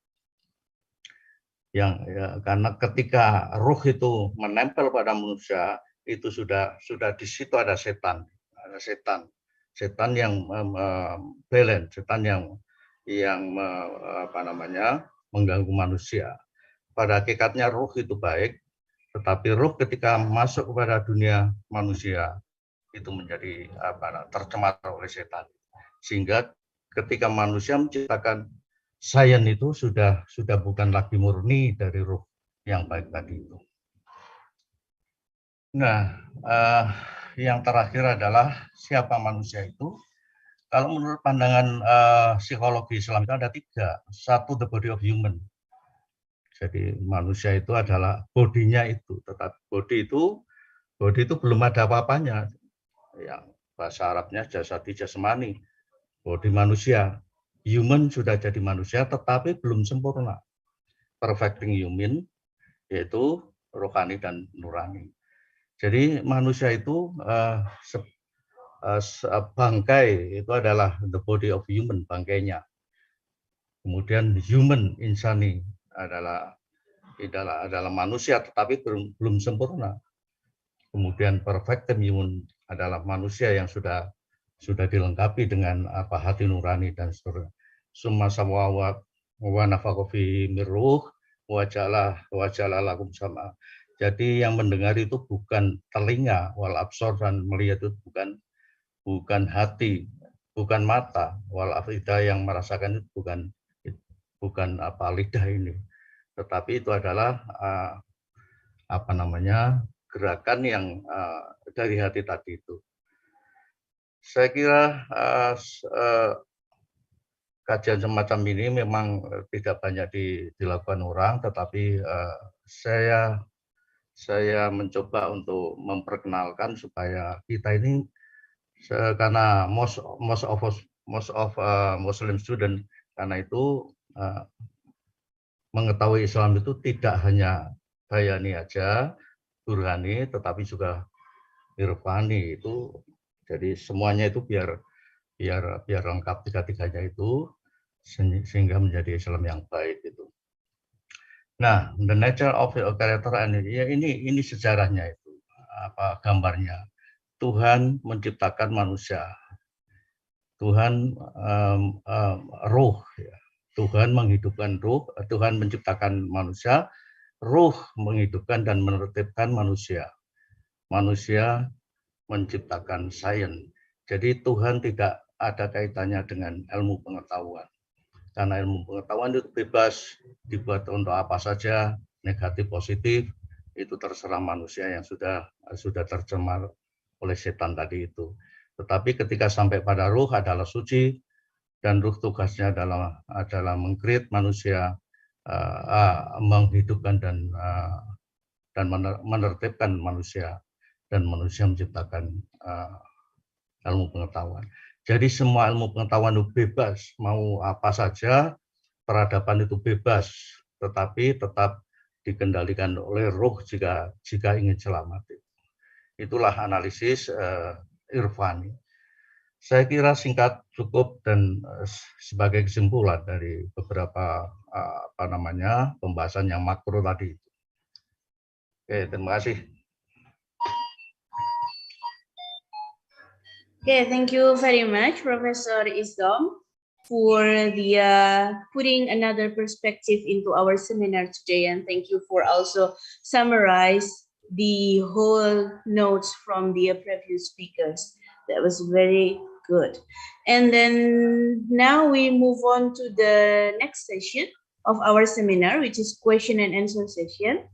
Karena ketika ruh itu menempel pada manusia, itu sudah di situ ada setan yang balance, setan yang apa namanya mengganggu manusia. Pada hakikatnya ruh itu baik, tetapi ruh ketika masuk kepada dunia manusia itu menjadi tercemar oleh setan, sehingga ketika manusia menciptakan sains itu sudah bukan lagi murni dari ruh yang baik tadi itu. Nah, yang terakhir adalah siapa manusia itu. Kalau menurut pandangan psikologi Islam itu ada 3. Satu, the body of human. Jadi manusia itu adalah bodinya itu, tetapi body itu belum ada apa-apanya. Yang bahasa Arabnya jasadi jasmani, body manusia. Human sudah jadi manusia tetapi belum sempurna. Perfecting human yaitu rohani dan nurani. Jadi manusia itu bangkai itu adalah the body of human, bangkainya. Kemudian human insani adalah manusia tetapi belum sempurna. Kemudian perfected human adalah manusia yang sudah dilengkapi dengan hati nurani dan seterusnya. Summa sawa wa nafakha fi mirruh wajalah lakum sama. Jadi yang mendengar itu bukan telinga, wal absor, dan melihat itu bukan hati, bukan mata, wal afida yang merasakan itu bukan lidah ini, tetapi itu adalah gerakan yang dari hati tadi itu. Saya kira kajian semacam ini memang tidak banyak dilakukan orang, tetapi saya mencoba untuk memperkenalkan supaya kita ini, karena most of Muslim student, karena itu mengetahui Islam itu tidak hanya bayani aja, burhani, tetapi juga irfani itu. Jadi semuanya itu biar lengkap tiga-tiganya itu, sehingga menjadi Islam yang baik itu. Nah, the nature of the character, ini sejarahnya itu, gambarnya. Tuhan menciptakan manusia, Tuhan ruh, ya. Tuhan menghidupkan ruh, Tuhan menciptakan manusia, ruh menghidupkan dan menertibkan manusia. Manusia menciptakan sains. Jadi Tuhan tidak ada kaitannya dengan ilmu pengetahuan. Karena ilmu pengetahuan itu bebas, dibuat untuk apa saja, negatif, positif, itu terserah manusia yang sudah tercemar oleh setan tadi itu. Tetapi ketika sampai pada ruh adalah suci, dan ruh tugasnya adalah meng-create manusia, menghidupkan dan menertibkan manusia, dan manusia menciptakan ilmu pengetahuan. Jadi semua ilmu pengetahuan itu bebas, mau apa saja, peradaban itu bebas, tetapi tetap dikendalikan oleh ruh jika ingin selamat. Itulah analisis irfani. Saya kira singkat cukup, dan sebagai kesimpulan dari beberapa pembahasan yang makro tadi. Oke, terima kasih. Okay, thank you very much, Professor Isdom, for the putting another perspective into our seminar today, and thank you for also summarize the whole notes from the previous speakers. That was very good. And then now we move on to the next session of our seminar, which is question and answer session.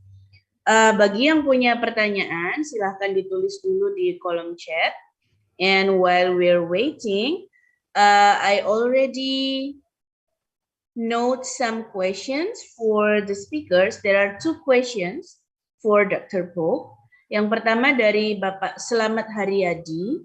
Bagi yang punya pertanyaan, silahkan ditulis dulu di kolom chat. And while we're waiting, I already note some questions for the speakers. There are 2 questions for Dr. Pope. Yang pertama dari Bapak Selamat Haryadi.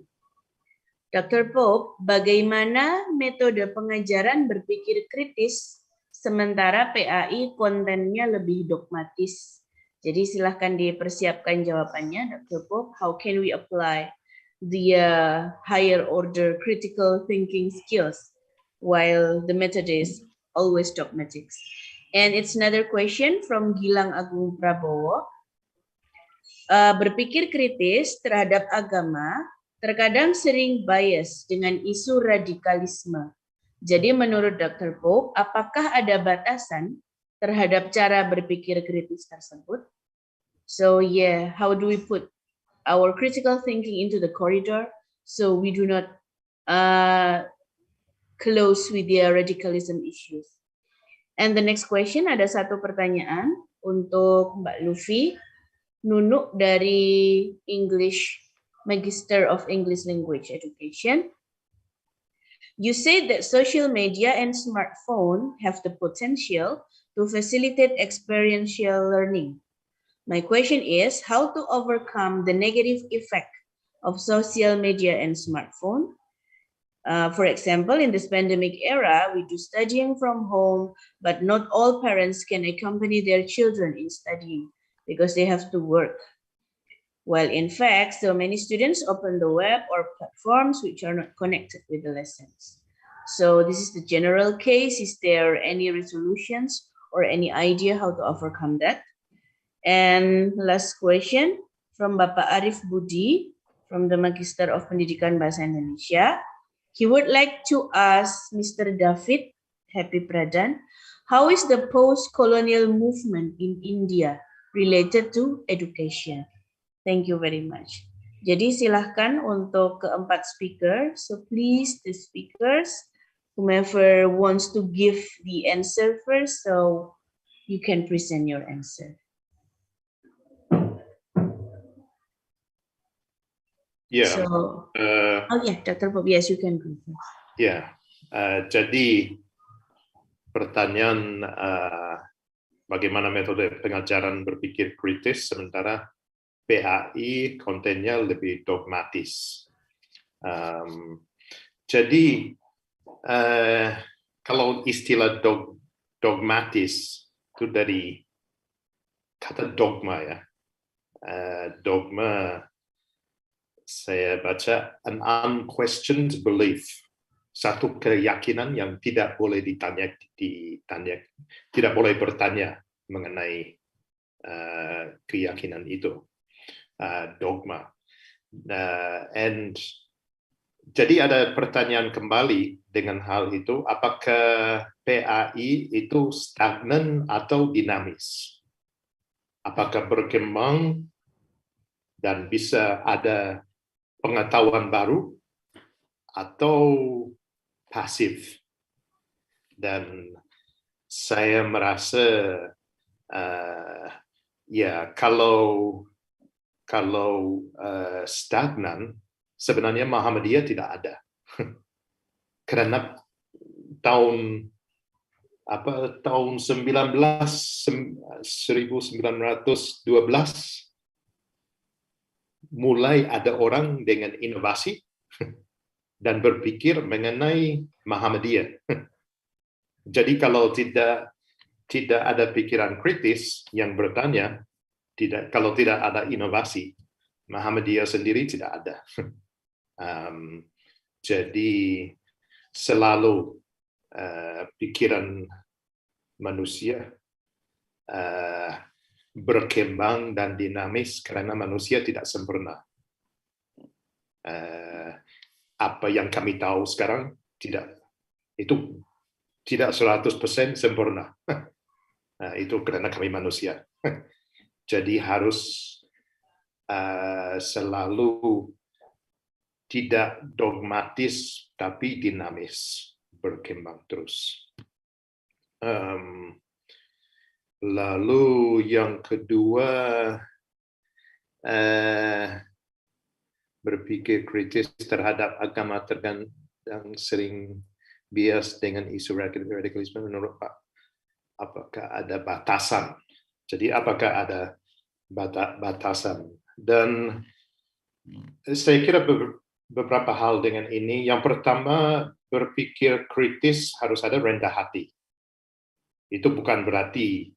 Dr. Pope, bagaimana metode pengajaran berpikir kritis sementara PAI kontennya lebih dogmatis? Jadi silahkan dipersiapkan jawabannya, Dr. Pope. How can we apply the higher order critical thinking skills, while the method is always dogmatics. And it's another question from Gilang Agung Prabowo. Berpikir kritis terhadap agama terkadang sering bias dengan isu radikalisme. Jadi menurut Dr. Pope, apakah ada batasan terhadap cara berpikir kritis tersebut? So yeah, how do we put our critical thinking into the corridor so we do not close with the radicalism issues? And the next question, ada satu pertanyaan untuk Mbak Lufi, Nunuk dari English, Magister of English Language Education. You said that social media and smartphone have the potential to facilitate experiential learning. My question is how to overcome the negative effect of social media and smartphone. For example, in this pandemic era, we do studying from home, but not all parents can accompany their children in studying because they have to work. While in fact, so many students open the web or platforms which are not connected with the lessons. So this is the general case. Is there any resolutions or any idea how to overcome that? And last question from Bapak Arif Budi from the Magister of Pendidikan Bahasa Indonesia. He would like to ask Mr. David, Happy Pradaan, how is the post-colonial movement in India related to education? Thank you very much. Jadi silahkan untuk keempat speaker. So please the speakers, whomever wants to give the answer first, so you can present your answer. Yeah. So, oh yeah, Dr. Bob, yes, you can go first. Yeah. Jadi pertanyaan bagaimana metode pengajaran berpikir kritis sementara PAI kontennya lebih dogmatis. Jadi kalau istilah dogmatis itu dari kata dogma ya. Dogma saya baca an unquestioned belief, satu keyakinan yang tidak boleh ditanya, tidak boleh bertanya mengenai keyakinan itu. Dogma. And jadi ada pertanyaan kembali dengan hal itu, apakah PAI itu stagnan atau dinamis? Apakah berkembang dan bisa ada pengetahuan baru atau pasif? Dan saya merasa ya kalau stagnan, sebenarnya Muhammadiyah tidak ada. Karena tahun 1912 mulai ada orang dengan inovasi dan berpikir mengenai Muhammadiyah. Jadi kalau tidak ada pikiran kritis yang bertanya, kalau tidak ada inovasi, Muhammadiyah sendiri tidak ada. Jadi selalu pikiran manusia berkembang dan dinamis karena manusia tidak sempurna. Apa yang kami tahu sekarang itu tidak 100% sempurna. Itu karena kami manusia. Jadi harus selalu tidak dogmatis tapi dinamis, berkembang terus. Lalu yang kedua, berpikir kritis terhadap agama terkadang sering bias dengan isu radikalisme. Menurut Pak, apakah ada batasan? Jadi apakah ada batasan? Dan saya kira beberapa hal dengan ini. Yang pertama, berpikir kritis harus ada rendah hati. Itu bukan berarti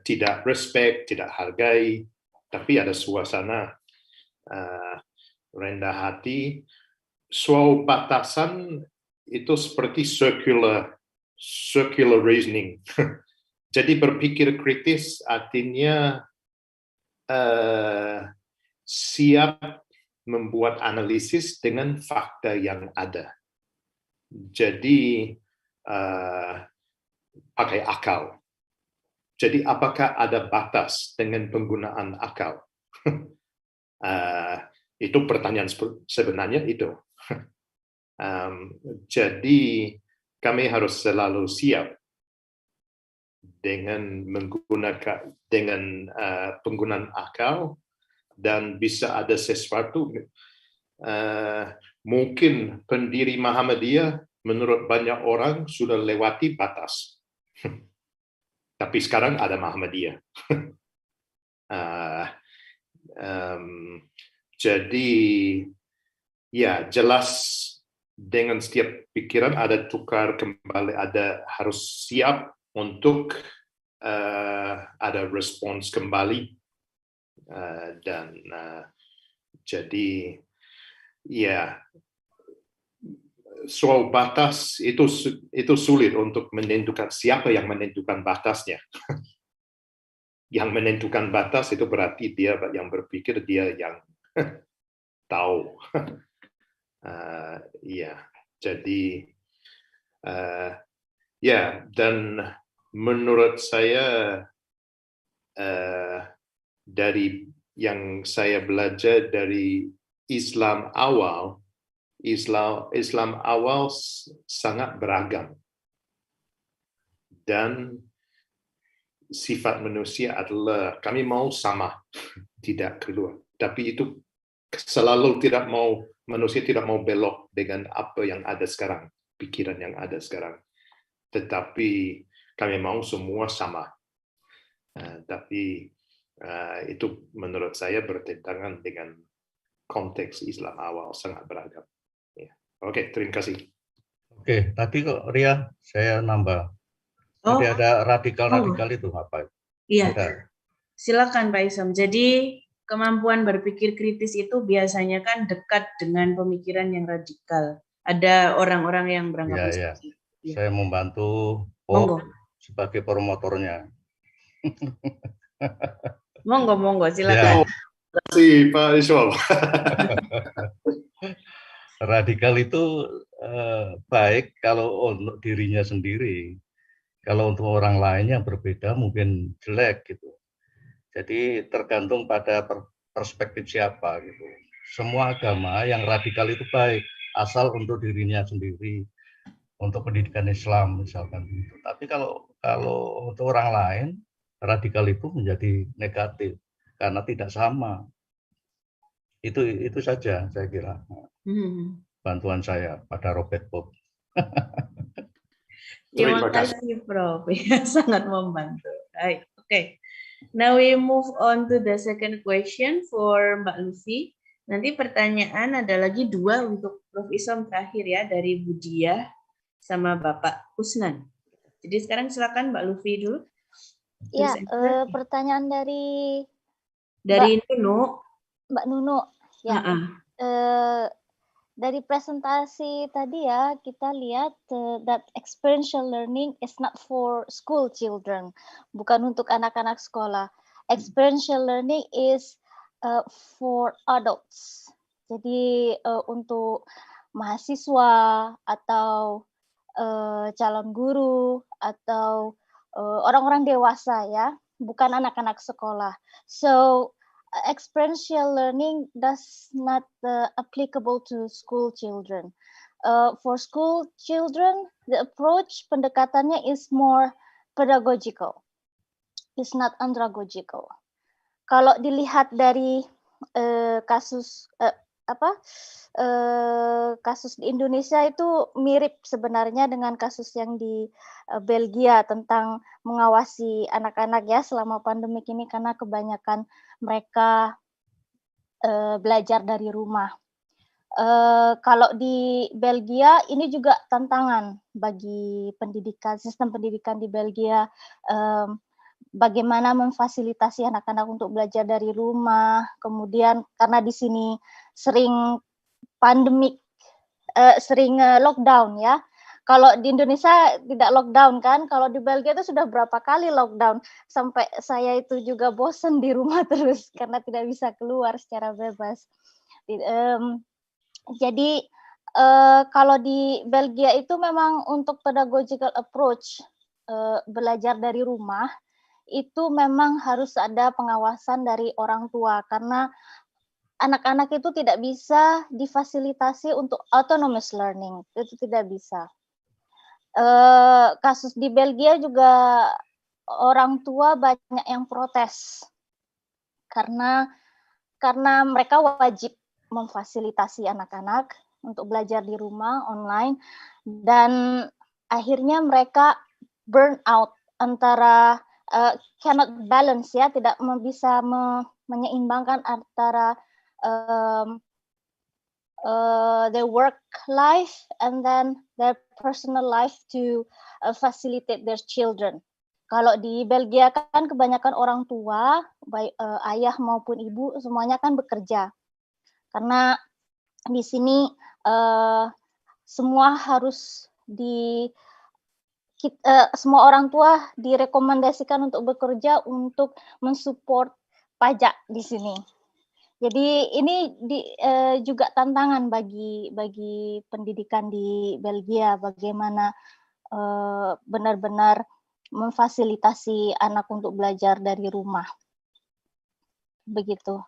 tidak respect, tidak hargai, tapi ada suasana rendah hati. Soal batasan itu seperti circular reasoning. Jadi berpikir kritis artinya siap membuat analisis dengan fakta yang ada. Jadi pakai akal. Jadi apakah ada batas dengan penggunaan akal? Itu pertanyaan sebenarnya itu. Jadi kami harus selalu siap dengan penggunaan akal, dan bisa ada sesuatu mungkin pendiri Muhammadiyah menurut banyak orang sudah lewati batas. Tapi sekarang ada Muhammadiyah. Jadi ya jelas dengan setiap pikiran ada tukar kembali, ada harus siap untuk ada respons kembali, dan jadi ya soal batas itu sulit untuk menentukan siapa yang menentukan batasnya. Yang menentukan batas itu berarti dia yang berpikir, dia yang tahu. Ya, jadi ya, dan menurut saya dari yang saya belajar dari Islam awal sangat beragam, dan sifat manusia adalah kami mau sama, tidak keluar. Tapi itu selalu manusia tidak mau belok dengan apa yang ada sekarang, pikiran yang ada sekarang. Tetapi kami mau semua sama. Tapi itu menurut saya bertentangan dengan konteks Islam awal, sangat beragam. Ya. Oke, terima kasih. Oke, tadi kok Ria, saya nambah. Tadi ada radikal itu apa? Iya, Ada. silakan Pak Isam. Jadi kemampuan berpikir kritis itu biasanya kan dekat dengan pemikiran yang radikal. Ada orang-orang yang beranggapan seperti itu. Ya. Saya membantu Monggo. sebagai promotornya. Monggo, silakan. Terima kasih Pak Ishwal. Radikal itu baik kalau untuk dirinya sendiri. Kalau untuk orang lain yang berbeda mungkin jelek gitu. Jadi tergantung pada perspektif siapa gitu. Semua agama yang radikal itu baik, asal untuk dirinya sendiri, untuk pendidikan Islam misalkan gitu. Tapi kalau untuk orang lain, radikal itu menjadi negatif karena tidak sama. Itu saja saya kira bantuan saya pada Robert Bob. Terima kasih Prof. Sangat membantu. Baik, oke. Now we move on to the second question for Mbak Lufi. Nanti pertanyaan ada lagi 2 untuk Prof. Isam terakhir ya, dari Budia sama Bapak Kusnan. Jadi sekarang silakan Mbak Lufi dulu. Ya, pertanyaan dari Nunu. Mbak Nunu. Ya. Dari presentasi tadi ya, kita lihat that experiential learning is not for school children, bukan untuk anak-anak sekolah. Experiential learning is for adults. Jadi untuk mahasiswa atau calon guru atau orang-orang dewasa ya, bukan anak-anak sekolah. So experiential learning does not applicable to school children. For school children, the approach pendekatannya is more pedagogical. It's not andragogical. Kalau dilihat dari kasus di Indonesia itu mirip sebenarnya dengan kasus yang di Belgia tentang mengawasi anak-anak ya selama pandemik ini, karena kebanyakan mereka belajar dari rumah. Kalau di Belgia ini juga tantangan bagi sistem pendidikan di Belgia, bagaimana memfasilitasi anak-anak untuk belajar dari rumah. Kemudian karena di sini sering pandemik, sering lockdown ya. Kalau di Indonesia tidak lockdown kan, kalau di Belgia itu sudah berapa kali lockdown, sampai saya itu juga bosan di rumah terus karena tidak bisa keluar secara bebas. Jadi kalau di Belgia itu memang untuk pedagogical approach, belajar dari rumah, itu memang harus ada pengawasan dari orang tua, karena anak-anak itu tidak bisa difasilitasi untuk autonomous learning, itu tidak bisa. Kasus di Belgia juga orang tua banyak yang protes karena mereka wajib memfasilitasi anak-anak untuk belajar di rumah online, dan akhirnya mereka burn out antara cannot balance ya, tidak bisa menyeimbangkan antara their work life and then their personal life to facilitate their children. Kalau di Belgia kan kebanyakan orang tua, baik ayah maupun ibu, semuanya kan bekerja. Karena di sini semua harus semua orang tua direkomendasikan untuk bekerja untuk mensupport pajak di sini. Jadi ini juga tantangan bagi pendidikan di Belgia, bagaimana benar-benar memfasilitasi anak untuk belajar dari rumah. Begitu.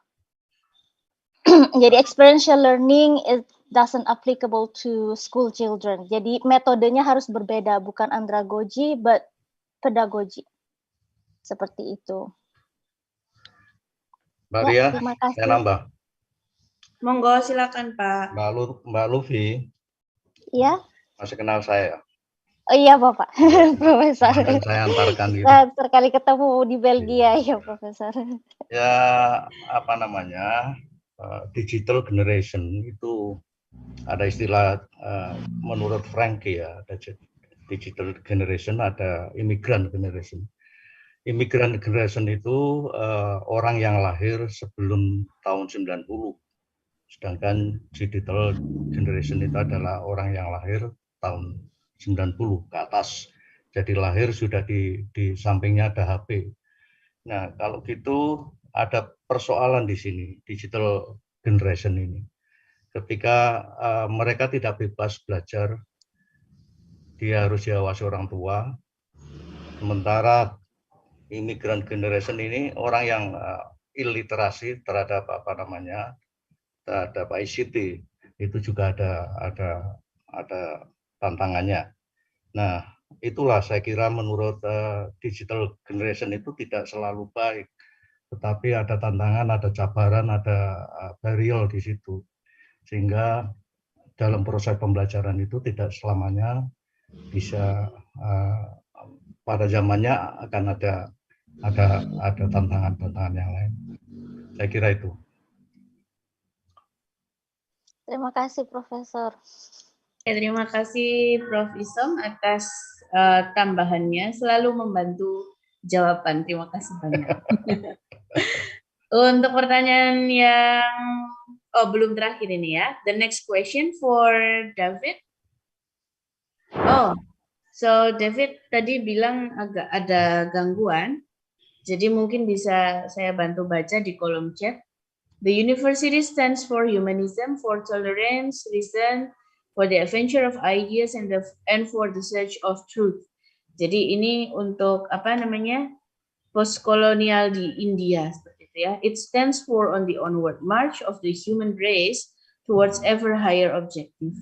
Jadi experiential learning it doesn't applicable to school children. Jadi metodenya harus berbeda, bukan andragogy but pedagogy. Seperti itu. Mbak Ria, terima kasih. saya nambah. Monggo, silakan Pak. Mbak Lufi. Iya. Masih kenal saya? Oh iya Bapak, Profesor. Dan saya antarkan gitu. Terkali ketemu di Belgia ya Profesor. Ya apa namanya, digital generation itu ada istilah menurut Frankie ya, ada digital generation, ada immigrant generation. Immigrant generation itu orang yang lahir sebelum tahun 90. Sedangkan digital generation itu adalah orang yang lahir tahun 90 ke atas. Jadi lahir sudah di sampingnya ada HP. Nah, kalau gitu ada persoalan di sini, digital generation ini. Ketika mereka tidak bebas belajar, dia harus diawasi orang tua. Sementara immigrant generation ini orang yang illiterasi terhadap terhadap ICT, itu juga ada tantangannya. Nah, itulah saya kira menurut digital generation itu tidak selalu baik, tetapi ada tantangan, ada cabaran, ada barrier di situ, sehingga dalam proses pembelajaran itu tidak selamanya bisa pada zamannya akan ada tantangan-tantangan yang lain. Saya kira itu. Terima kasih Profesor. Terima kasih Prof. Isom atas tambahannya, selalu membantu jawaban. Terima kasih banyak. Untuk pertanyaan yang belum terakhir ini ya. The next question for David. So David tadi bilang agak ada gangguan. Jadi mungkin bisa saya bantu baca di kolom chat. The university stands for humanism, for tolerance, reason, for the adventure of ideas, and for the search of truth. Jadi ini untuk post-colonial di India seperti itu ya. It stands for on the onward march of the human race towards ever higher objective.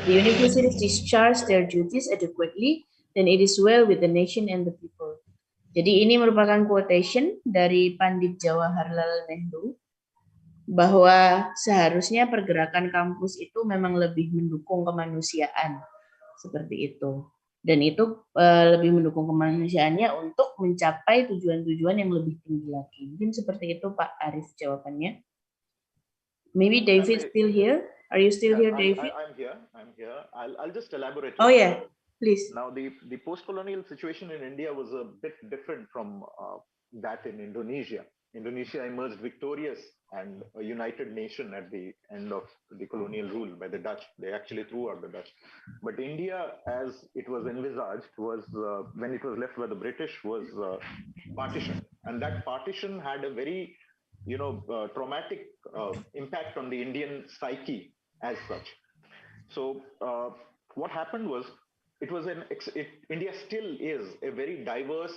The universities discharge their duties adequately, then it is well with the nation and the people. Jadi ini merupakan quotation dari Pandit Jawaharlal Nehru, bahwa seharusnya pergerakan kampus itu memang lebih mendukung kemanusiaan seperti itu, dan itu lebih mendukung kemanusiaannya untuk mencapai tujuan-tujuan yang lebih tinggi lagi. Mungkin seperti itu Pak Arif jawabannya. Maybe David still here? Are you still here, David? I'm here. I'll just elaborate. Oh yeah. Please. Now, the post-colonial situation in India was a bit different from that in Indonesia. Indonesia emerged victorious and a united nation at the end of the colonial rule by the Dutch. They actually threw out the Dutch. But India, as it was envisaged, was when it was left by the British, was partition, and that partition had a very, traumatic impact on the Indian psyche as such. So what happened was, India still is a very diverse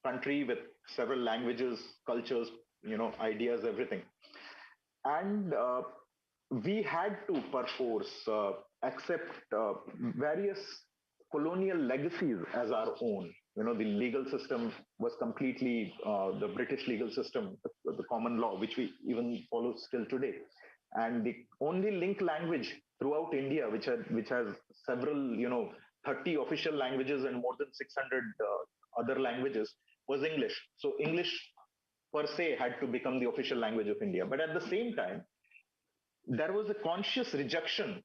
country with several languages, cultures, ideas, everything. And we had to perforce accept various colonial legacies as our own. The legal system was completely the British legal system, the common law, which we even follow still today. And the only link language throughout India, which has several, 30 official languages and more than 600 other languages, was English. So English per se had to become the official language of India. But at the same time, there was a conscious rejection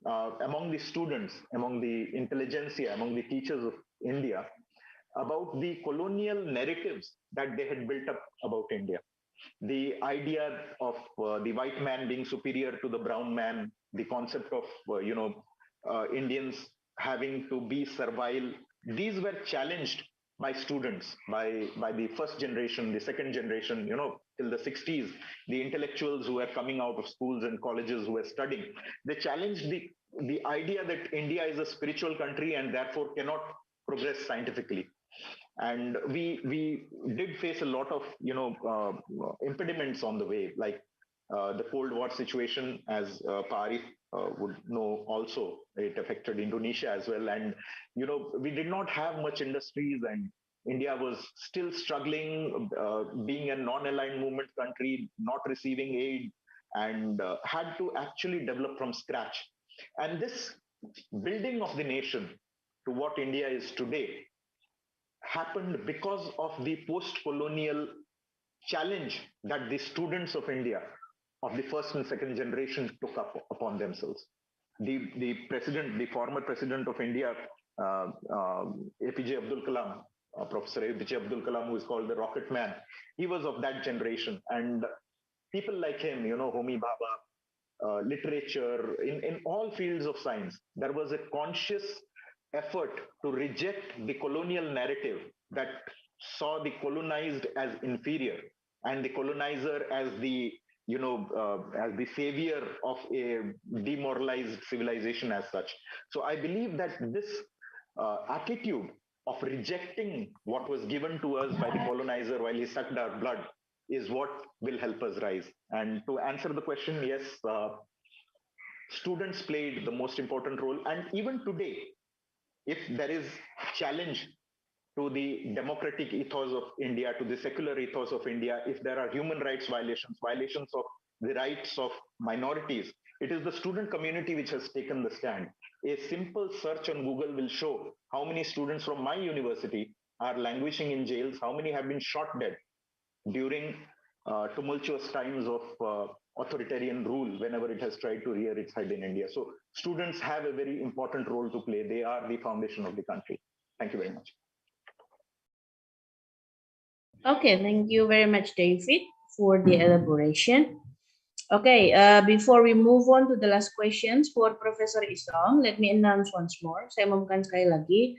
among the students, among the intelligentsia, among the teachers of India, about the colonial narratives that they had built up about India. The idea of the white man being superior to the brown man, the concept of, Indians having to be servile, these were challenged by students, by the first generation, the second generation, till the 60s, the intellectuals who were coming out of schools and colleges who were studying. They challenged the idea that India is a spiritual country and therefore cannot progress scientifically. And we did face a lot of, impediments on the way, like the Cold War situation, as Arif would know also, it affected Indonesia as well. And, we did not have much industries, and India was still struggling, being a non-aligned movement country, not receiving aid, and had to actually develop from scratch. And this building of the nation to what India is today happened because of the post-colonial challenge that the students of India, of the first and second generation, took up upon themselves. The former president of India, APJ Abdul Kalam, Professor APJ Abdul Kalam, who is called the Rocket Man, he was of that generation. And people like him, Homi Bhabha, literature, in all fields of science, there was a conscious effort to reject the colonial narrative that saw the colonized as inferior and the colonizer as the as the savior of a demoralized civilization as such. So I believe that this attitude of rejecting what was given to us by the colonizer while he sucked our blood is what will help us rise. And to answer the question, yes, students played the most important role. And even today, if there is challenge to the democratic ethos of India, to the secular ethos of India, if there are human rights violations, violations of the rights of minorities, it is the student community which has taken the stand. A simple search on Google will show how many students from my university are languishing in jails, how many have been shot dead during tumultuous times of authoritarian rule whenever it has tried to rear its head in India. So students have a very important role to play. They are the foundation of the country. Thank you very much. Okay, thank you very much, David, for the elaboration. Okay, before we move on to the last questions for Professor Isong, let me announce once more. Saya umumkan sekali lagi,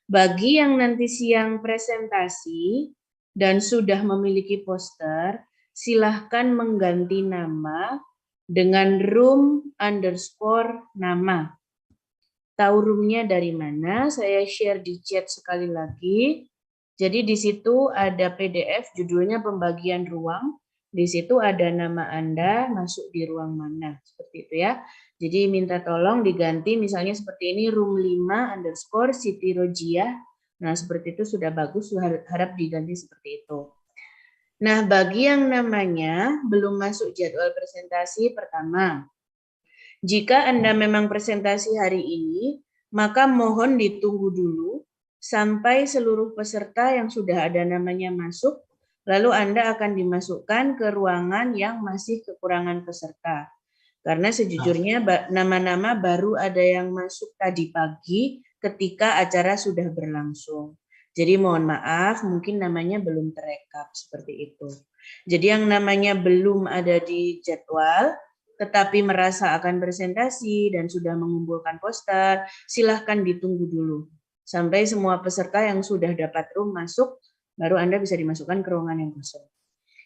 bagi yang nanti siang presentasi dan sudah memiliki poster, silahkan mengganti nama dengan room_nama. Tahu roomnya dari mana? Saya share di chat sekali lagi. Jadi di situ ada PDF, judulnya pembagian ruang. Di situ ada nama Anda masuk di ruang mana, seperti itu ya. Jadi minta tolong diganti, misalnya seperti ini, room 5_ Siti Rojiah. Nah seperti itu sudah bagus, harap diganti seperti itu. Nah bagi yang namanya belum masuk jadwal presentasi, pertama, jika Anda memang presentasi hari ini, maka mohon ditunggu dulu sampai seluruh peserta yang sudah ada namanya masuk, lalu Anda akan dimasukkan ke ruangan yang masih kekurangan peserta. Karena sejujurnya nama-nama baru ada yang masuk tadi pagi ketika acara sudah berlangsung. Jadi mohon maaf, mungkin namanya belum terekap seperti itu. Jadi yang namanya belum ada di jadwal, tetapi merasa akan presentasi dan sudah mengumpulkan poster, silahkan ditunggu dulu. Sampai semua peserta yang sudah dapat room masuk, baru Anda bisa dimasukkan ke ruangan yang kosong.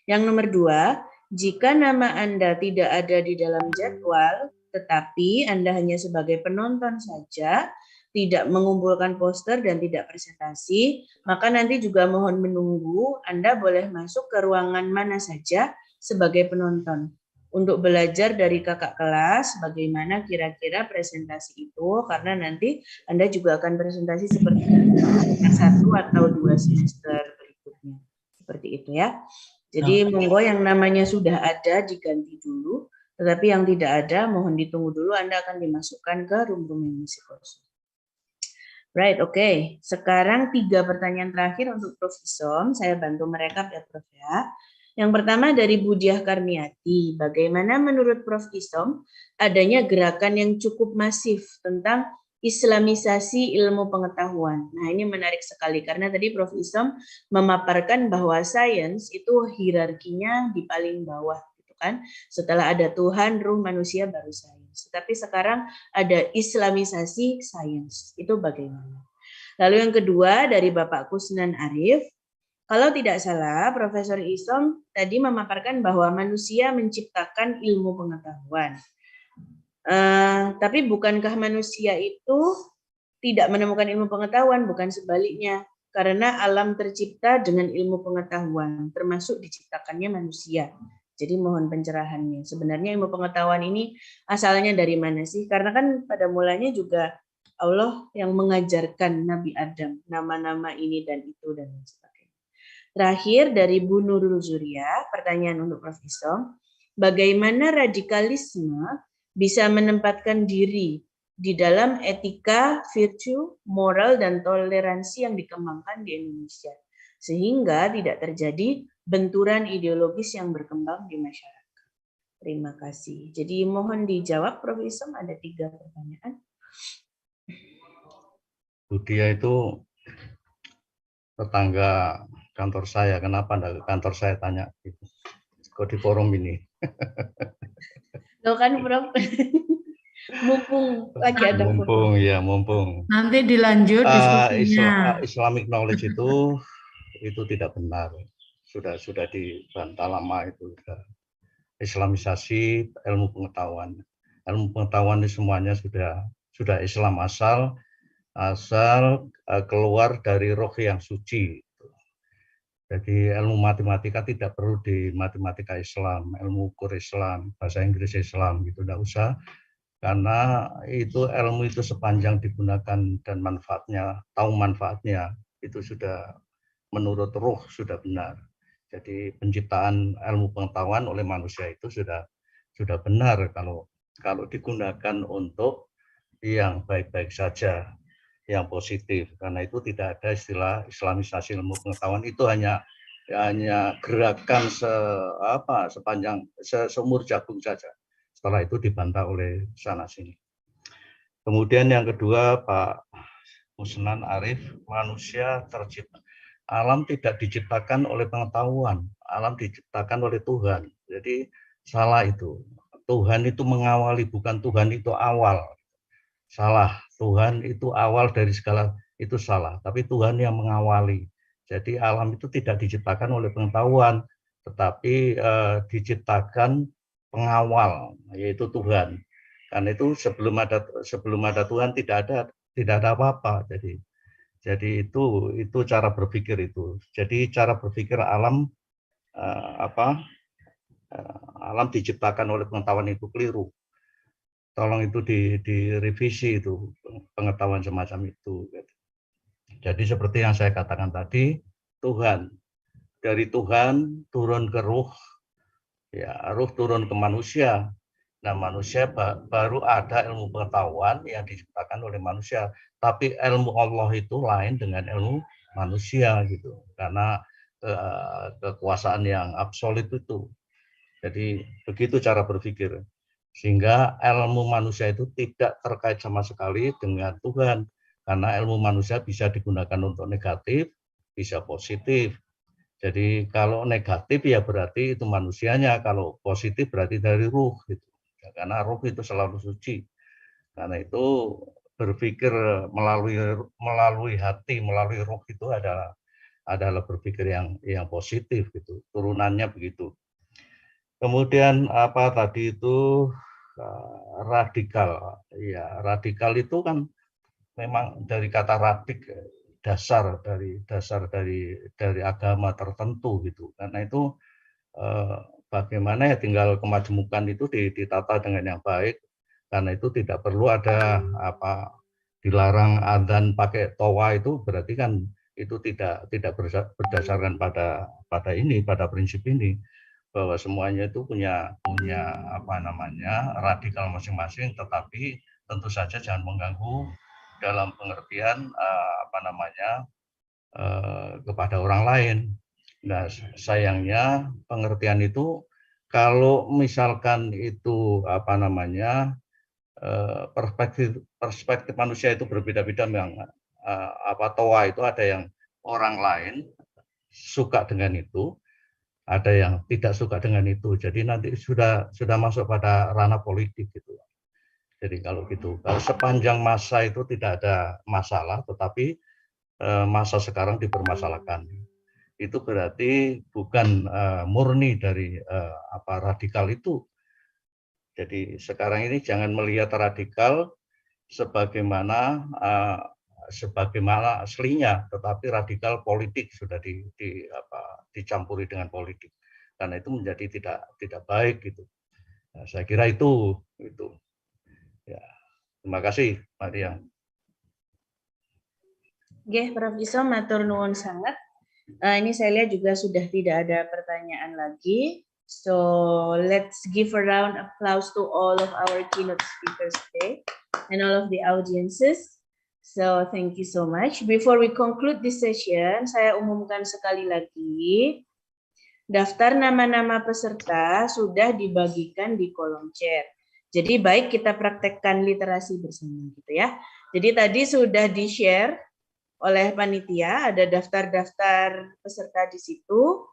Yang nomor 2, jika nama Anda tidak ada di dalam jadwal, tetapi Anda hanya sebagai penonton saja, tidak mengumpulkan poster dan tidak presentasi, maka nanti juga mohon menunggu, Anda boleh masuk ke ruangan mana saja sebagai penonton untuk belajar dari kakak kelas bagaimana kira-kira presentasi itu, karena nanti Anda juga akan presentasi seperti itu 1 atau 2 semester berikutnya. Seperti itu ya. Jadi monggo yang namanya sudah ada diganti dulu, tetapi yang tidak ada mohon ditunggu dulu, Anda akan dimasukkan ke room-room yang masih kosong. Right, oke. Sekarang 3 pertanyaan terakhir untuk Prof. Isom. Saya bantu merekap ya, Prof. ya. Yang pertama dari Budiah Karniati. Bagaimana menurut Prof. Isom adanya gerakan yang cukup masif tentang Islamisasi ilmu pengetahuan? Nah, ini menarik sekali karena tadi Prof. Isom memaparkan bahwa sains itu hierarkinya di paling bawah, gitu kan? Setelah ada Tuhan, ruh, manusia, baru sains. Tetapi sekarang ada Islamisasi sains. Itu bagaimana? Lalu yang kedua dari Bapak Kusnan Arif. Kalau tidak salah, Profesor Isom tadi memaparkan bahwa manusia menciptakan ilmu pengetahuan. Tapi bukankah manusia itu tidak menemukan ilmu pengetahuan? Bukan sebaliknya. Karena alam tercipta dengan ilmu pengetahuan, termasuk diciptakannya manusia. Jadi mohon pencerahannya. Sebenarnya ilmu pengetahuan ini asalnya dari mana sih? Karena kan pada mulanya juga Allah yang mengajarkan Nabi Adam nama-nama ini dan itu dan sebagainya. Terakhir dari Bu Nurul Zuria, pertanyaan untuk Prof. Isom. Bagaimana radikalisme bisa menempatkan diri di dalam etika, virtue, moral, dan toleransi yang dikembangkan di Indonesia? Sehingga tidak terjadi benturan ideologis yang berkembang di masyarakat. Terima kasih. Jadi mohon dijawab, Prof. Isom, ada 3 pertanyaan. Budia itu tetangga kantor saya. Kenapa enggak ke kantor saya tanya gitu? Kok di forum ini? Loh kan, Prof. Mumpung lagi ada mumpung ya, mumpung. Nanti dilanjut diskusinya. Islamic knowledge itu tidak benar. Sudah dibantah lama itu. Islamisasi ilmu pengetahuan. Ilmu pengetahuan ini semuanya sudah Islam asal keluar dari roh yang suci. Jadi ilmu matematika tidak perlu di matematika Islam, ilmu ukur Islam, bahasa Inggris Islam gitu, tidak usah. Karena itu ilmu itu sepanjang digunakan dan manfaatnya, tahu manfaatnya, itu sudah menurut ruh sudah benar. Jadi penciptaan ilmu pengetahuan oleh manusia itu sudah benar kalau digunakan untuk yang baik-baik saja, yang positif. Karena itu tidak ada istilah Islamisasi ilmu pengetahuan, itu hanya gerakan sepanjang seumur jagung saja. Setelah itu dibantah oleh sana sini. Kemudian yang kedua, Pak Kusnan Arif, manusia tercipta. Alam tidak diciptakan oleh pengetahuan, alam diciptakan oleh Tuhan. Jadi salah itu. Tuhan itu mengawali, bukan Tuhan itu awal. Salah. Tuhan itu awal dari segala, itu salah. Tapi Tuhan yang mengawali. Jadi alam itu tidak diciptakan oleh pengetahuan, tetapi diciptakan pengawal, yaitu Tuhan. Karena itu sebelum ada Tuhan tidak ada apa-apa. Jadi itu cara berpikir itu. Jadi cara berpikir alam alam diciptakan oleh pengetahuan itu keliru. Tolong itu direvisi itu pengetahuan semacam itu. Jadi seperti yang saya katakan tadi, Tuhan, dari Tuhan turun ke ruh, ya ruh turun ke manusia. Nah, manusia baru ada ilmu pengetahuan yang diciptakan oleh manusia. Tapi ilmu Allah itu lain dengan ilmu manusia gitu. Karena kekuasaan yang absolut itu. Jadi begitu cara berpikir. Sehingga ilmu manusia itu tidak terkait sama sekali dengan Tuhan. Karena ilmu manusia bisa digunakan untuk negatif, bisa positif. Jadi kalau negatif ya berarti itu manusianya, kalau positif berarti dari ruh gitu. Ya, karena ruh itu selalu suci. Karena itu berpikir melalui hati, melalui ruh itu adalah berpikir yang positif gitu. Turunannya begitu. Kemudian apa tadi itu radikal. Ya, radikal itu kan memang dari kata radik, dasar dari agama tertentu gitu. Karena itu bagaimana ya tinggal kemajemukan itu ditata dengan yang baik. Karena itu tidak perlu ada dilarang adzan pakai toa, itu berarti kan itu tidak berdasarkan pada prinsip ini, bahwa semuanya itu punya radikal masing-masing, tetapi tentu saja jangan mengganggu dalam pengertian kepada orang lain. Nah, sayangnya pengertian itu kalau misalkan itu perspektif manusia itu berbeda-beda, yang toa itu ada yang orang lain suka dengan itu, ada yang tidak suka dengan itu. Jadi nanti sudah masuk pada ranah politik gitu. Jadi kalau gitu, kalau sepanjang masa itu tidak ada masalah, tetapi masa sekarang dipermasalahkan, itu berarti bukan murni dari radikal itu. Jadi sekarang ini jangan melihat radikal sebagaimana aslinya, tetapi radikal politik sudah dicampuri dengan politik. Karena itu menjadi tidak baik gitu. Nah, saya kira itu. Ya, terima kasih, Mbak Ria. Oke, Prof. Isom, matur nuwun sangat. Ini saya lihat juga sudah tidak ada pertanyaan lagi. So let's give a round of applause to all of our keynote speakers today and all of the audiences. So thank you so much. Before we conclude this session, saya umumkan sekali lagi, daftar nama-nama peserta sudah dibagikan di kolom chat. Jadi baik kita praktekkan literasi bersama gitu ya. Jadi tadi sudah di-share oleh panitia, ada daftar-daftar peserta di situ.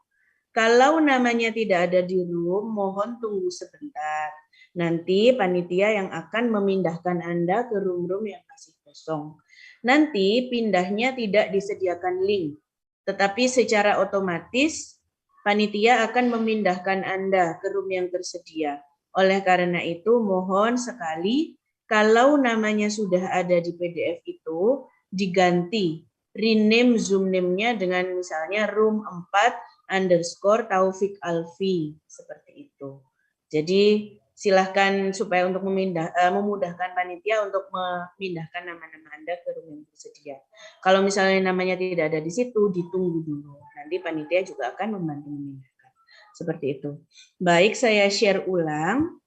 Kalau namanya tidak ada di room, mohon tunggu sebentar. Nanti panitia yang akan memindahkan Anda ke room-room yang masih kosong. Nanti pindahnya tidak disediakan link, tetapi secara otomatis panitia akan memindahkan Anda ke room yang tersedia. Oleh karena itu, mohon sekali, kalau namanya sudah ada di PDF itu, diganti, rename Zoom name-nya dengan misalnya room 4_Taufik Alfi, seperti itu. Jadi silahkan supaya untuk memudahkan panitia untuk memindahkan nama-nama Anda ke room yang tersedia. Kalau misalnya namanya tidak ada di situ, ditunggu dulu. Nanti panitia juga akan membantu memindahkan. Seperti itu. Baik, saya share ulang.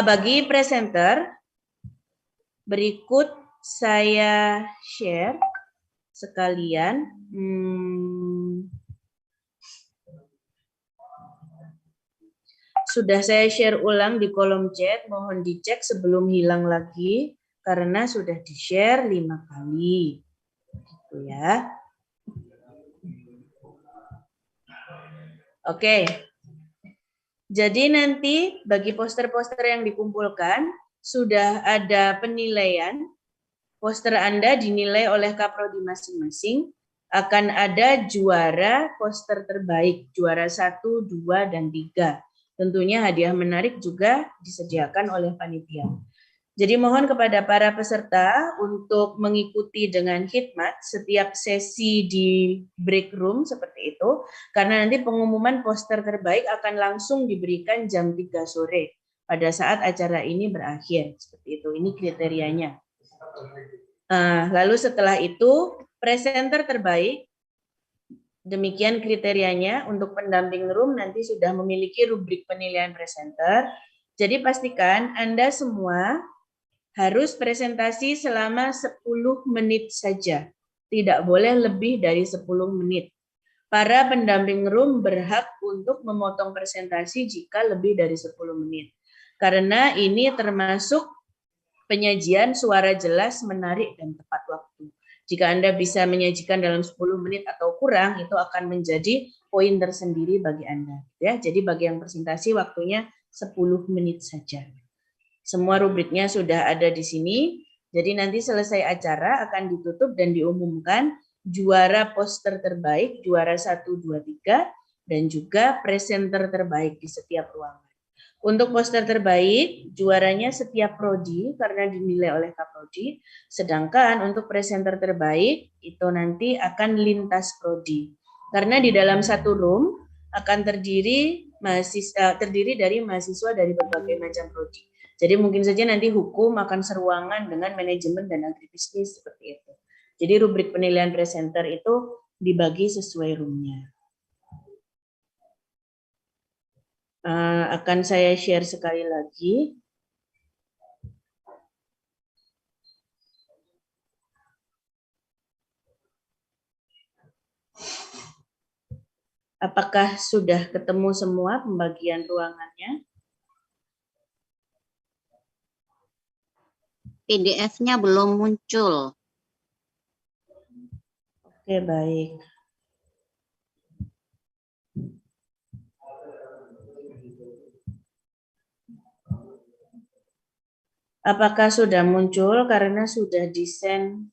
Bagi presenter, berikut saya share sekalian. Sudah saya share ulang di kolom chat, mohon dicek sebelum hilang lagi, karena sudah di-share 5 kali. Gitu ya. Oke. Jadi nanti bagi poster-poster yang dikumpulkan, sudah ada penilaian. Poster Anda dinilai oleh kaprodi masing-masing. Akan ada juara poster terbaik, juara 1, 2, dan 3. Tentunya hadiah menarik juga disediakan oleh panitia. Jadi mohon kepada para peserta untuk mengikuti dengan khidmat setiap sesi di break room seperti itu, karena nanti pengumuman poster terbaik akan langsung diberikan jam 3 sore pada saat acara ini berakhir. Seperti itu, ini kriterianya. Lalu setelah itu, presenter terbaik, demikian kriterianya. Untuk pendamping room nanti sudah memiliki rubrik penilaian presenter. Jadi pastikan Anda semua harus presentasi selama 10 menit saja. Tidak boleh lebih dari 10 menit. Para pendamping room berhak untuk memotong presentasi jika lebih dari 10 menit. Karena ini termasuk penyajian suara jelas, menarik, dan tepat waktu. Jika Anda bisa menyajikan dalam 10 menit atau kurang, itu akan menjadi poin tersendiri bagi Anda. Ya, jadi bagi yang presentasi waktunya 10 menit saja. Semua rubriknya sudah ada di sini. Jadi nanti selesai acara akan ditutup dan diumumkan juara poster terbaik, juara 1, 2, 3, dan juga presenter terbaik di setiap ruangan. Untuk poster terbaik, juaranya setiap prodi karena dinilai oleh Kaprodi. Sedangkan untuk presenter terbaik, itu nanti akan lintas prodi. Karena di dalam satu room akan terdiri dari mahasiswa dari berbagai macam prodi. Jadi mungkin saja nanti hukum akan seruangan dengan manajemen dan agribisnis seperti itu. Jadi rubrik penilaian presenter itu dibagi sesuai roomnya. Akan saya share sekali lagi. Apakah sudah ketemu semua pembagian ruangannya? PDF-nya belum muncul. Oke, baik. Apakah sudah muncul karena sudah di-send